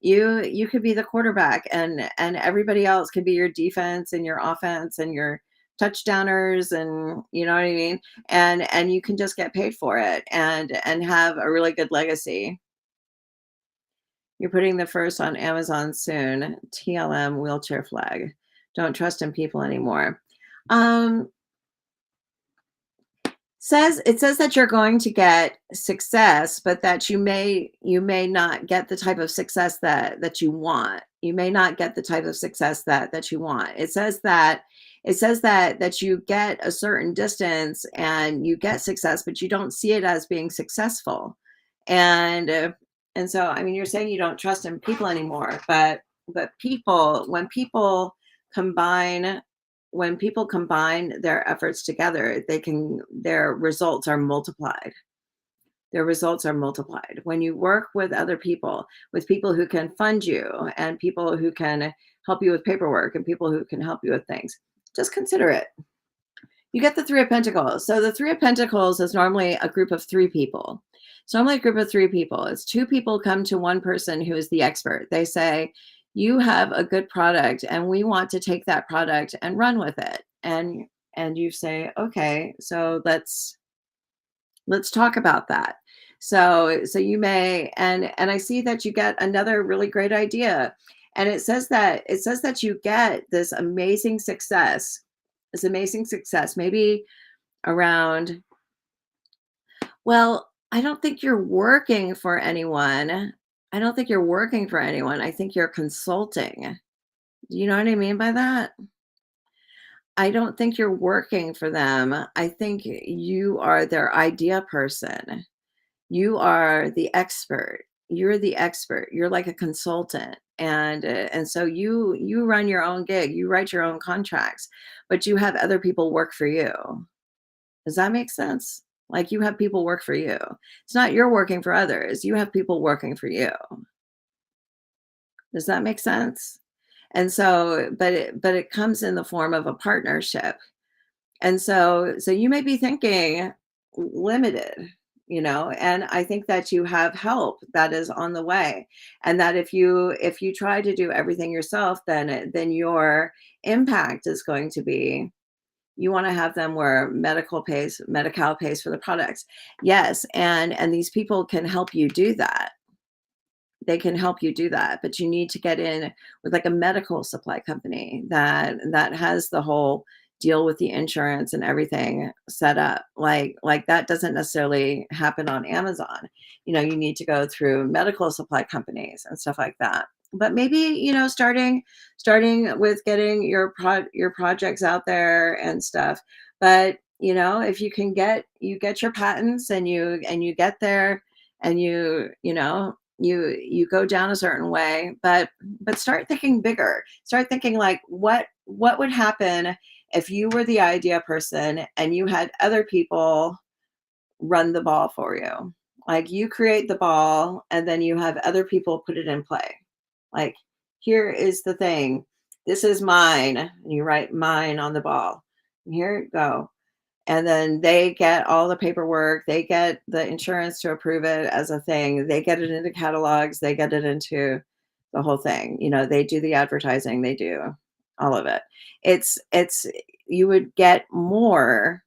You could be the quarterback, and everybody else could be your defense and your offense and your touchdowners, and you know what I mean? And you can just get paid for it, and have a really good legacy. You're putting the first on Amazon soon. TLM wheelchair flag. Don't trust in people anymore. Um, It says that you're going to get success, but that you may not get the type of success that you want. You may not get the type of success that you want. It says that you get a certain distance and you get success, but you don't see it as being successful. And and so I mean, you're saying you don't trust in people anymore, but people when people combine their efforts together, their results are multiplied. Their results are multiplied. When you work with people who can fund you and people who can help you with paperwork and people who can help you with things, just consider it. You get the 3 of Pentacles. So the 3 of Pentacles is normally a group of 3 people. It's normally a group of 3 people. It's 2 people come to one person who is the expert. They say, "You have a good product and we want to take that product and run with it." And you say, "Okay, so let's talk about that." So you may and I see that you get another really great idea. And it says that you get this amazing success, maybe around, well, I don't think you're working for anyone. I don't think you're working for anyone. I think you're consulting. Do you know what I mean by that? I don't think you're working for them. I think you are their idea person. You are the expert. You're the expert. You're like a consultant. And so you run your own gig. You write your own contracts, but you have other people work for you. Does that make sense? Like, you have people work for you. It's not you're working for others. You have people working for you. Does that make sense? And so, but it comes in the form of a partnership. And so you may be thinking limited, and I think that you have help that is on the way. And that if you try to do everything yourself, then your impact is going to be, you want to have them where Medi-Cal pays for the products. Yes, and these people can help you do that. They can help you do that, but you need to get in with like a medical supply company that has the whole deal with the insurance and everything set up. Like that doesn't necessarily happen on Amazon. You need to go through medical supply companies and stuff like that. But maybe, starting with getting your projects out there and stuff. But if you get your patents and you get there and you go down a certain way, but start thinking bigger. Start thinking like, what would happen if you were the idea person and you had other people run the ball for you. Like, you create the ball and then you have other people put it in play. Like, here is the thing, this is mine, and you write mine on the ball, and here it go. And then they get all the paperwork, they get the insurance to approve it as a thing, they get it into catalogs, they get it into the whole thing. They do the advertising, they do all of it. It's you would get more.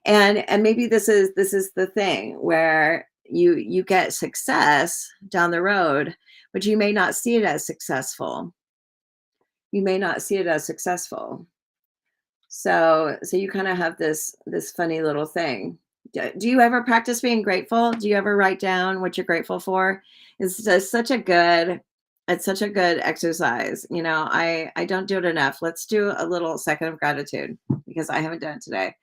And maybe this is the thing where you get success down the road, but you may not see it as successful. You may not see it as successful. So you kind of have this funny little thing. Do you ever practice being grateful? Do you ever write down what you're grateful for? It's just such a good exercise. I don't do it enough. Let's do a little second of gratitude because I haven't done it today.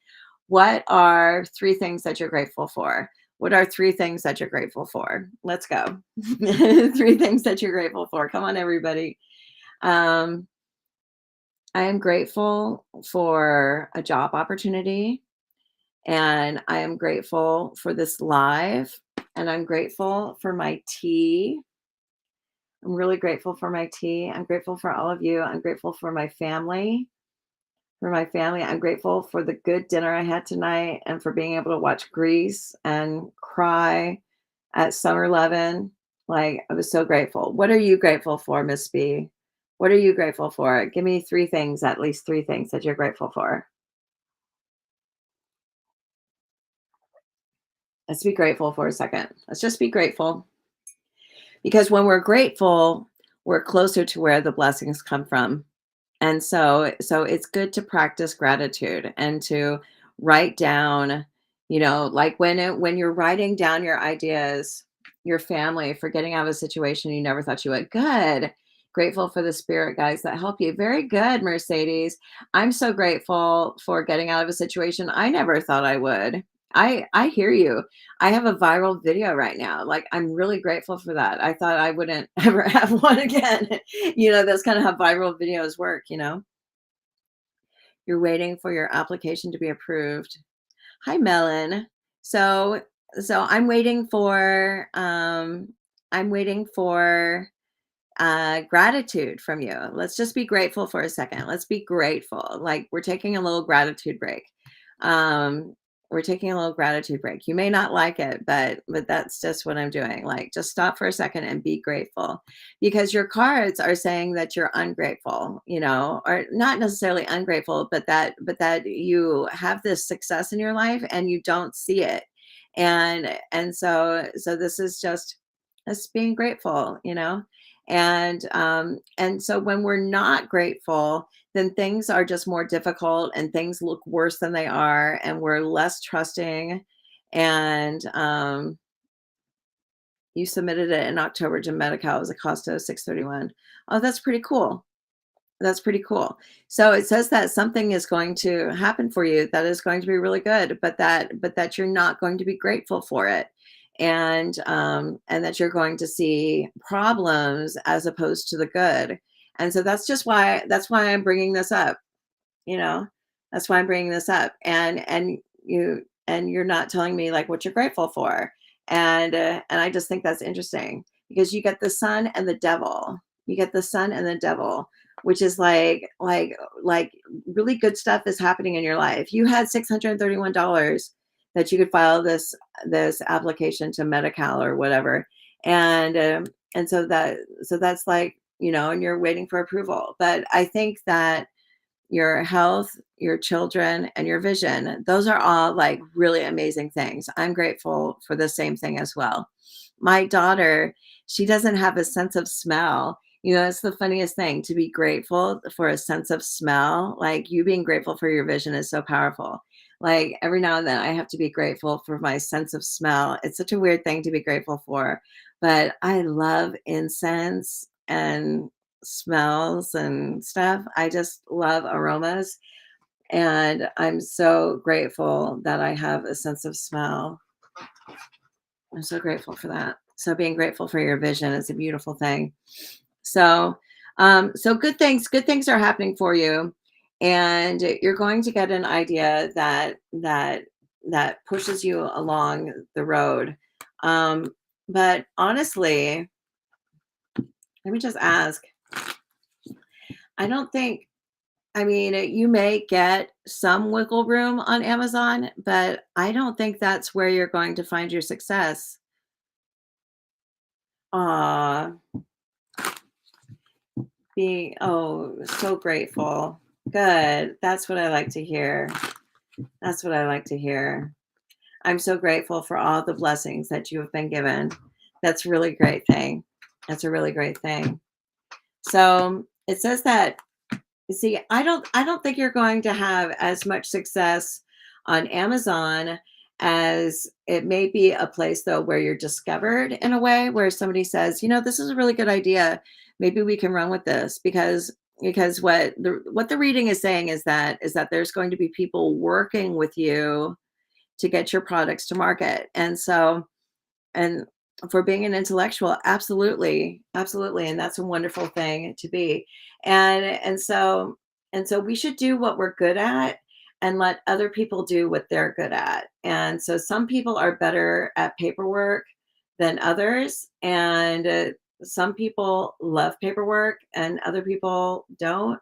What are 3 things that you're grateful for? What are 3 things that you're grateful for? Let's go. 3 things that you're grateful for. Come on, everybody. Um, I am grateful for a job opportunity, and I am grateful for this live, and I'm grateful for my tea. I'm really grateful for my tea. I'm grateful for all of you. I'm grateful for my family. I'm grateful for the good dinner I had tonight and for being able to watch Grease and cry at Summer Lovin'. Like, I was so grateful. What are you grateful for, Miss B? What are you grateful for? Give me 3 things, at least 3 things that you're grateful for. Let's be grateful for a second. Let's just be grateful. Because when we're grateful, we're closer to where the blessings come from. And so it's good to practice gratitude and to write down Like when you're writing down your ideas, your family for getting out of a situation you never thought you would. Good. Grateful for the spirit guides that help you. Very good, Mercedes. I'm so grateful for getting out of a situation I never thought I would. I hear you. I have a viral video right now. Like I'm really grateful for that. I thought I wouldn't ever have one again. That's kind of how viral videos work. You're waiting for your application to be approved. Hi, Melon. So so I'm waiting for gratitude from you. Let's just be grateful for a second. Let's be grateful. Like we're taking a little gratitude break. Um, we're taking a little gratitude break. You may not like it, but that's just what I'm doing. Like just stop for a second and be grateful because your cards are saying that you're ungrateful, or not necessarily ungrateful, but that you have this success in your life and you don't see it. And so this is just us being grateful. And so when we're not grateful, then things are just more difficult and things look worse than they are, and we're less trusting. And you submitted it in October to Medi-Cal as a cost of 631. Oh, that's pretty cool. That's pretty cool. So it says that something is going to happen for you that is going to be really good, but that you're not going to be grateful for it. And that you're going to see problems as opposed to the good. And so that's why I'm bringing this up, you know. That's why I'm bringing this up. And you're not telling me like what you're grateful for. And I just think that's interesting because you get the sun and the devil. You get the sun and the devil, which is like really good stuff is happening in your life. You had $631 that you could file this application to Medi-Cal or whatever. And that's like, and you're waiting for approval. But I think that your health, your children, and your vision, those are all like really amazing things. I'm grateful for the same thing as well. My daughter, she doesn't have a sense of smell. It's the funniest thing to be grateful for a sense of smell. Like you being grateful for your vision is so powerful. Like every now and then, I have to be grateful for my sense of smell. It's such a weird thing to be grateful for, but I love incense and smells and stuff. I just love aromas. And I'm so grateful that I have a sense of smell. I'm so grateful for that. So being grateful for your vision is a beautiful thing. So good things are happening for you. And you're going to get an idea that pushes you along the road. But honestly, let me just ask. I don't think I mean, you may get some wiggle room on Amazon, but I don't think that's where you're going to find your success. Aw, so grateful. Good. That's what I like to hear. That's what I like to hear. I'm so grateful for all the blessings that you have been given. That's a really great thing. That's a really great thing. So it says that. See, I don't think you're going to have as much success on Amazon as it may be a place though where you're discovered in a way where somebody says, this is a really good idea. Maybe we can run with this because what the reading is saying is that there's going to be people working with you to get your products to market. And for being an intellectual, absolutely, absolutely, and that's a wonderful thing to be. And so we should do what we're good at and let other people do what they're good at. And so some people are better at paperwork than others, and some people love paperwork and other people don't.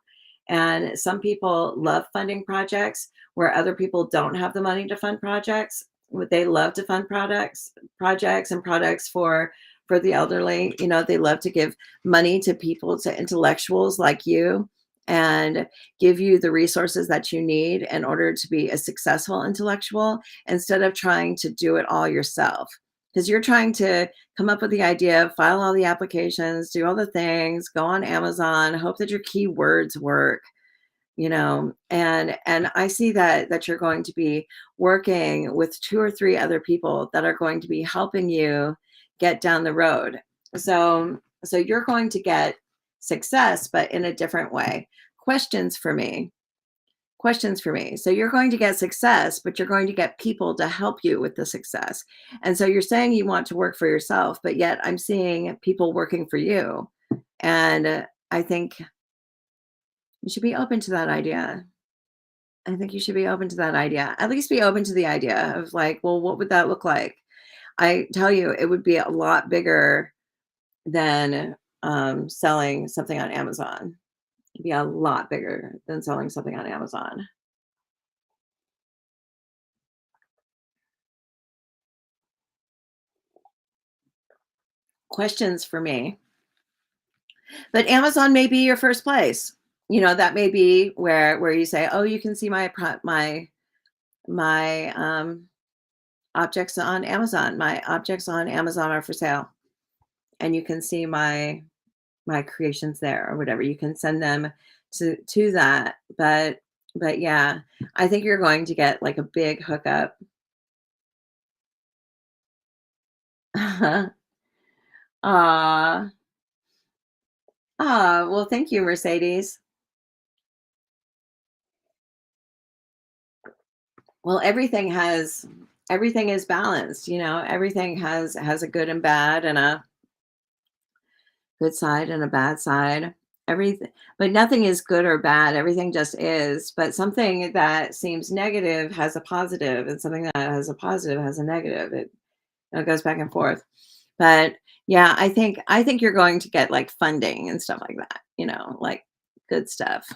And some people love funding projects where other people don't have the money to fund projects. They love to fund projects and products for the elderly. They love to give money to people, to intellectuals like you, and give you the resources that you need in order to be a successful intellectual instead of trying to do it all yourself. Because you're trying to come up with the idea, file all the applications, do all the things, go on Amazon, hope that your keywords work. and I see that you're going to be working with 2 or 3 other people that are going to be helping you get down the road. So you're going to get success, but in a different way. Questions for me. Questions for me. So you're going to get success, but you're going to get people to help you with the success. And so you're saying you want to work for yourself, but yet I'm seeing people working for you. And I think you should be open to that idea. I think you should be open to that idea. At least be open to the idea of like, well, what would that look like? I tell you, it would be a lot bigger than selling something on Amazon. It'd be a lot bigger than selling something on Amazon. Questions for me. But Amazon may be your first place. That may be where you say, "Oh, you can see my objects on Amazon. My objects on Amazon are for sale, and you can see my creations there," or whatever. You can send them to that. But yeah, I think you're going to get like a big hookup. Aw. Well, thank you, Mercedes. Well, everything is balanced, everything has a good and bad and a good side and a bad side. Everything, but nothing is good or bad. Everything just is. But something that seems negative has a positive, and something that has a positive has a negative. It goes back and forth. But yeah, I think you're going to get like funding and stuff like that, like good stuff.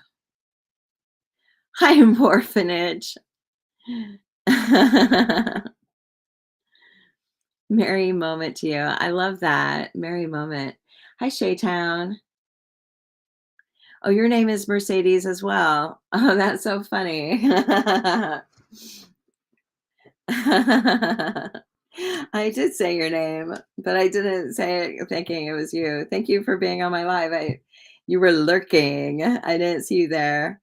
Hi, orphanage. Merry moment to you. I love that. Merry moment. Hi, Shaytown. Oh, your name is Mercedes as well. Oh, that's so funny. I did say your name, but I didn't say it thinking it was you. Thank you for being on my live. You were lurking. I didn't see you there.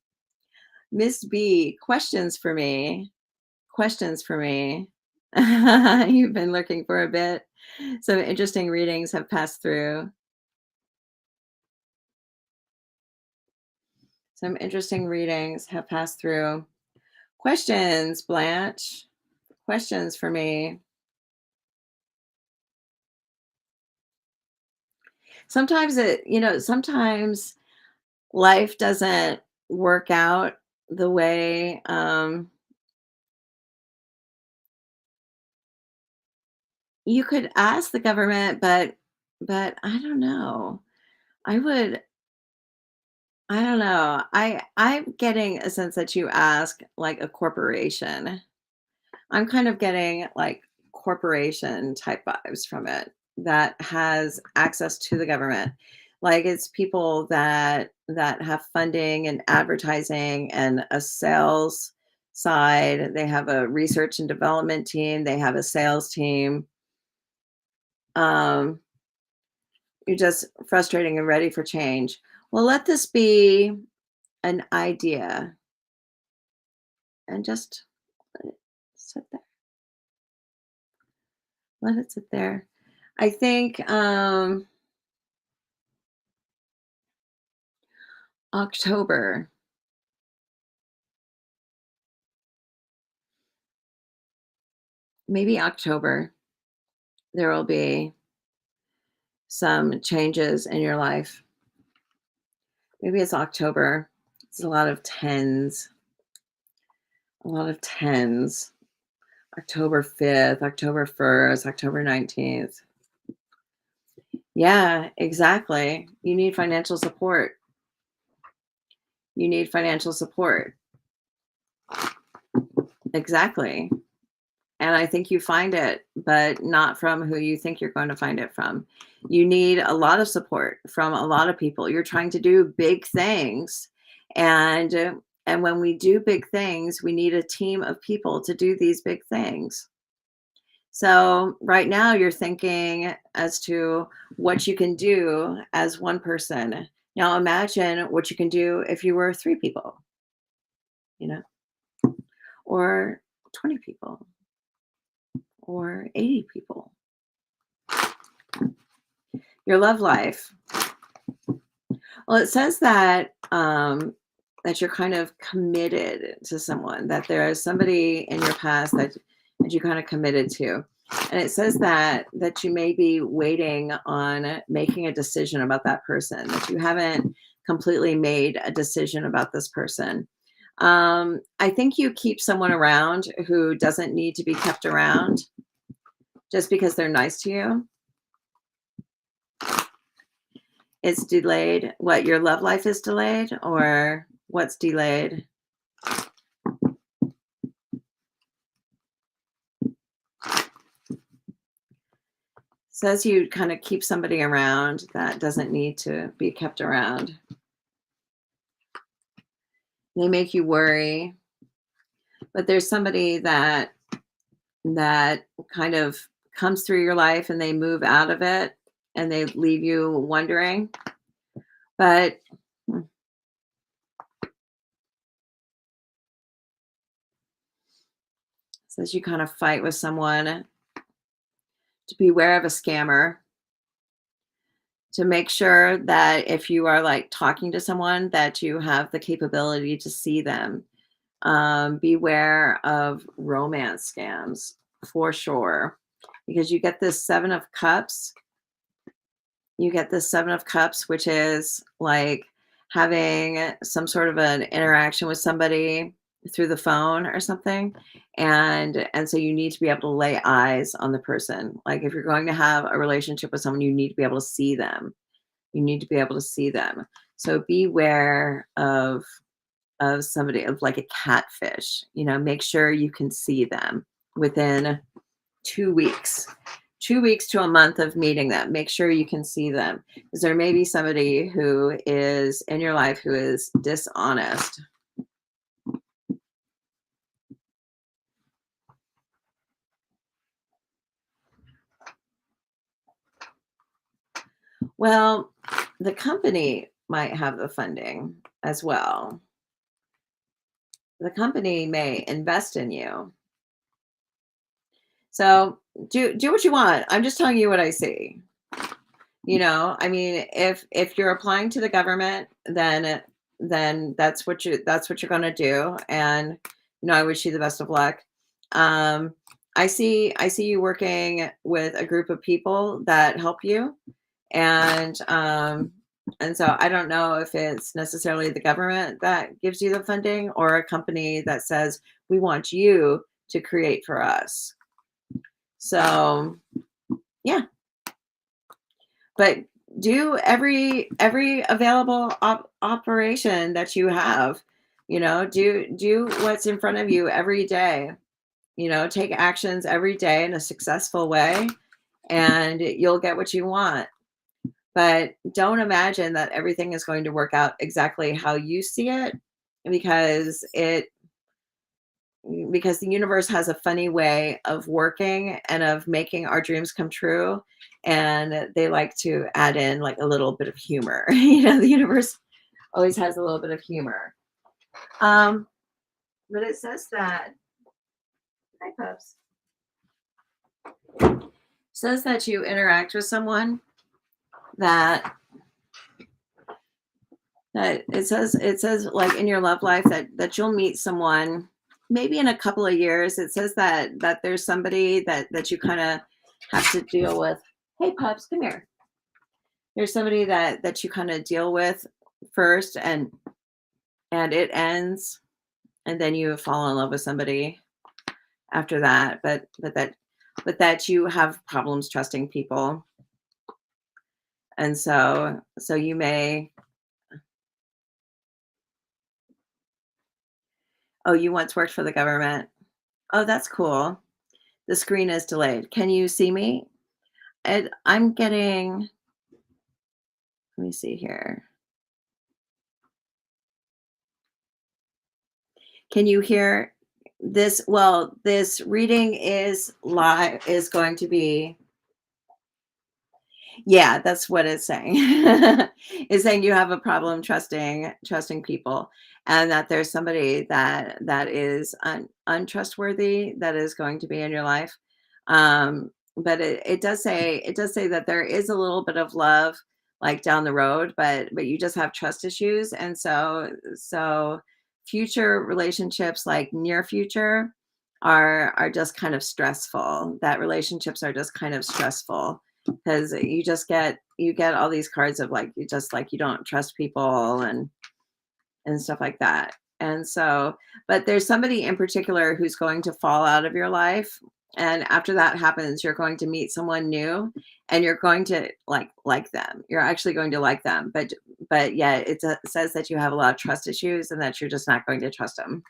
Miss B, questions for me. Questions for me. You've been lurking for a bit. Some interesting readings have passed through. Some interesting readings have passed through. Questions, Blanche. Questions for me. Sometimes life doesn't work out the way you could ask the government, but I don't know. I would I don't know. I'm getting a sense that you ask like a corporation. I'm kind of getting like corporation type vibes from it that has access to the government. Like it's people that have funding and advertising and a sales side. They have a research and development team. They have a sales team. Um, you're just frustrating and ready for change. Well, let this be an idea and just let it sit there. Let it sit there. I think October, maybe October, there will be some changes in your life. Maybe it's October. It's a lot of tens, a lot of tens. October 5th, October 1st, October 19th. Yeah, exactly. You need financial support. You need financial support. Exactly. And I think you find it, but not from who you think you're going to find it from. You need a lot of support from a lot of people. You're trying to do big things. And when we do big things, we need a team of people to do these big things. So right now you're thinking as to what you can do as one person. Now imagine what you can do if you were 3 people. you know, or 20 people or 80 people. Your love life. Well, it says that that you're kind of committed to someone, that there is somebody in your past that you kind of committed to. And it says that you may be waiting on making a decision about that person, that you haven't completely made a decision about this person. I think you keep someone around who doesn't need to be kept around just because they're nice to you. It's delayed. What, your love life is delayed or what's delayed? Says you kind of keep somebody around that doesn't need to be kept around. They make you worry, but there's somebody that kind of comes through your life and they move out of it and they leave you wondering. But hmm, says you kind of fight with someone to beware of a scammer, to make sure that if you are like talking to someone that you have the capability to see them. Beware of romance scams for sure, because you get this seven of cups. You get this seven of cups, which is like having some sort of an interaction with somebody through the phone or something, and so you need to be able to lay eyes on the person. Like if you're going to have a relationship with someone, you need to be able to see them. You need to be able to see them. So beware of somebody, of like a catfish. Make sure you can see them within 2 weeks. 2 weeks to a month of meeting them. Make sure you can see them, because there may be somebody who is in your life who is dishonest. Well, the company might have the funding as well. The company may invest in you. So do what you want. I'm just telling you what I see. I mean, if you're applying to the government, then that's what you're going to do, and I wish you the best of luck. um I see you working with a group of people that help you, and so I don't know if it's necessarily the government that gives you the funding or a company that says we want you to create for us. So yeah, but do every available operation that you have. Do what's in front of you every day. Take actions every day in a successful way, and you'll get what you want. But don't imagine that everything is going to work out exactly how you see it, because the universe has a funny way of working and of making our dreams come true, and they like to add in like a little bit of humor. The universe always has a little bit of humor. um but it says that, hi pups, says that you interact with someone that it says like in your love life that you'll meet someone maybe in a couple of years. It says that there's somebody that you kind of have to deal with. Hey pups, come here. There's somebody that you kind of deal with first, and it ends, and then you fall in love with somebody after that. But that you have problems trusting people, and so you may. Oh, you once worked for the government. Oh, that's cool. The screen is delayed. Can you see me? I'm getting, let me see here. Can you hear this? Well, this reading is live, is going to be, Yeah, that's what it's saying. It's saying you have a problem trusting people, and that there's somebody that is untrustworthy that is going to be in your life. But it does say that there is a little bit of love like down the road, but you just have trust issues, and so future relationships, like near future, are just kind of stressful. That relationships are just kind of stressful because you get all these cards of like you just like you don't trust people and stuff like that. And so, but there's somebody in particular who's going to fall out of your life. And after that happens, you're going to meet someone new and you're going to like them. You're actually going to like them. But yeah, it says that you have a lot of trust issues and that you're just not going to trust them.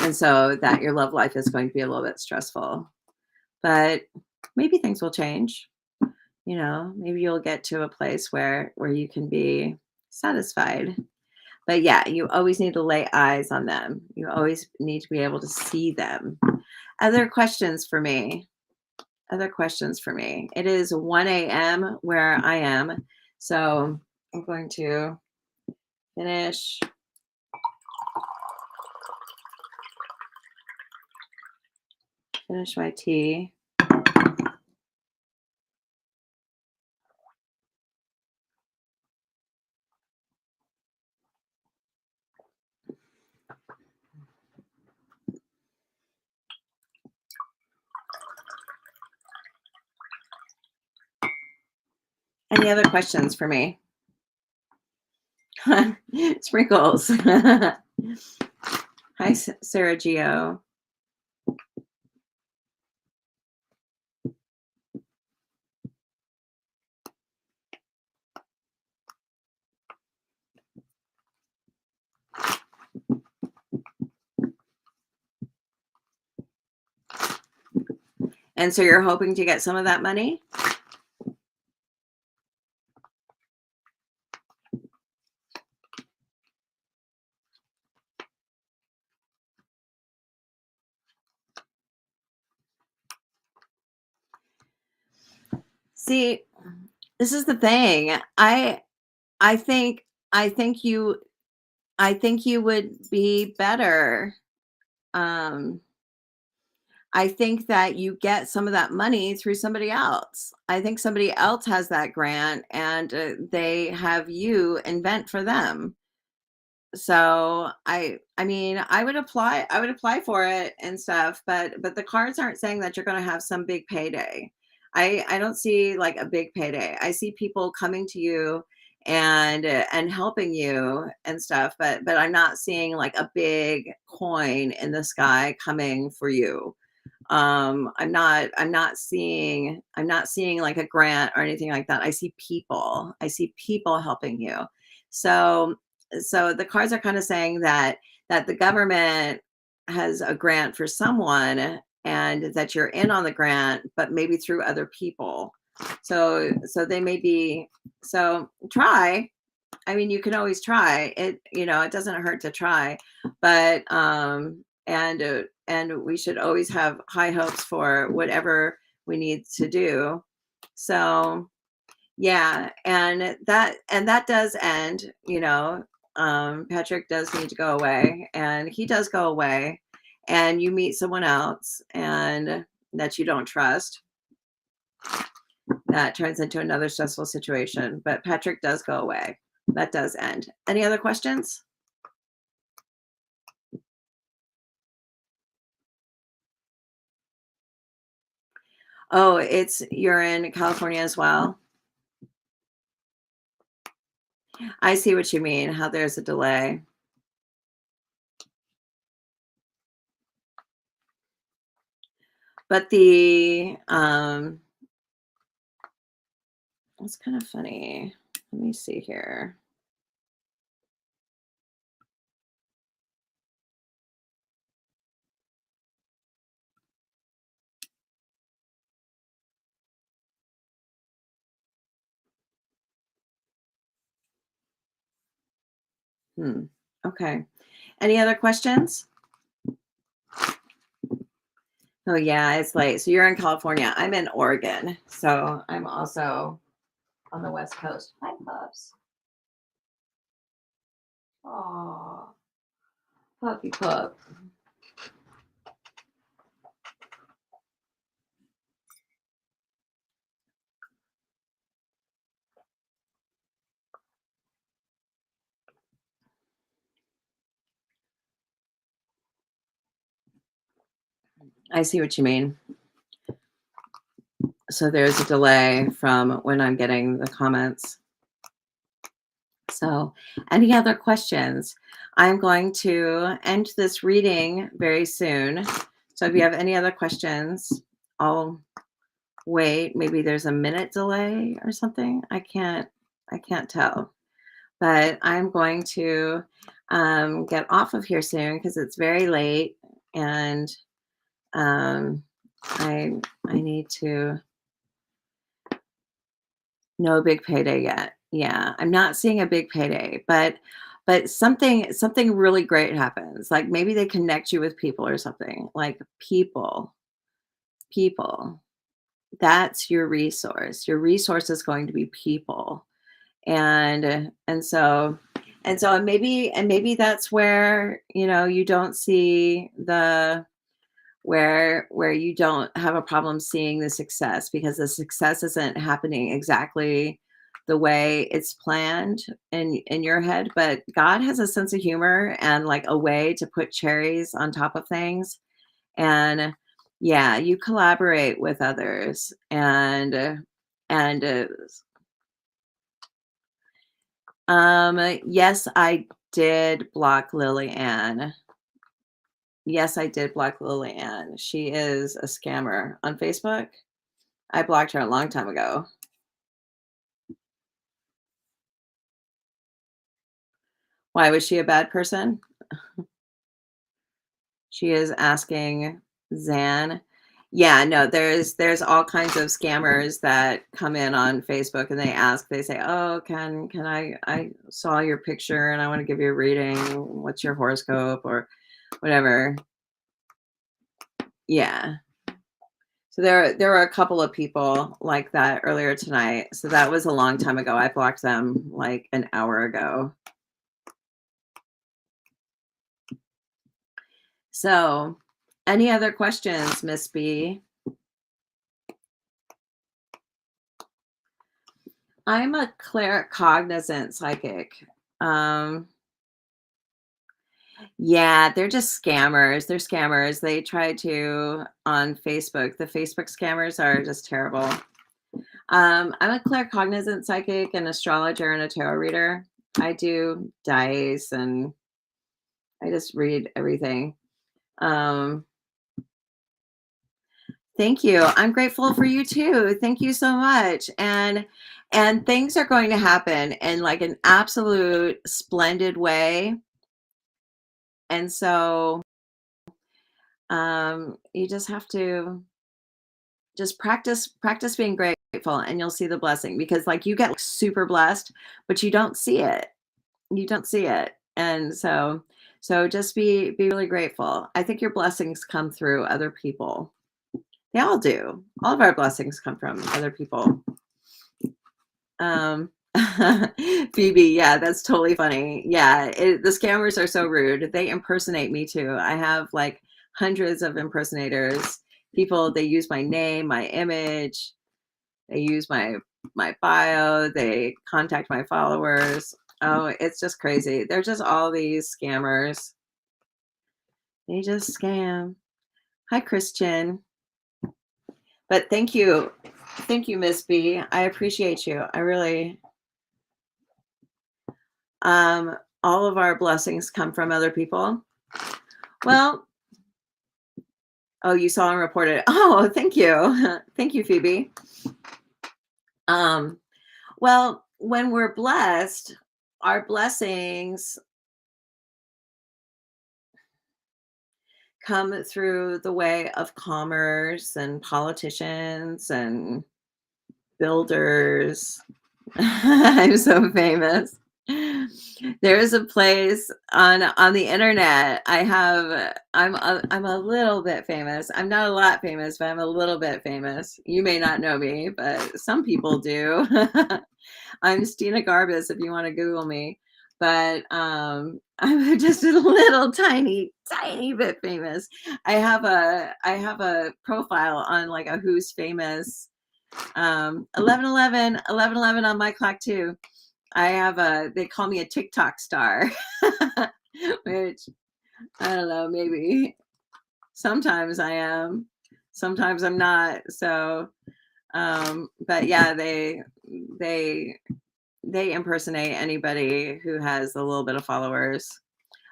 And so that your love life is going to be a little bit stressful. But maybe things will change. Maybe you'll get to a place where you can be satisfied. But yeah, you always need to lay eyes on them. You always need to be able to see them. Other questions for me. Other questions for me. It is 1 a.m. where I am. So I'm going to finish finish my tea. Any other questions for me? Sprinkles. Hi, Sarah Geo. And so you're hoping to get some of that money? See, this is the thing. I think I think you I think you would be better. Um, I think that you get some of that money through somebody else. I think somebody else has that grant and they have you invent for them. So I mean, I would apply for it and stuff, but the cards aren't saying that you're going to have some big payday. I don't see like a big payday. I see people coming to you and helping you and stuff, but I'm not seeing like a big coin in the sky coming for you. I'm not seeing like a grant or anything like that. I see people helping you. So so the cards are kind of saying that the government has a grant for someone and that you're in on the grant, but maybe through other people. So they may be. So try. I mean, you can always try it. It doesn't hurt to try. But and we should always have high hopes for whatever we need to do. So yeah, and that does end. Patrick does need to go away, and he does go away, and you meet someone else, and that you don't trust. That turns into another stressful situation. But Patrick does go away. That does end. Any other questions? Oh, you're in California as well. I see what you mean. How there's a delay. But it's kind of funny. Let me see here. Hmm. Okay. Any other questions? Oh yeah, it's late. So you're in California. I'm in Oregon. So I'm also on the West Coast. Hi, pups. Oh, puppy pup. I see what you mean. So there's a delay from when I'm getting the comments. So, any other questions? I'm going to end this reading very soon. So if you have any other questions, I'll wait. Maybe there's a minute delay or something. I can't tell. But I'm going to get off of here soon because it's very late and um, I need to. No big payday yet. Yeah, I'm not seeing a big payday, but something really great happens. Like maybe they connect you with people or something. Like people. That's your resource. Your resource is going to be people. And so and maybe that's where, you don't see the where you don't have a problem seeing the success because the success isn't happening exactly the way it's planned in your head, but God has a sense of humor and like a way to put cherries on top of things. And yeah, you collaborate with others and yes, I did block Lily Ann. Yes, I did block Lily Ann. She is a scammer on Facebook. I blocked her a long time ago. Why was she a bad person? She is asking Zan. Yeah, no, there's all kinds of scammers that come in on Facebook and they say, "Oh, can I saw your picture and I want to give you a reading. What's your horoscope or whatever." Yeah. So there were a couple of people like that earlier tonight. So that was a long time ago. I blocked them like an hour ago. So, any other questions, Miss B? I'm a claircognizant psychic. Um, yeah, they're just scammers. They're scammers. They try to on Facebook. The Facebook scammers are just terrible. I'm a claircognizant psychic, an astrologer, and a tarot reader. I do dice and I just read everything. Um, Thank you. I'm grateful for you too. Thank you so much. And things are going to happen in like an absolute splendid way. And so you just have to just practice being grateful and you'll see the blessing because like you get like, super blessed, but you don't see it. You don't see it. And so just be really grateful. I think your blessings come through other people. They all do. All of our blessings come from other people. Um, Phoebe, yeah, that's totally funny. Yeah, the scammers are so rude. They impersonate me too. I have like hundreds of impersonators. People, they use my name, my image, they use my bio, they contact my followers. Oh, it's just crazy. They're just all these scammers. They just scam. Hi, Christian. But thank you. Thank you, Miss B. I appreciate you. I really all of our blessings come from other people. Well, oh, you saw and reported. Oh, thank you. Thank you, Phoebe. Um, well, when we're blessed, our blessings come through the way of commerce and politicians and builders. I'm so famous. There is a place on the internet. I'm a little bit famous. I'm not a lot famous, but I'm a little bit famous. You may not know me, but some people do. I'm Stina Garbus if you want to Google me. But I'm just a little tiny bit famous. I have a profile on like a who's famous 11 on my clock too. They call me a TikTok star, which I don't know, maybe sometimes I am, sometimes I'm not. So, but yeah, they, they impersonate anybody who has a little bit of followers.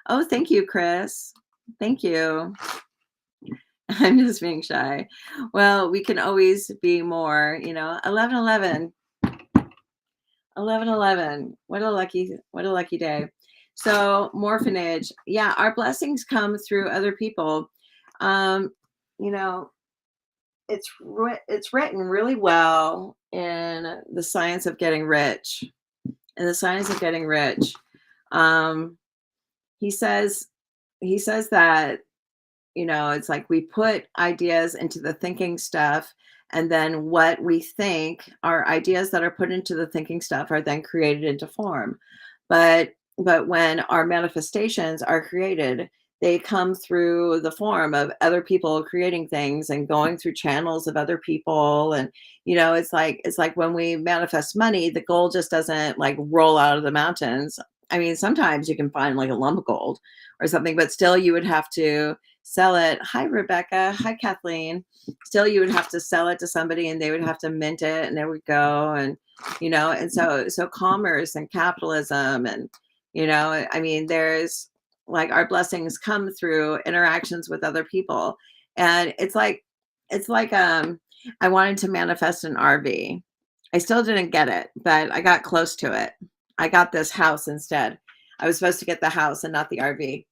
Oh, thank you, Chris. Thank you. I'm just being shy. Well, we can always be more, 11 11. What a lucky day. So morphinage. Yeah, our blessings come through other people. Um, you know, it's written really well in the science of getting rich. In the science of getting rich. Um, he says he says that it's like we put ideas into the thinking stuff, and then what we think are ideas that are put into the thinking stuff are then created into form. But when our manifestations are created, they come through the form of other people creating things and going through channels of other people. And it's like when we manifest money, the gold just doesn't like roll out of the mountains. I mean, sometimes you can find like a lump of gold or something, but still you would have to sell it. Hi, Rebecca. Hi, Kathleen. Still, you would have to sell it to somebody and they would have to mint it and there would go. And so commerce and capitalism and, I mean, there's like our blessings come through interactions with other people. And it's like I wanted to manifest an RV. I still didn't get it, but I got close to it. I got this house instead. I was supposed to get the house and not the RV,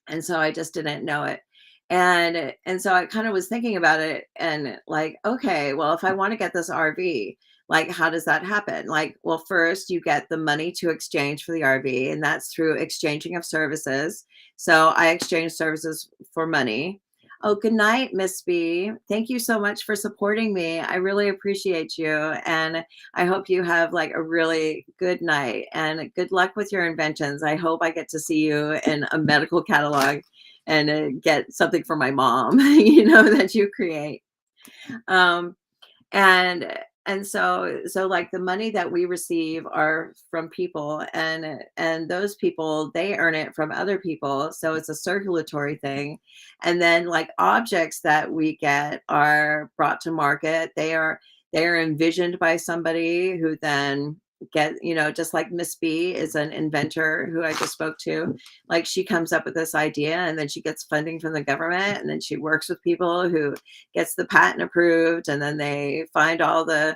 and so I just didn't know it. And so I kind of was thinking about it and like, okay, well, if I want to get this RV, like how does that happen? Like, well, first you get the money to exchange for the RV, and that's through exchanging of services. So I exchange services for money. Oh, good night, Miss B. Thank you so much for supporting me. I really appreciate you. And I hope you have like a really good night and good luck with your inventions. I hope I get to see you in a medical catalog and get something for my mom, that you create. Um, and and so like the money that we receive are from people, and those people, they earn it from other people, so it's a circulatory thing. And then like objects that we get are brought to market. They are envisioned by somebody who then just like Miss B is an inventor who I just spoke to. Like she comes up with this idea and then she gets funding from the government, and then she works with people who gets the patent approved, and then they find all the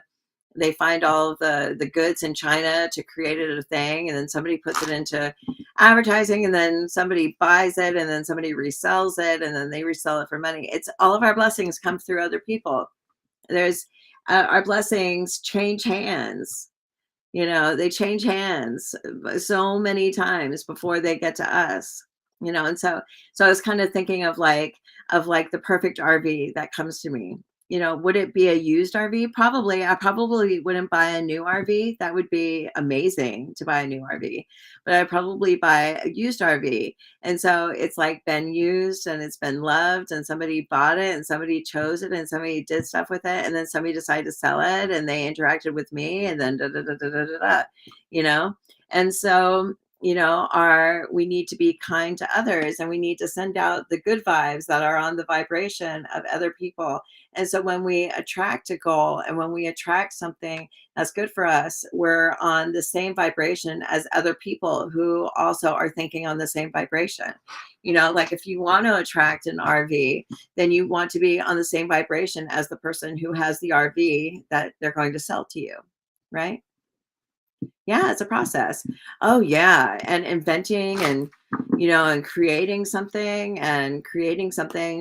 goods in China to create it a thing, and then somebody puts it into advertising, and then somebody buys it, and then somebody resells it, and then they resell it for money. It's all of our blessings come through other people. There's Our blessings change hands. They change hands so many times before they get to us. And so I was kind of thinking of like the perfect RV that comes to me. Would it be a used RV? Probably. I probably wouldn't buy a new RV. That would be amazing to buy a new RV, but I'd probably buy a used RV. And so it's like been used and it's been loved, and somebody bought it and somebody chose it and somebody did stuff with it, and then somebody decided to sell it and they interacted with me, and then da da da da da da, da, you know. And so we need to be kind to others, and we need to send out the good vibes that are on the vibration of other people. And so when we attract a goal and when we attract something that's good for us, we're on the same vibration as other people who also are thinking on the same vibration. Like if you want to attract an RV, then you want to be on the same vibration as the person who has the RV that they're going to sell to you, right? Yeah, it's a process. Oh yeah, and inventing and and creating something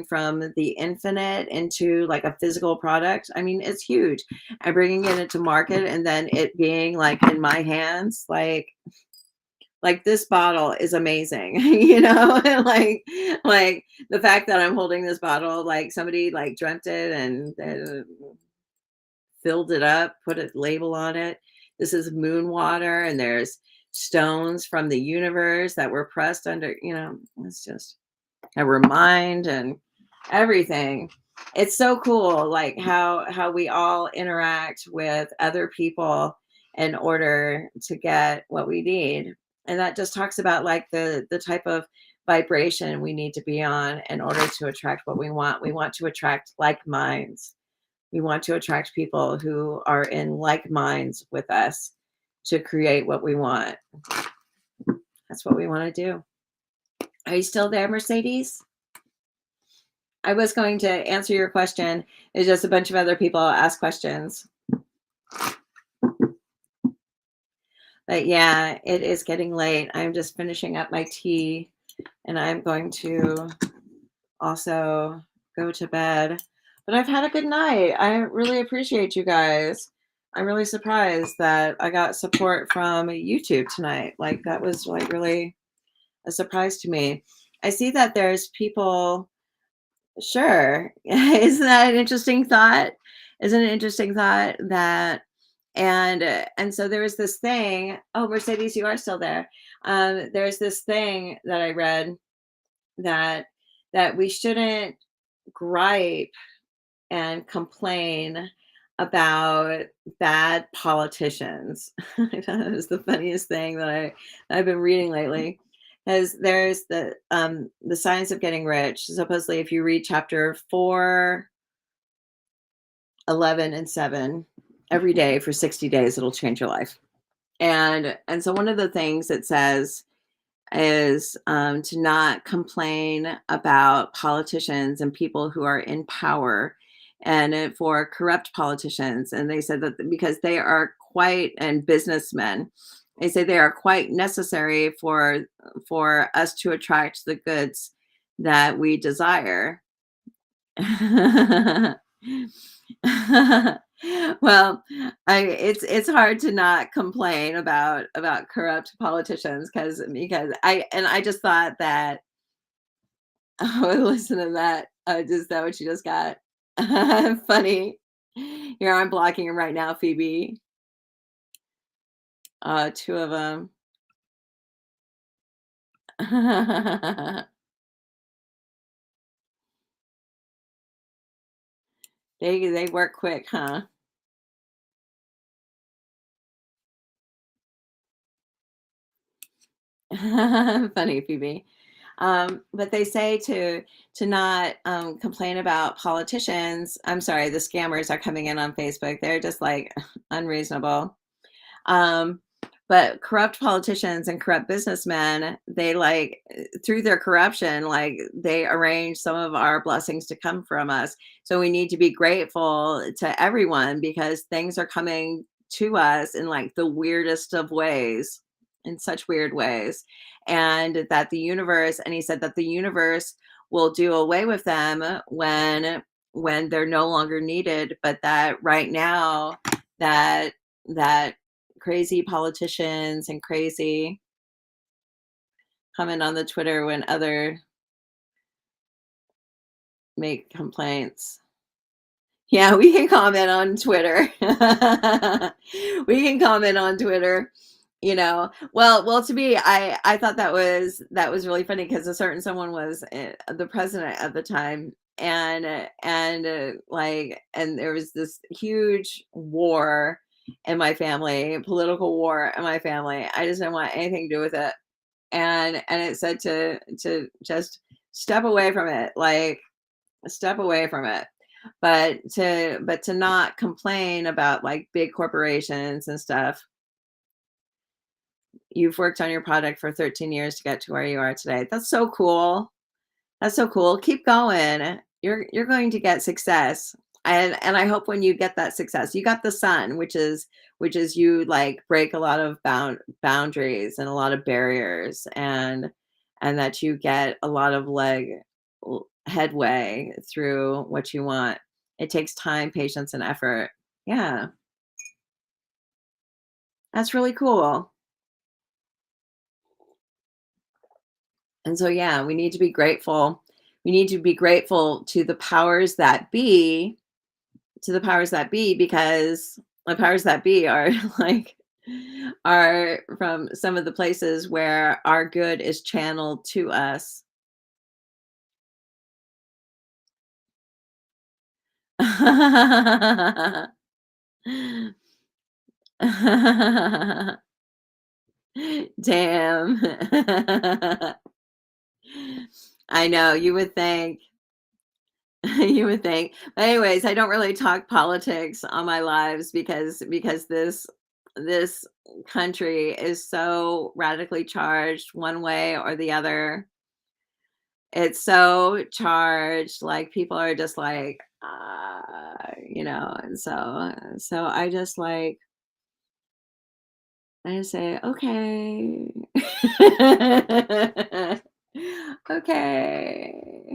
from the infinite into like a physical product. I mean, it's huge. And bringing it into market and then it being like in my hands, like this bottle is amazing, like the fact that I'm holding this bottle, like somebody like dreamt it and filled it up, put a label on it. This is moon water, and there's stones from the universe that were pressed under, it's just a remind and everything. It's so cool, like how we all interact with other people in order to get what we need. And that just talks about like the type of vibration we need to be on in order to attract what we want. We want to attract like minds. We want to attract people who are in like minds with us to create what we want. That's what we want to do. Are you still there, Mercedes? I was going to answer your question. It's just a bunch of other people ask questions. But yeah, it is getting late. I'm just finishing up my tea and I'm going to also go to bed. But I've had a good night. I really appreciate you guys. I'm really surprised that I got support from YouTube tonight. Like that was like really a surprise to me. I see that there's people. Sure. Isn't that an interesting thought? Isn't it an interesting thought that and so there was this thing. Oh, Mercedes, you are still there. There's this thing that I read that we shouldn't gripe and complain about bad politicians. I thought it was the funniest thing that I've been reading lately. Because there's the science of getting rich. Supposedly, if you read chapter 4, 11, and 7 every day for 60 days, it'll change your life. And so one of the things it says is to not complain about politicians and people who are in power and for corrupt politicians. And they said that because they are quite, and businessmen, they say they are quite necessary for us to attract the goods that we desire. Well, it's hard to not complain about corrupt politicians because I just thought that. Oh, listen to that. Is that what you just got? Funny. Here, I'm blocking him right now, Phoebe. Two of them. They work quick, huh? Funny, Phoebe. But they say to not complain about politicians. I'm sorry, the scammers are coming in on Facebook. They're just like unreasonable. Um, but corrupt politicians and corrupt businessmen, they like through their corruption, like they arrange some of our blessings to come from us. So we need to be grateful to everyone because things are coming to us in like the weirdest of ways, in such weird ways. And that the universe, and he said that the universe will do away with them when they're no longer needed, but that right now that that crazy politicians and crazy comment on the Twitter when other make complaints. Yeah, we can comment on Twitter. We can comment on Twitter, Well, to me, I thought that was really funny because a certain someone was the president at the time, and there was this huge war in my family, political war in my family. I just didn't want anything to do with it, and it said to just step away from it, like step away from it, but to not complain about like big corporations and stuff. You've worked on your product for 13 years to get to where you are today. That's so cool. That's so cool. Keep going. You're going to get success. And I hope when you get that success, you got the sun, which is you like break a lot of boundaries and a lot of barriers and that you get a lot of headway through what you want. It takes time, patience, and effort. Yeah, that's really cool. And so, yeah, we need to be grateful. We need to be grateful to the powers that be, because the powers that be are like are from some of the places where our good is channeled to us. Damn. I know, you would think. You would think. But anyways, I don't really talk politics on my lives because this country is so radically charged one way or the other. It's so charged, like people are just like, and so I just say, okay. Okay.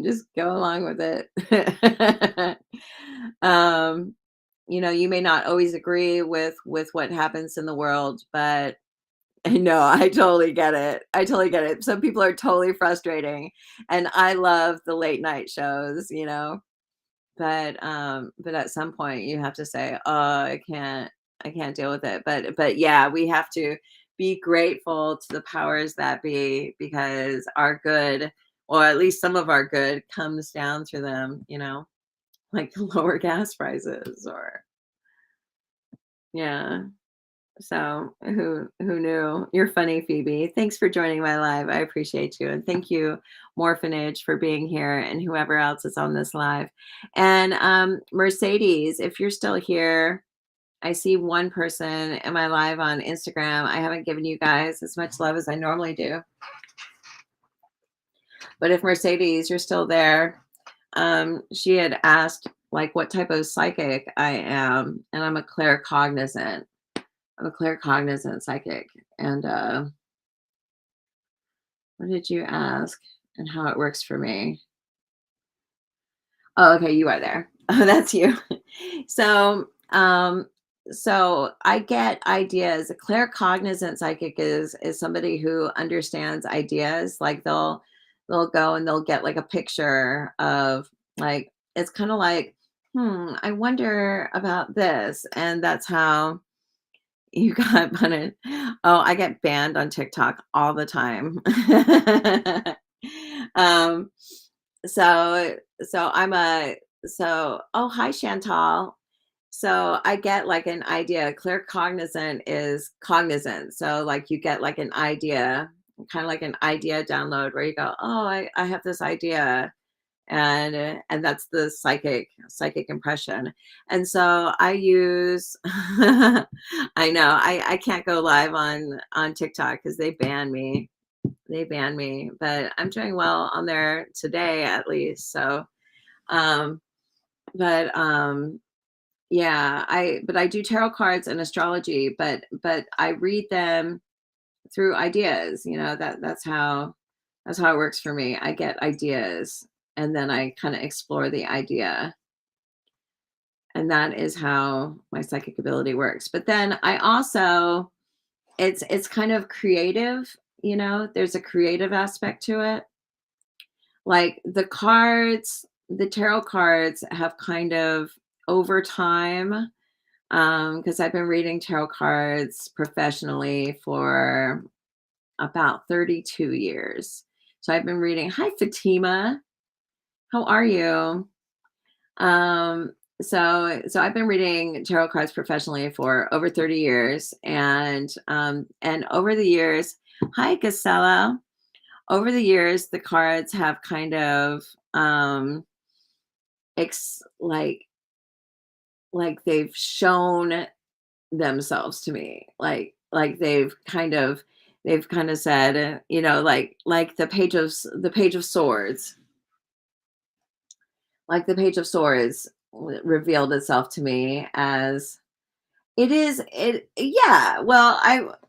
Just go along with it. um, you may not always agree with what happens in the world, but no, I totally get it. I totally get it. Some people are totally frustrating, and I love the late night shows. But at some point you have to say, "Oh, I can't deal with it." But yeah, we have to be grateful to the powers that be because our good, or at least some of our good, comes down through them, like the lower gas prices or yeah. So who knew? You're funny, Phoebe. Thanks for joining my live. I appreciate you. And thank you, Morphinage, for being here and whoever else is on this live. And Mercedes, if you're still here, I see one person in my live on Instagram. I haven't given you guys as much love as I normally do. But if Mercedes, you're still there, she had asked like what type of psychic I am, and I'm a claircognizant. I'm a claircognizant psychic. And what did you ask and how it works for me? Oh, okay, you are there. Oh, that's you. So, so I get ideas. A claircognizant psychic is somebody who understands ideas. Like they'll go and they'll get like a picture of like it's kind of like, I wonder about this, and that's how you got banned. Oh, I get banned on TikTok all the time. um, so I'm a oh, hi Chantal. So I get like an idea. Clear cognizant is cognizant. So like you get like an idea, kind of like an idea download where you go, oh, I have this idea, and that's the psychic impression. And so I use I know I can't go live on TikTok because they ban me, but I'm doing well on there today at least. So um but yeah, I do tarot cards and astrology, but I read them through ideas. That's how it works for me. I get ideas and then I kind of explore the idea. And that is how my psychic ability works. But then I also it's kind of creative. There's a creative aspect to it. Like the tarot cards have kind of over time, because I've been reading tarot cards professionally for about 32 years. So I've been reading. Hi, Fatima. How are you? So I've been reading tarot cards professionally for over 30 years. And over the years, hi, Gisela. Over the years, the cards have kind of ex like they've shown themselves to me. Like they've kind of said, like the page of swords. Like the page of swords revealed itself to me as it is it yeah, well,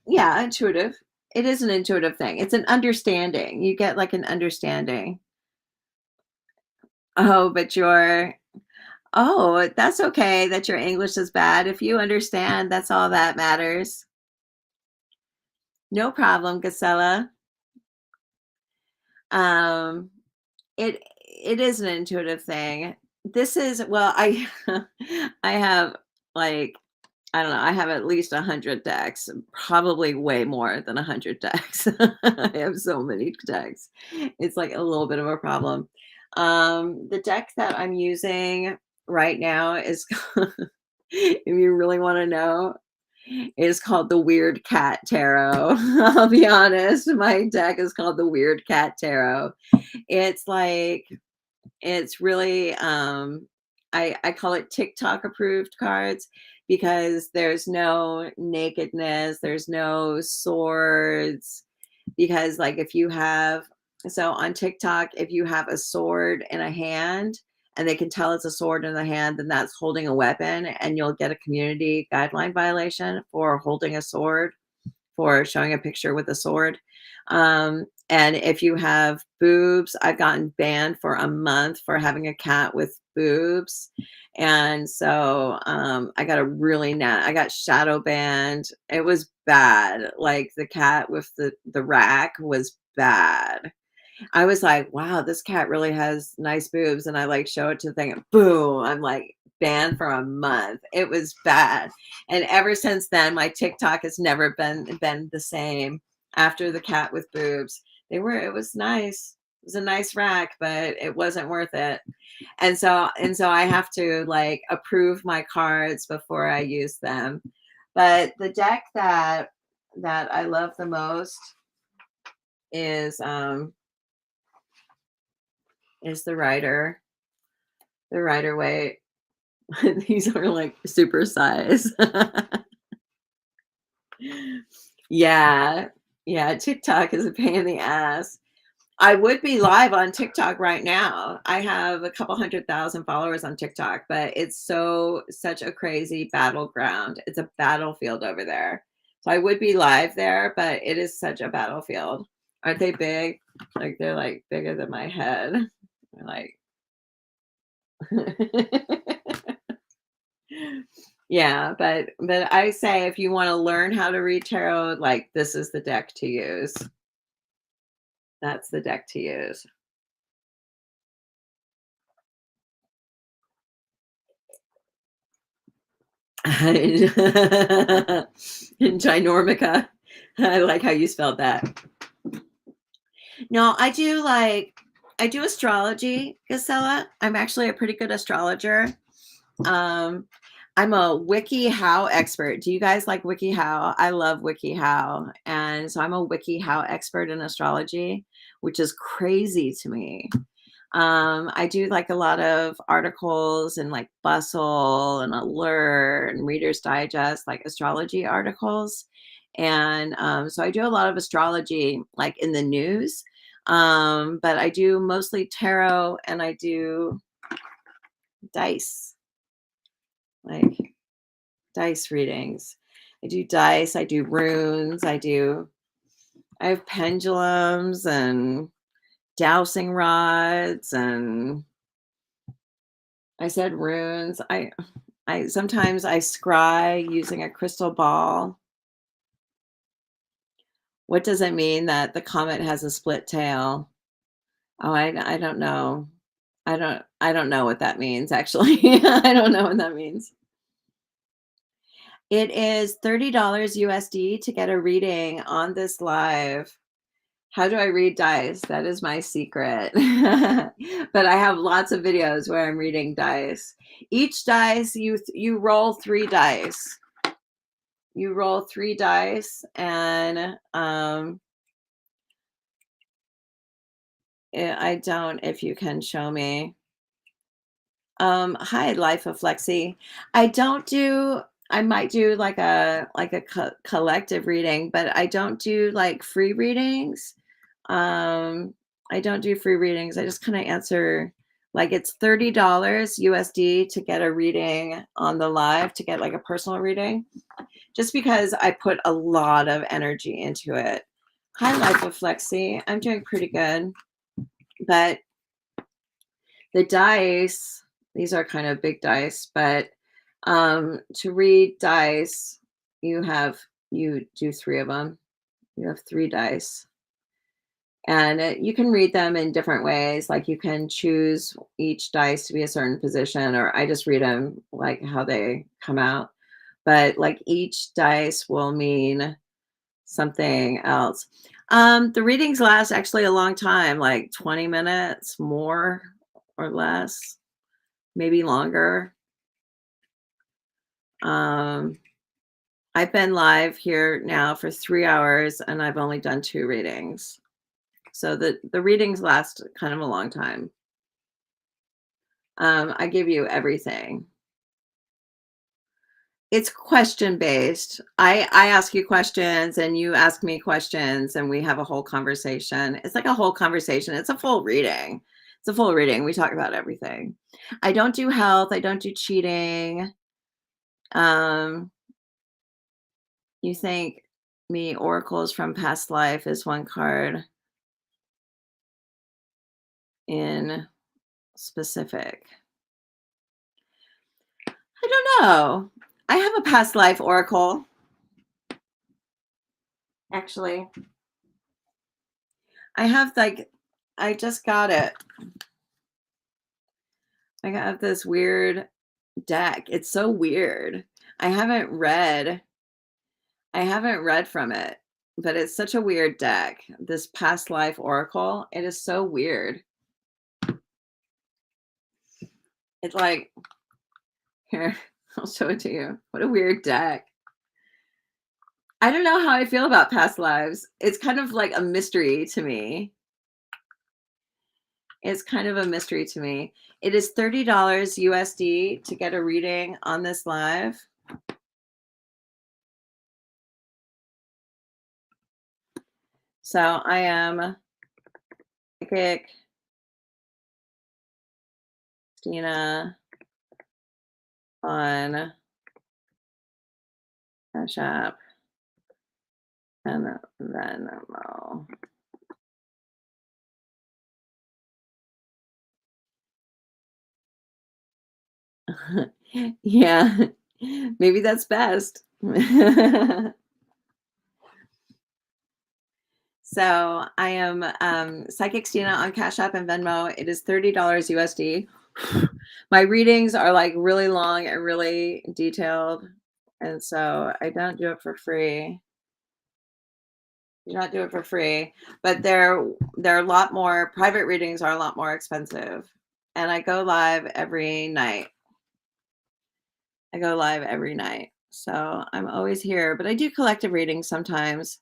Yeah, intuitive. It is an intuitive thing. It's an understanding. You get like an understanding. Oh, but your oh, that's okay that your English is bad. If you understand, that's all that matters. No problem, Gisela. Um, it is an intuitive thing. This is well, I I have like I don't know, I have at least 100 decks, probably way more than 100 decks. I have so many decks. It's like a little bit of a problem. The deck that I'm using right now is if you really want to know, is called the Weird Cat Tarot. I'll be honest, my deck is called the Weird Cat Tarot. It's like it's really I call it TikTok approved cards because there's no nakedness, there's no swords because like if you have so on TikTok if you have a sword in a hand and they can tell it's a sword in the hand then that's holding a weapon and you'll get a community guideline violation for holding a sword for showing a picture with a sword. And if you have boobs, I've gotten banned for a month for having a cat with boobs. And so I got I got shadow banned. It was bad. Like the cat with the rack was bad. I was like, wow, this cat really has nice boobs. And I like show it to the thing and boom, I'm like banned for a month. It was bad. And ever since then, my TikTok has never been the same after the cat with boobs. It was nice. It was a nice rack, but it wasn't worth it. And so I have to like approve my cards before I use them. But the deck that I love the most is the writer. The Rider Waite. These are like super size. Yeah. Yeah, TikTok is a pain in the ass. I would be live on TikTok right now. I have a couple 100,000 followers on TikTok, but it's such a crazy battleground. It's a battlefield over there. So I would be live there, but it is such a battlefield. Aren't they big? Like they're like bigger than my head. They're like yeah, but I say if you want to learn how to read tarot, like this is the deck to use. That's the deck to use. Ginormica. I like how you spelled that. No, I do astrology, Gisela. I'm actually a pretty good astrologer. Um, I'm a WikiHow expert. Do you guys like WikiHow? I love WikiHow. And so I'm a WikiHow expert in astrology, which is crazy to me. I do like a lot of articles and like Bustle and Alert and Reader's Digest, like astrology articles. And so I do a lot of astrology like in the news. But I do mostly tarot and I do dice, like dice readings. I do dice, I do runes, I have pendulums and dowsing rods and I said runes. I sometimes I scry using a crystal ball. What does it mean that the comet has a split tail? Oh, I don't know. I don't know what that means actually. I don't know what that means. It is $30 USD to get a reading on this live. How do I read dice? That is my secret. But I have lots of videos where I'm reading dice. Each dice you roll 3 dice. You roll 3 dice and I don't if you can show me. Hi, Life of Flexi. I don't do I might do like a collective reading, but I don't do like free readings. Um, I don't do free readings. I just kind of answer Like it's $30 USD to get a reading on the live, to get like a personal reading, just because I put a lot of energy into it. Hi, Life of Flexi. I'm doing pretty good. But the dice, these are kind of big dice, but to read dice, you do 3 of them. You have 3 dice. And you can read them in different ways. Like you can choose each dice to be a certain position, or I just read them like how they come out. But like each dice will mean something else. The readings last actually a long time, like 20 minutes, more or less, maybe longer. I've been live here now for 3 hours and I've only done 2 readings. So the readings last kind of a long time. I give you everything. It's question based. I ask you questions and you ask me questions and we have a whole conversation. It's like a whole conversation. It's a full reading. It's a full reading. We talk about everything. I don't do health. I don't do cheating. You think me oracles from past life is one card in specific. I don't know. I have a past life oracle. Actually, I have like, I just got it. I got this weird deck. It's so weird. I haven't read from it, but it's such a weird deck. This past life oracle. It is so weird. It's like, here, I'll show it to you. What a weird deck. I don't know how I feel about past lives. It's kind of like a mystery to me. It's kind of a mystery to me. It is $30 USD to get a reading on this live. So I am psychic Stina on Cash App and Venmo. Yeah, maybe that's best. So I am Psychic Stina on Cash App and Venmo. It is $30 USD. My readings are like really long and really detailed. And so I don't do it for free. Do not do it for free. But they're a lot more, private readings are a lot more expensive. And I go live every night. I go live every night. So I'm always here. But I do collective readings sometimes.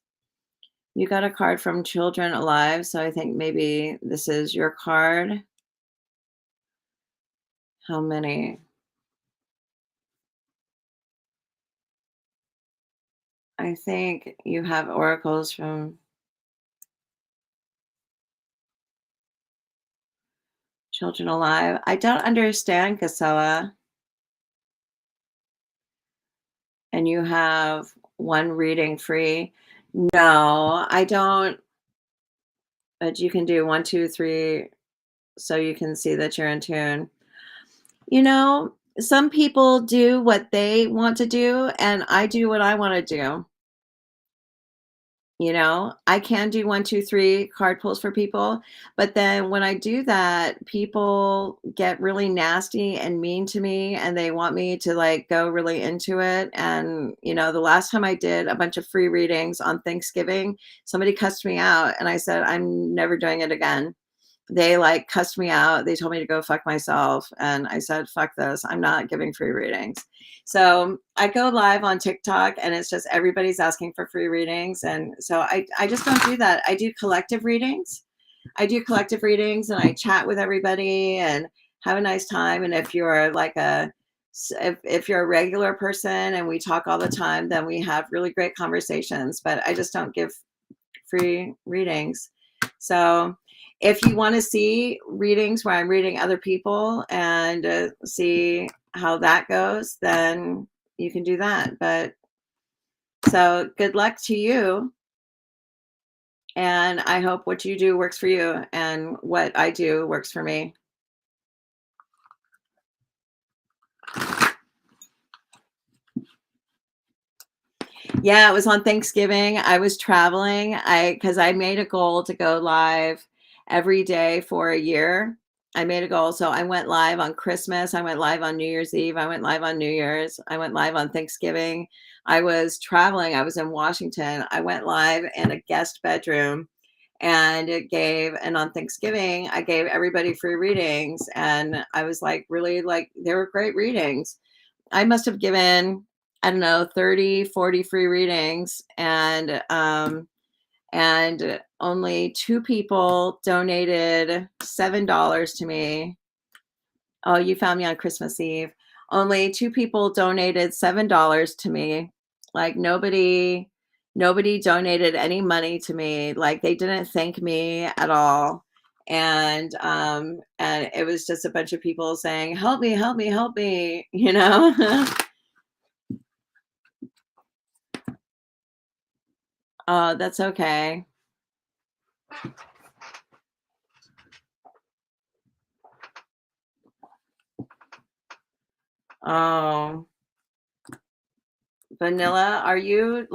You got a card from Children Alive, so I think maybe this is your card. How many? I think you have oracles from Children Alive. I don't understand, Casella. And you have 1 reading free. No, I don't. But you can do 1, 2, 3, so you can see that you're in tune. You know, some people do what they want to do, and I do what I want to do. You know, I can do 1, 2, 3 card pulls for people, but then when I do that, people get really nasty and mean to me, and they want me to like go really into it. And you know, the last time I did a bunch of free readings on Thanksgiving, somebody cussed me out, and I said I'm never doing it again. They like cussed me out. They told me to go fuck myself. And I said, fuck this. I'm not giving free readings. So I go live on TikTok and it's just everybody's asking for free readings. And so I just don't do that. I do collective readings. I do collective readings and I chat with everybody and have a nice time. And if you're like if you're a regular person and we talk all the time, then we have really great conversations. But I just don't give free readings. So if you want to see readings where I'm reading other people and see how that goes, then you can do that. But so good luck to you. And I hope what you do works for you and what I do works for me. Yeah, it was on Thanksgiving. I was traveling. Because I made a goal to go live every day for a year. I made a goal. So I went live on Christmas. I went live on New Year's Eve. I went live on New Year's. I went live on Thanksgiving. I was traveling. I was in Washington. I went live in a guest bedroom and on Thanksgiving, I gave everybody free readings. And I was like, really, like, they were great readings. I must have given, I don't know, 30, 40 free readings, and only 2 people donated $7 to me. Oh, you found me on Christmas Eve. Only 2 people donated $7 to me. Like, nobody donated any money to me. Like, they didn't thank me at all. And it was just a bunch of people saying, "Help me, help me, help me," you know? Oh, that's okay. Oh, Vanilla, are you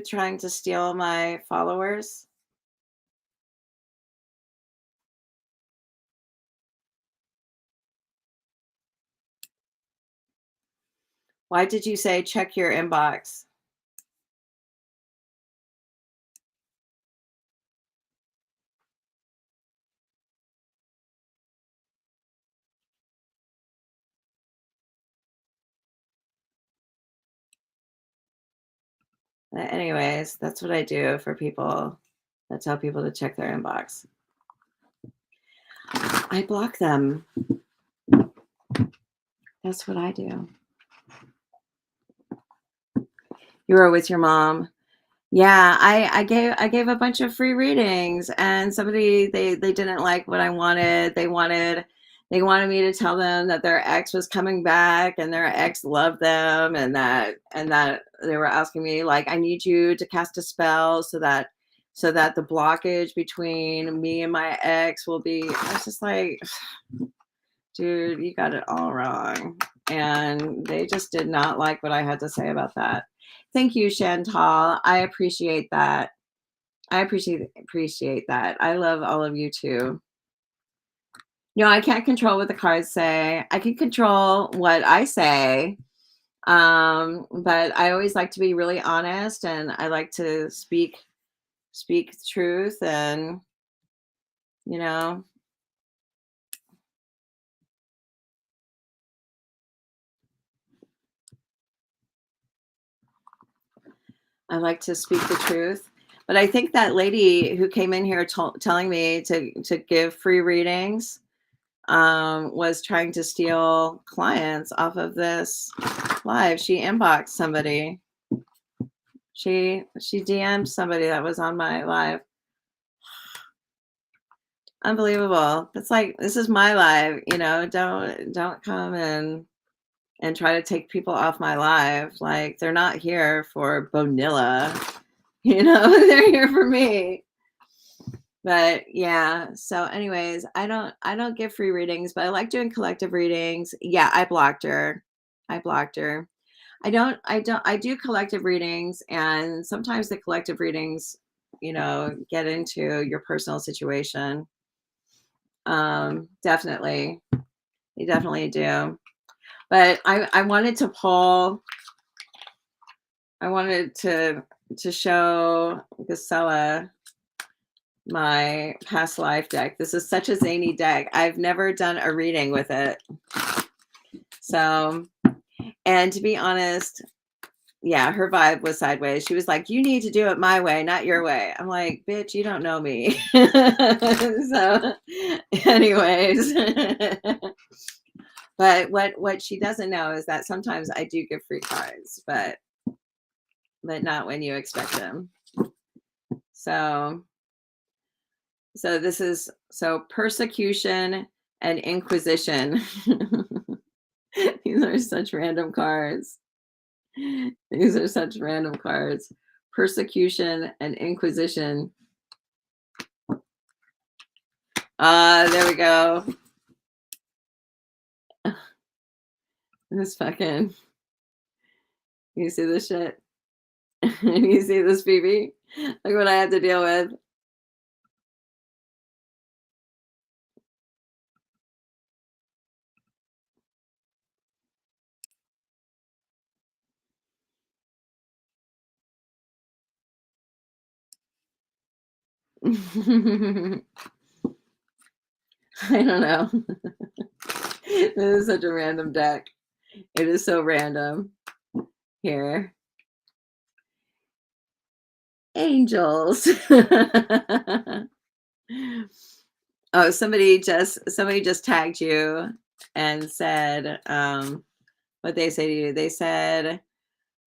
trying to steal my followers? Why did you say check your inbox? Anyways, that's what I do for people. I tell people to check their inbox. I block them. That's what I do. You were with your mom. Yeah, I gave a bunch of free readings, and somebody, they didn't like what I wanted. They wanted me to tell them that their ex was coming back and their ex loved them, and that they were asking me, like, I need you to cast a spell so that the blockage between me and my ex will be. I was just like, dude, you got it all wrong. And they just did not like what I had to say about that. Thank you, Chantal. I appreciate that. I appreciate that. I love all of you too. No, I can't control what the cards say. I can control what I say. But I always like to be really honest, and I like to speak the truth, and you know, I like to speak the truth. But I think that lady who came in here telling me to give free readings was trying to steal clients off of this live. She inboxed somebody. She DM'd somebody that was on my live. Unbelievable. It's like, this is my live, don't come and try to take people off my live. Like, they're not here for Bonilla, they're here for me. But yeah, so anyways, I don't give free readings, but I like doing collective readings. Yeah, I blocked her. I blocked her. I do collective readings, and sometimes the collective readings, get into your personal situation. Definitely. You definitely do. But I wanted to pull, I wanted to show Gisela my past life deck. This is such a zany deck. I've never done a reading with it. So, and to be honest, yeah, her vibe was sideways. She was like, you need to do it my way, not your way. I'm like, bitch, you don't know me. So, anyways. But what she doesn't know is that sometimes I do give free cards, but not when you expect them. So this is persecution and inquisition. These are such random cards. These are such random cards. Persecution and inquisition. There we go. This fucking, you see this shit? You see this, BB? Look what I have to deal with. I don't know. This is such a random deck. It is so random. Here. Angels. Oh, somebody just tagged you and said, what they say to you. They said,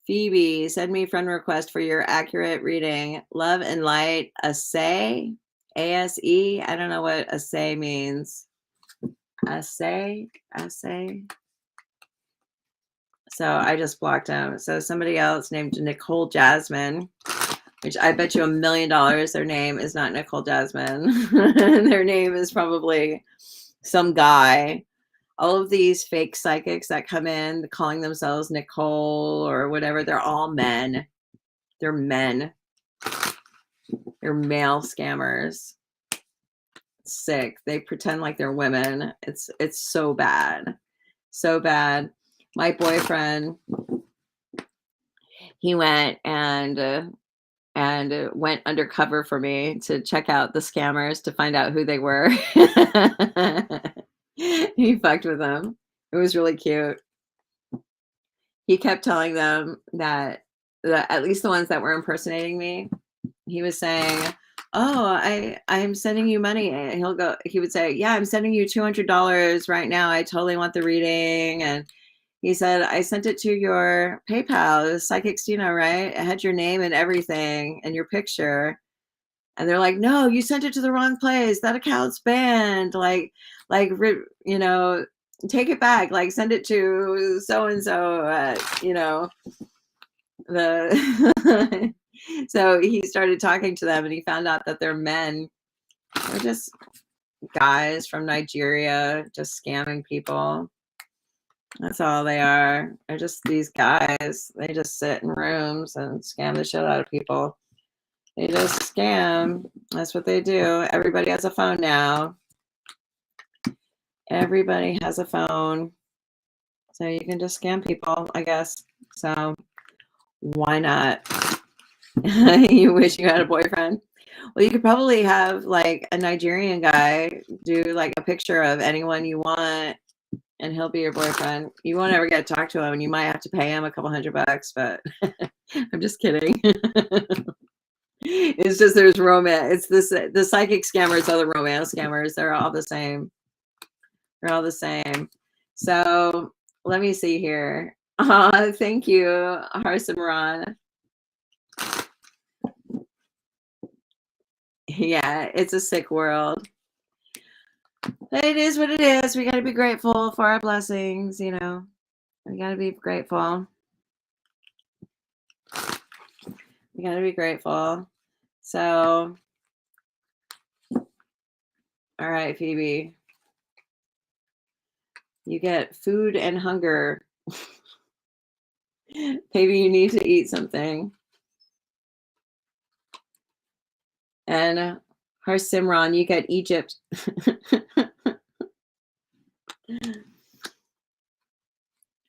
Phoebe, send me friend request for your accurate reading. Love and light, Asay, ASE. I don't know what Asay means. Asay. So I just blocked him. So somebody else named Nicole Jasmine, which I bet you $1 million their name is not Nicole Jasmine. Their name is probably some guy. All of these fake psychics that come in calling themselves Nicole or whatever, they're all men. They're men. They're male scammers. Sick. They pretend like they're women. It's so bad. So bad. My boyfriend, he went and went undercover for me to check out the scammers to find out who they were. He fucked with them. It was really cute. He kept telling them that at least the ones that were impersonating me, he was saying, oh, I'm sending you money. And he would say, yeah, I'm sending you $200 right now. I totally want the reading. And he said, I sent it to your PayPal. It was Psychic Stina, right? It had your name and everything and your picture. And they're like, no, you sent it to the wrong place. That account's banned. You know, take it back. Like, send it to so-and-so, the so he started talking to them and he found out that they're men. They're just guys from Nigeria just scamming people. That's all they are. They're just these guys. They just sit in rooms and scam the shit out of people. They just scam. That's what they do. Everybody has a phone now. Everybody has a phone. So you can just scam people, I guess. So why not? You wish you had a boyfriend? Well, you could probably have like a Nigerian guy do like a picture of anyone you want and he'll be your boyfriend. You won't ever get to talk to him and you might have to pay him a couple $100, but I'm just kidding. It's just there's romance. It's the psychic scammers are the romance scammers. They're all the same. They're all the same. So let me see here. Thank you, Harsimran. Yeah, it's a sick world. It is what it is. We got to be grateful for our blessings, you know. We got to be grateful. We got to be grateful. So, all right, Phoebe. You get food and hunger. Maybe you need to eat something. And Harsimran, you get Egypt.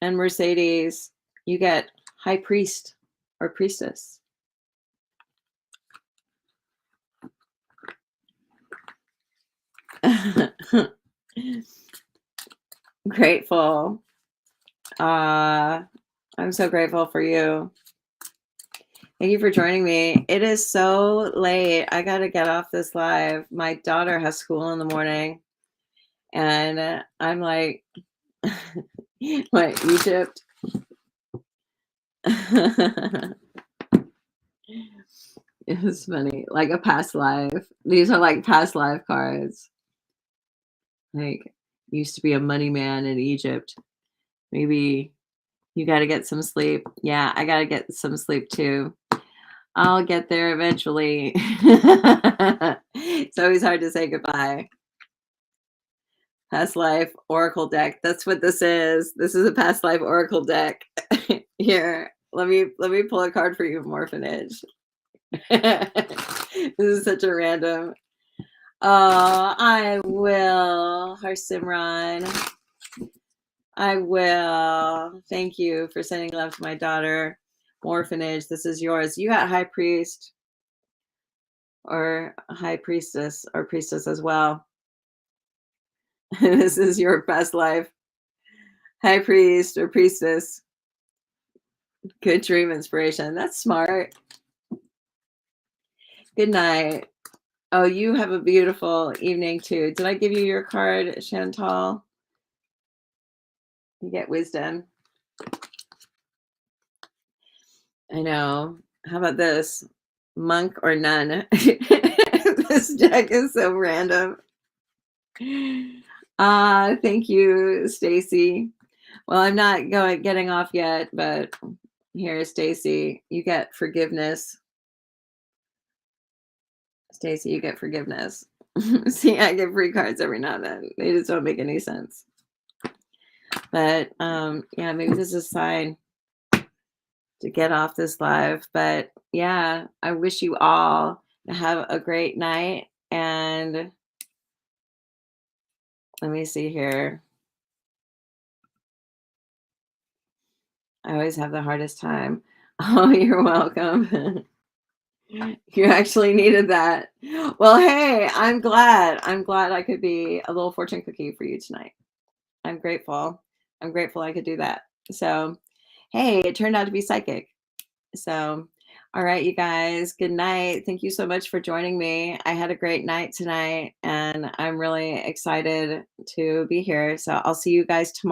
And Mercedes, you get high priest or priestess. Grateful. I'm so grateful for you. Thank you for joining me. It is so late. I got to get off this live. My daughter has school in the morning. And I'm like, what, Egypt? It's funny, like a past life. These are like past life cards. Like, used to be a money man in Egypt. Maybe you gotta get some sleep. Yeah, I gotta get some sleep too. I'll get there eventually. It's always hard to say goodbye. Past life oracle deck. That's what this is. This is a past life oracle deck. Here, let me pull a card for you, Morphinage. This is such a random. Oh, I will, Harsimran. I will. Thank you for sending love to my daughter. Orphanage, this is yours. You got High Priest or High Priestess or Priestess as well. This is your past life. High Priest or Priestess. Good dream inspiration. That's smart. Good night. Oh, you have a beautiful evening too. Did I give you your card, Chantal? You get wisdom. I know. How about this? Monk or nun? This deck is so random. Thank you, Stacy. Well, I'm not getting off yet, but here, Stacy, you get forgiveness. Stacy, you get forgiveness. See, I get free cards every now and then. They just don't make any sense. But yeah, maybe this is a sign to get off this live. But yeah, I wish you all to have a great night. And let me see here. I always have the hardest time. Oh, you're welcome. You actually needed that. Well, hey, I'm glad. I'm glad I could be a little fortune cookie for you tonight. I'm grateful. I'm grateful I could do that. So, hey, it turned out to be psychic. So, all right, you guys, good night. Thank you so much for joining me. I had a great night tonight, and I'm really excited to be here. So, I'll see you guys tomorrow.